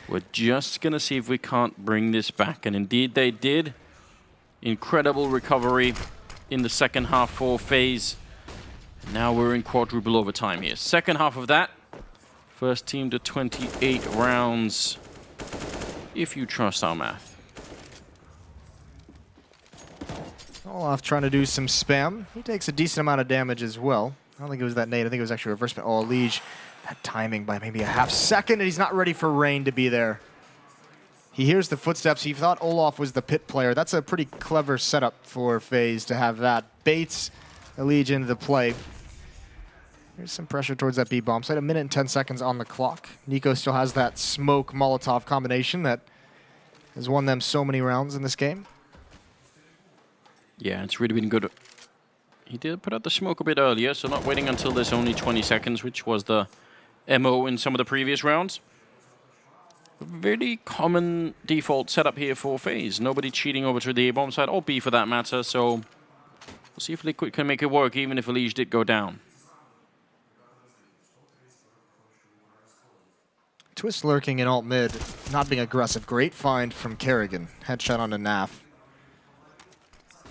We're just going to see if we can't bring this back. And indeed they did. Incredible recovery in the second half for FaZe. Now we're in quadruple overtime here. Second half of that. First team to 28 rounds, if you trust our math. Olaf trying to do some spam. He takes a decent amount of damage as well. I don't think it was that nade. I think it was actually reverse. Oh, Elige. That timing by maybe a half second, and he's not ready for Rain to be there. He hears the footsteps. He thought Olaf was the pit player. That's a pretty clever setup for FaZe to have that. Baits Elige into the play. Here's some pressure towards that B bomb site. 1 minute and 10 seconds on the clock. Nico still has that smoke Molotov combination that has won them so many rounds in this game. Yeah, it's really been good. He did put out the smoke a bit earlier, so not waiting until there's only 20 seconds, which was the MO in some of the previous rounds. Very common default setup here for FaZe. Nobody cheating over to the A-bomb side, or B for that matter, so we'll see if Liquid can make it work, even if Elige did go down. Twist lurking in alt mid, not being aggressive. Great find from Kerrigan. Headshot onto Naf.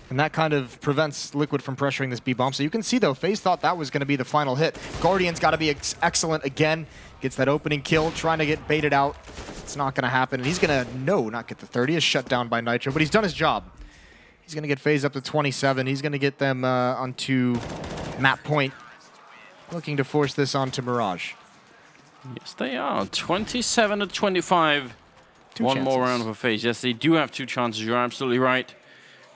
And that kind of prevents Liquid from pressuring this B-bomb. So you can see, though, FaZe thought that was going to be the final hit. Guardian's got to be excellent again. Gets that opening kill, trying to get baited out. It's not going to happen. And he's going to, not get the 30. Is shut down by Nitro, but he's done his job. He's going to get FaZe up to 27. He's going to get them onto map point. Looking to force this onto Mirage. Yes, they are. 27 to 25. One more round for FaZe. Yes, they do have 2 chances. You're absolutely right.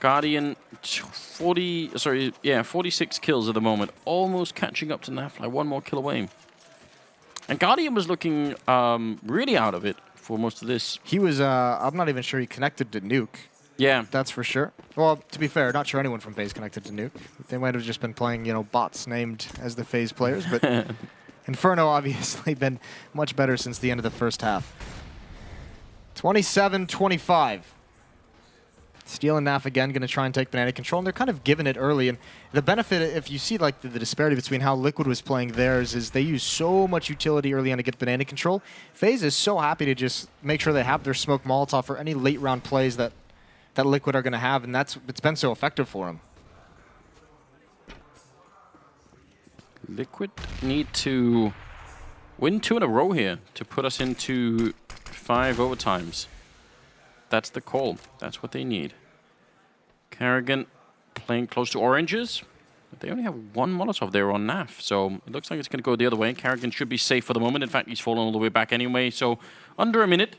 Guardian, 46 kills at the moment. Almost catching up to Naf, like 1 more kill away. And Guardian was looking really out of it for most of this. He was, I'm not even sure he connected to Nuke. Yeah. That's for sure. Well, to be fair, not sure anyone from FaZe connected to Nuke. They might have just been playing, bots named as the FaZe players, but Inferno obviously been much better since the end of the first half. 27-25. Steel and Naf again going to try and take banana control, and they're kind of giving it early. And the benefit, if you see like the disparity between how Liquid was playing theirs, is they use so much utility early on to get banana control. FaZe is so happy to just make sure they have their smoke Molotov for any late round plays that Liquid are going to have, and it's been so effective for them. Liquid need to win 2 in a row here to put us into 5 overtimes. That's the call. That's what they need. Karrigan playing close to oranges. They only have 1 Molotov there on Naf, so it looks like it's going to go the other way. Karrigan should be safe for the moment. In fact, he's fallen all the way back anyway, so under a minute.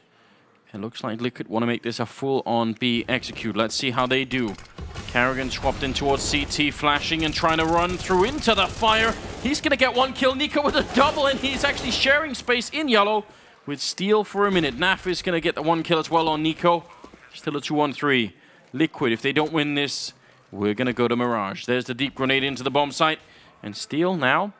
It looks like Liquid want to make this a full-on B execute. Let's see how they do. Karrigan swapped in towards CT, flashing and trying to run through into the fire. He's going to get 1 kill. Nico with a double, and he's actually sharing space in yellow with Steel for a minute. Naf is going to get the 1 kill as well on Nico. Still a 2-1-3. Liquid, if they don't win this, we're going to go to Mirage. There's the deep grenade into the bomb site. And Steel now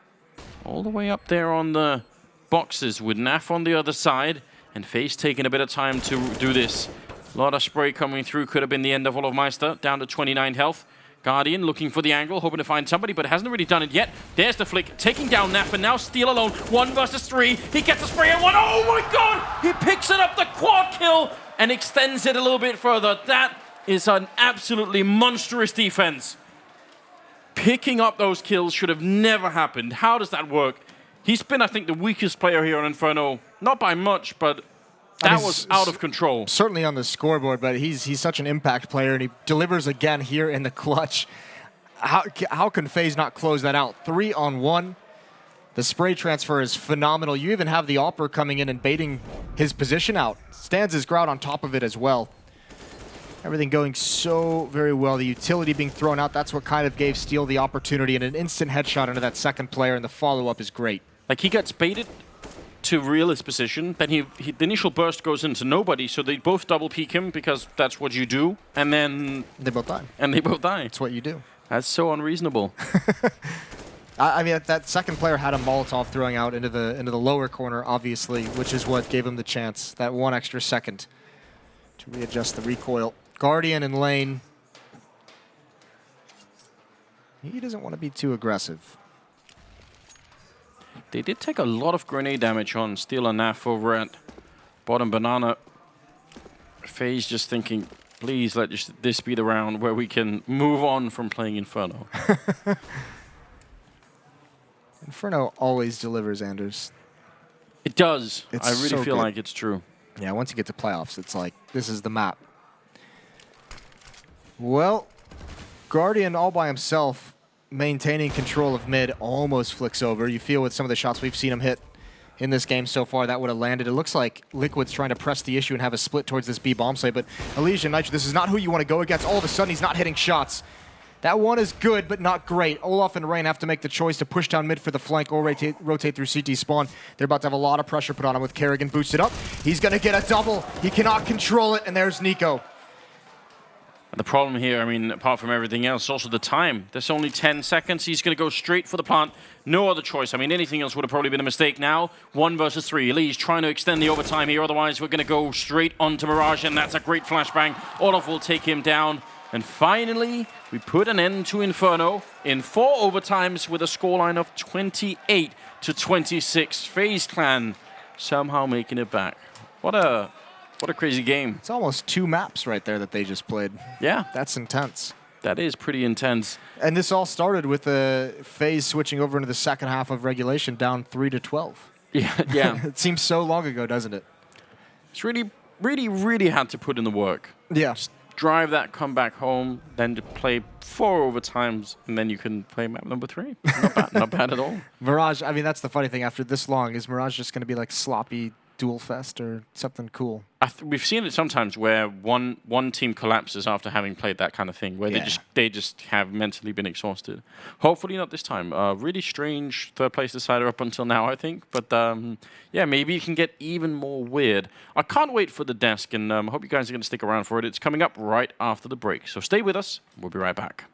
all the way up there on the boxes with Naf on the other side. And FaZe taking a bit of time to do this. A lot of spray coming through. Could have been the end of Olofmeister. Down to 29 health. Guardian looking for the angle, hoping to find somebody, but hasn't really done it yet. There's the flick, taking down Naf, and now Steel alone. 1 versus 3. He gets a spray and 1. Oh my god! He picks it up, the quad kill, and extends it a little bit further. That is an absolutely monstrous defense. Picking up those kills should have never happened. How does that work? He's been, I think, the weakest player here on Inferno. Not by much, but that was out of control. Certainly on the scoreboard, but he's such an impact player, and he delivers again here in the clutch. How can FaZe not close that out? 3-on-1. The spray transfer is phenomenal. You even have the Opera coming in and baiting his position out. Stands his ground on top of it as well. Everything going so very well. The utility being thrown out, that's what kind of gave Steel the opportunity, and an instant headshot into that second player, and the follow-up is great. Like, he gets baited to reel his position, then the initial burst goes into nobody, so they both double peek him because that's what you do, and then they both die. That's what you do. That's so unreasonable. I mean, that second player had a Molotov throwing out into the lower corner, obviously, which is what gave him the chance, that 1 extra second to readjust the recoil. Guardian in lane. He doesn't want to be too aggressive. They did take a lot of grenade damage on Steel and Naf over at bottom banana. FaZe just thinking, please let this be the round where we can move on from playing Inferno. Inferno always delivers, Anders. It does. It's I really so feel good. like it's true. Yeah, once you get to playoffs, it's like, this is the map. Well, Guardian all by himself, maintaining control of mid, almost flicks over. You feel with some of the shots we've seen him hit in this game so far, that would have landed. It looks like Liquid's trying to press the issue and have a split towards this B bomb site, but Elysian Nitro, this is not who you want to go against. All of a sudden, he's not hitting shots. That one is good, but not great. Olaf and Rain have to make the choice to push down mid for the flank or rotate through CT spawn. They're about to have a lot of pressure put on him with Karrigan boosted up. He's going to get a double. He cannot control it, and there's Nico. The problem here, I mean, apart from everything else, also the time. There's only 10 seconds. He's going to go straight for the plant. No other choice. I mean, anything else would have probably been a mistake now. 1 versus 3. Lee's trying to extend the overtime here. Otherwise, we're going to go straight onto Mirage, and that's a great flashbang. Olaf will take him down. And finally, we put an end to Inferno in 4 overtimes with a scoreline of 28 to 26. FaZe Clan somehow making it back. What a crazy game. It's almost 2 maps right there that they just played. Yeah. That's intense. That is pretty intense. And this all started with FaZe switching over into the second half of regulation, down 3-12. Yeah. It seems so long ago, doesn't it? It's really had to put in the work. Yeah. Just drive that comeback home, then to play 4 overtimes, and then you can play map number 3. Not bad at all. Mirage, I mean, that's the funny thing. After this long, is Mirage just going to be like sloppy Duel Fest or something cool? We've seen it sometimes where one team collapses after having played that kind of thing, where they just have mentally been exhausted. Hopefully not this time. Really strange third place decider up until now, I think. But yeah, maybe it can get even more weird. I can't wait for the desk, and I hope you guys are going to stick around for it. It's coming up right after the break. So stay with us. We'll be right back.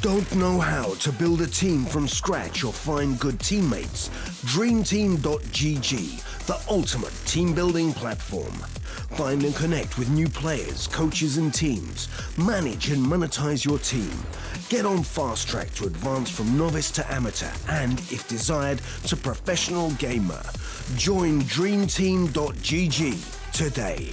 Don't know how to build a team from scratch or find good teammates? DreamTeam.gg, the ultimate team building platform. Find and connect with new players, coaches and teams. Manage and monetize your team. Get on fast track to advance from novice to amateur and, if desired, to professional gamer. Join DreamTeam.gg today.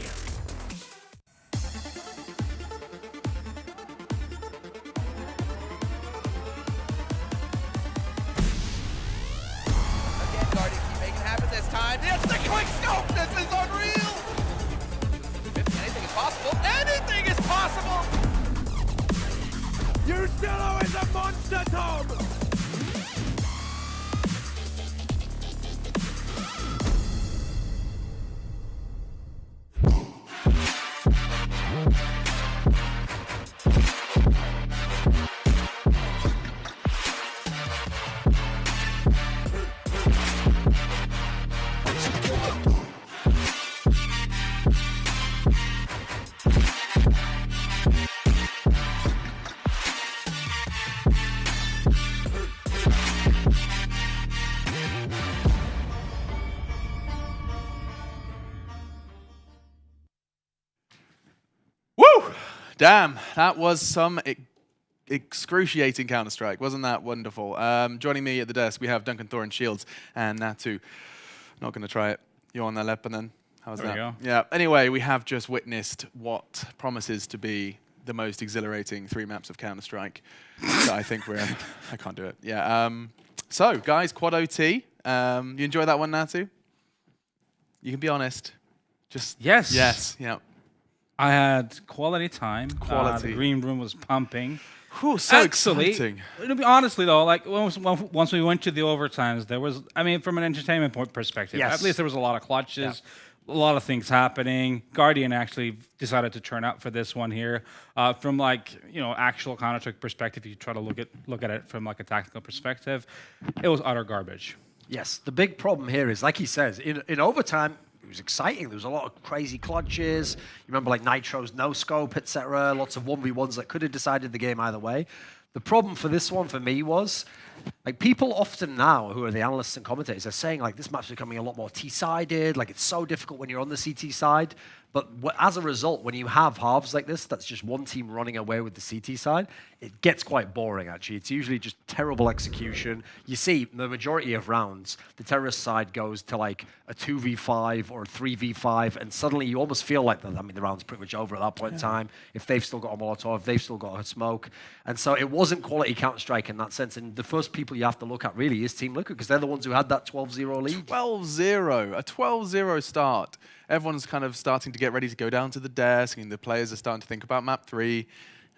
Damn, that was some excruciating Counter-Strike. Wasn't that wonderful? Joining me at the desk, we have Duncan Thorin Shields and Natu. Not going to try it. You're on their lap, and then how's that? There we go. Yeah. Anyway, we have just witnessed what promises to be the most exhilarating 3 maps of Counter-Strike. So I think we're. I can't do it. Yeah. So, guys, Quad OT. You enjoy that one, Natu? You can be honest. Just yes. Yes. Yeah. I had quality time. Quality. The green room was pumping. Whew, so Actually, exciting. honestly though, like once we went to the overtimes, there was, I mean, from an entertainment perspective, Yes. at least there was a lot of clutches, a lot of things happening. Guardian actually decided to turn up for this one here. From like, you know, actual Counter-Strike perspective, you try to look at it from like a tactical perspective, it was utter garbage. Yes, the big problem here is, like he says, in overtime, it was exciting. There was a lot of crazy clutches. You remember like Nitro's no scope, etc. Lots of 1v1s that could have decided the game either way. The problem for this one for me was, like, people often now, who are the analysts and commentators, are saying like this map's becoming a lot more T-sided. Like, it's so difficult when you're on the CT side. But as a result, when you have halves like this, that's just one team running away with the CT side, it gets quite boring, actually. It's usually just terrible execution. You see, the majority of rounds, the terrorist side goes to like a 2v5 or a 3v5, and suddenly you almost feel like the round's pretty much over at that point in time. If they've still got a Molotov, they've still got a smoke. And so it wasn't quality Counter-Strike in that sense. And the first people you have to look at really is Team Liquid, because they're the ones who had that 12-0 lead. 12-0, a 12-0 start. Everyone's kind of starting to get ready to go down to the desk, and the players are starting to think about map 3.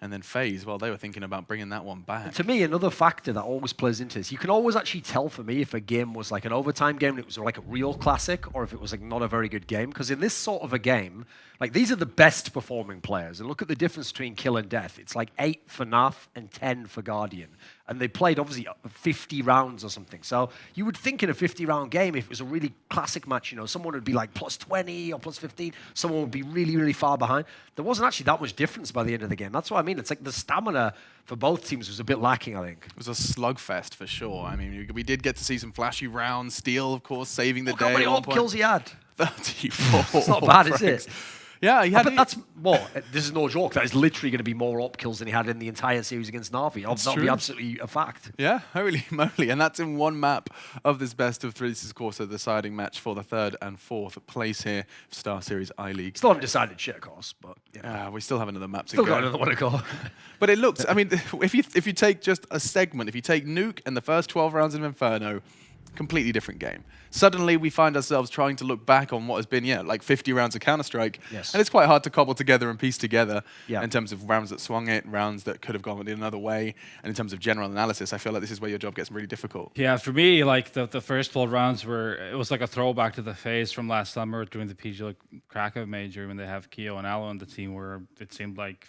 And then FaZe, well, they were thinking about bringing that one back. And to me, another factor that always plays into this, you can always actually tell for me if a game was like an overtime game and it was like a real classic, or if it was like not a very good game. Because in this sort of a game, like these are the best performing players. And look at the difference between kill and death. It's like 8 for NAF and 10 for Guardian. And they played obviously 50 rounds or something. So you would think in a 50-round game, if it was a really classic match, you know, someone would be like plus 20 or plus 15. Someone would be really, really far behind. There wasn't actually that much difference by the end of the game. That's what I mean. It's like the stamina for both teams was a bit lacking, I think. It was a slugfest for sure. I mean, we did get to see some flashy rounds. Steel, of course, saving the Look day. how many at one AWP point. kills he had. 34. It's not bad, is it? Yeah, he had. But that's more. This is no joke. That is literally going to be more AWP kills than he had in the entire series against Na'Vi. That'll be absolutely a fact. Yeah, holy moly. And that's in one map of this best of 3. This is, of course, a deciding match for the 3rd and 4th place here for StarSeries I-League. Still haven't decided shit, of course, but yeah. We still have another map to Still go. got another one to go. But it looks, I mean, if you take just a segment, if you take Nuke and the first 12 rounds of Inferno, completely different game. Suddenly, we find ourselves trying to look back on what has been, like 50 rounds of Counter-Strike. Yes. And it's quite hard to cobble together and piece together Yeah. in terms of rounds that swung it, rounds that could have gone in another way. And in terms of general analysis, I feel like this is where your job gets really difficult. Yeah, for me, like the first 12 rounds it was like a throwback to the phase from last summer during the PG Krakow major when they have Keo and Alo on the team, where it seemed like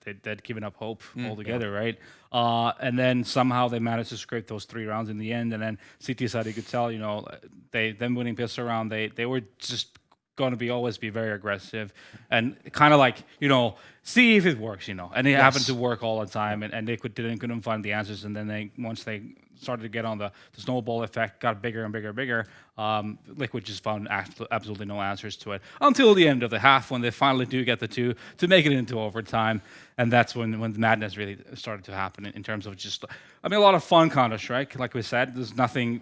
they'd given up hope altogether, right? And then somehow they managed to scrape those 3 rounds in the end. And then CT side, you could tell, them winning pistol round, they were just going to always be very aggressive and kind of like, see if it works, and it happened to work all the time, and they couldn't find the answers. And then once they started to get on the snowball effect, got bigger and bigger and bigger, Liquid just found absolutely no answers to it until the end of the half, when they finally do get the 2 to make it into overtime. And that's when the madness really started to happen in terms of just, a lot of fun Counter-Strike. Like we said, there's nothing,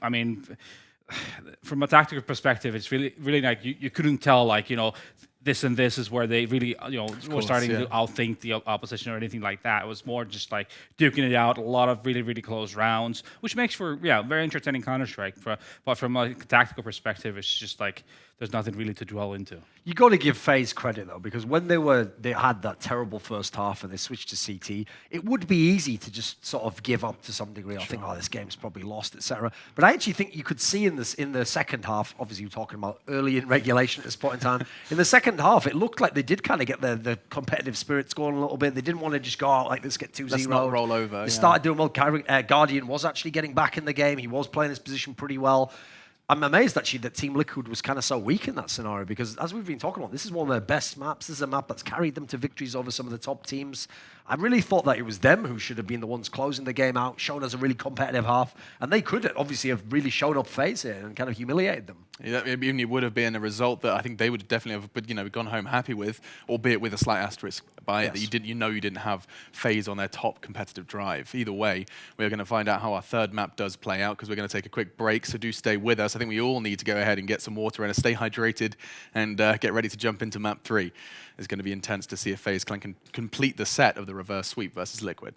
from a tactical perspective, it's really, really like you couldn't tell, like, this and this is where they really, were starting to outthink the opposition or anything like that. It was more just like duking it out, a lot of really, really close rounds, which makes for, very entertaining Counter-Strike. But from a tactical perspective, it's just like there's nothing really to dwell into. You got to give FaZe credit though, because when they had that terrible first half and they switched to CT, it would be easy to just sort of give up to some degree. I think, this game's probably lost, etc. But I actually think you could see in the second half. Obviously, you're talking about early in regulation at this point in time. In the second half, it looked like they did kind of get the competitive spirits going a little bit. They didn't want to just go out like this, get 2-0. Let's not roll over. They started doing well. Guardian was actually getting back in the game. He was playing his position pretty well. I'm amazed actually that Team Liquid was kind of so weak in that scenario, because as we've been talking about, this is one of their best maps. This is a map that's carried them to victories over some of the top teams. I really thought that it was them who should have been the ones closing the game out, shown us a really competitive half, and they could obviously have really shown up FaZe here and kind of humiliated them. Yeah, even it would have been a result that I think they would definitely have, gone home happy with, albeit with a slight asterisk by it, that you didn't have FaZe on their top competitive drive. Either way, we're going to find out how our 3rd map does play out, because we're going to take a quick break, so do stay with us. I think we all need to go ahead and get some water and stay hydrated and get ready to jump into map 3. It's going to be intense to see if FaZe can complete the set of the reverse sweep versus Liquid.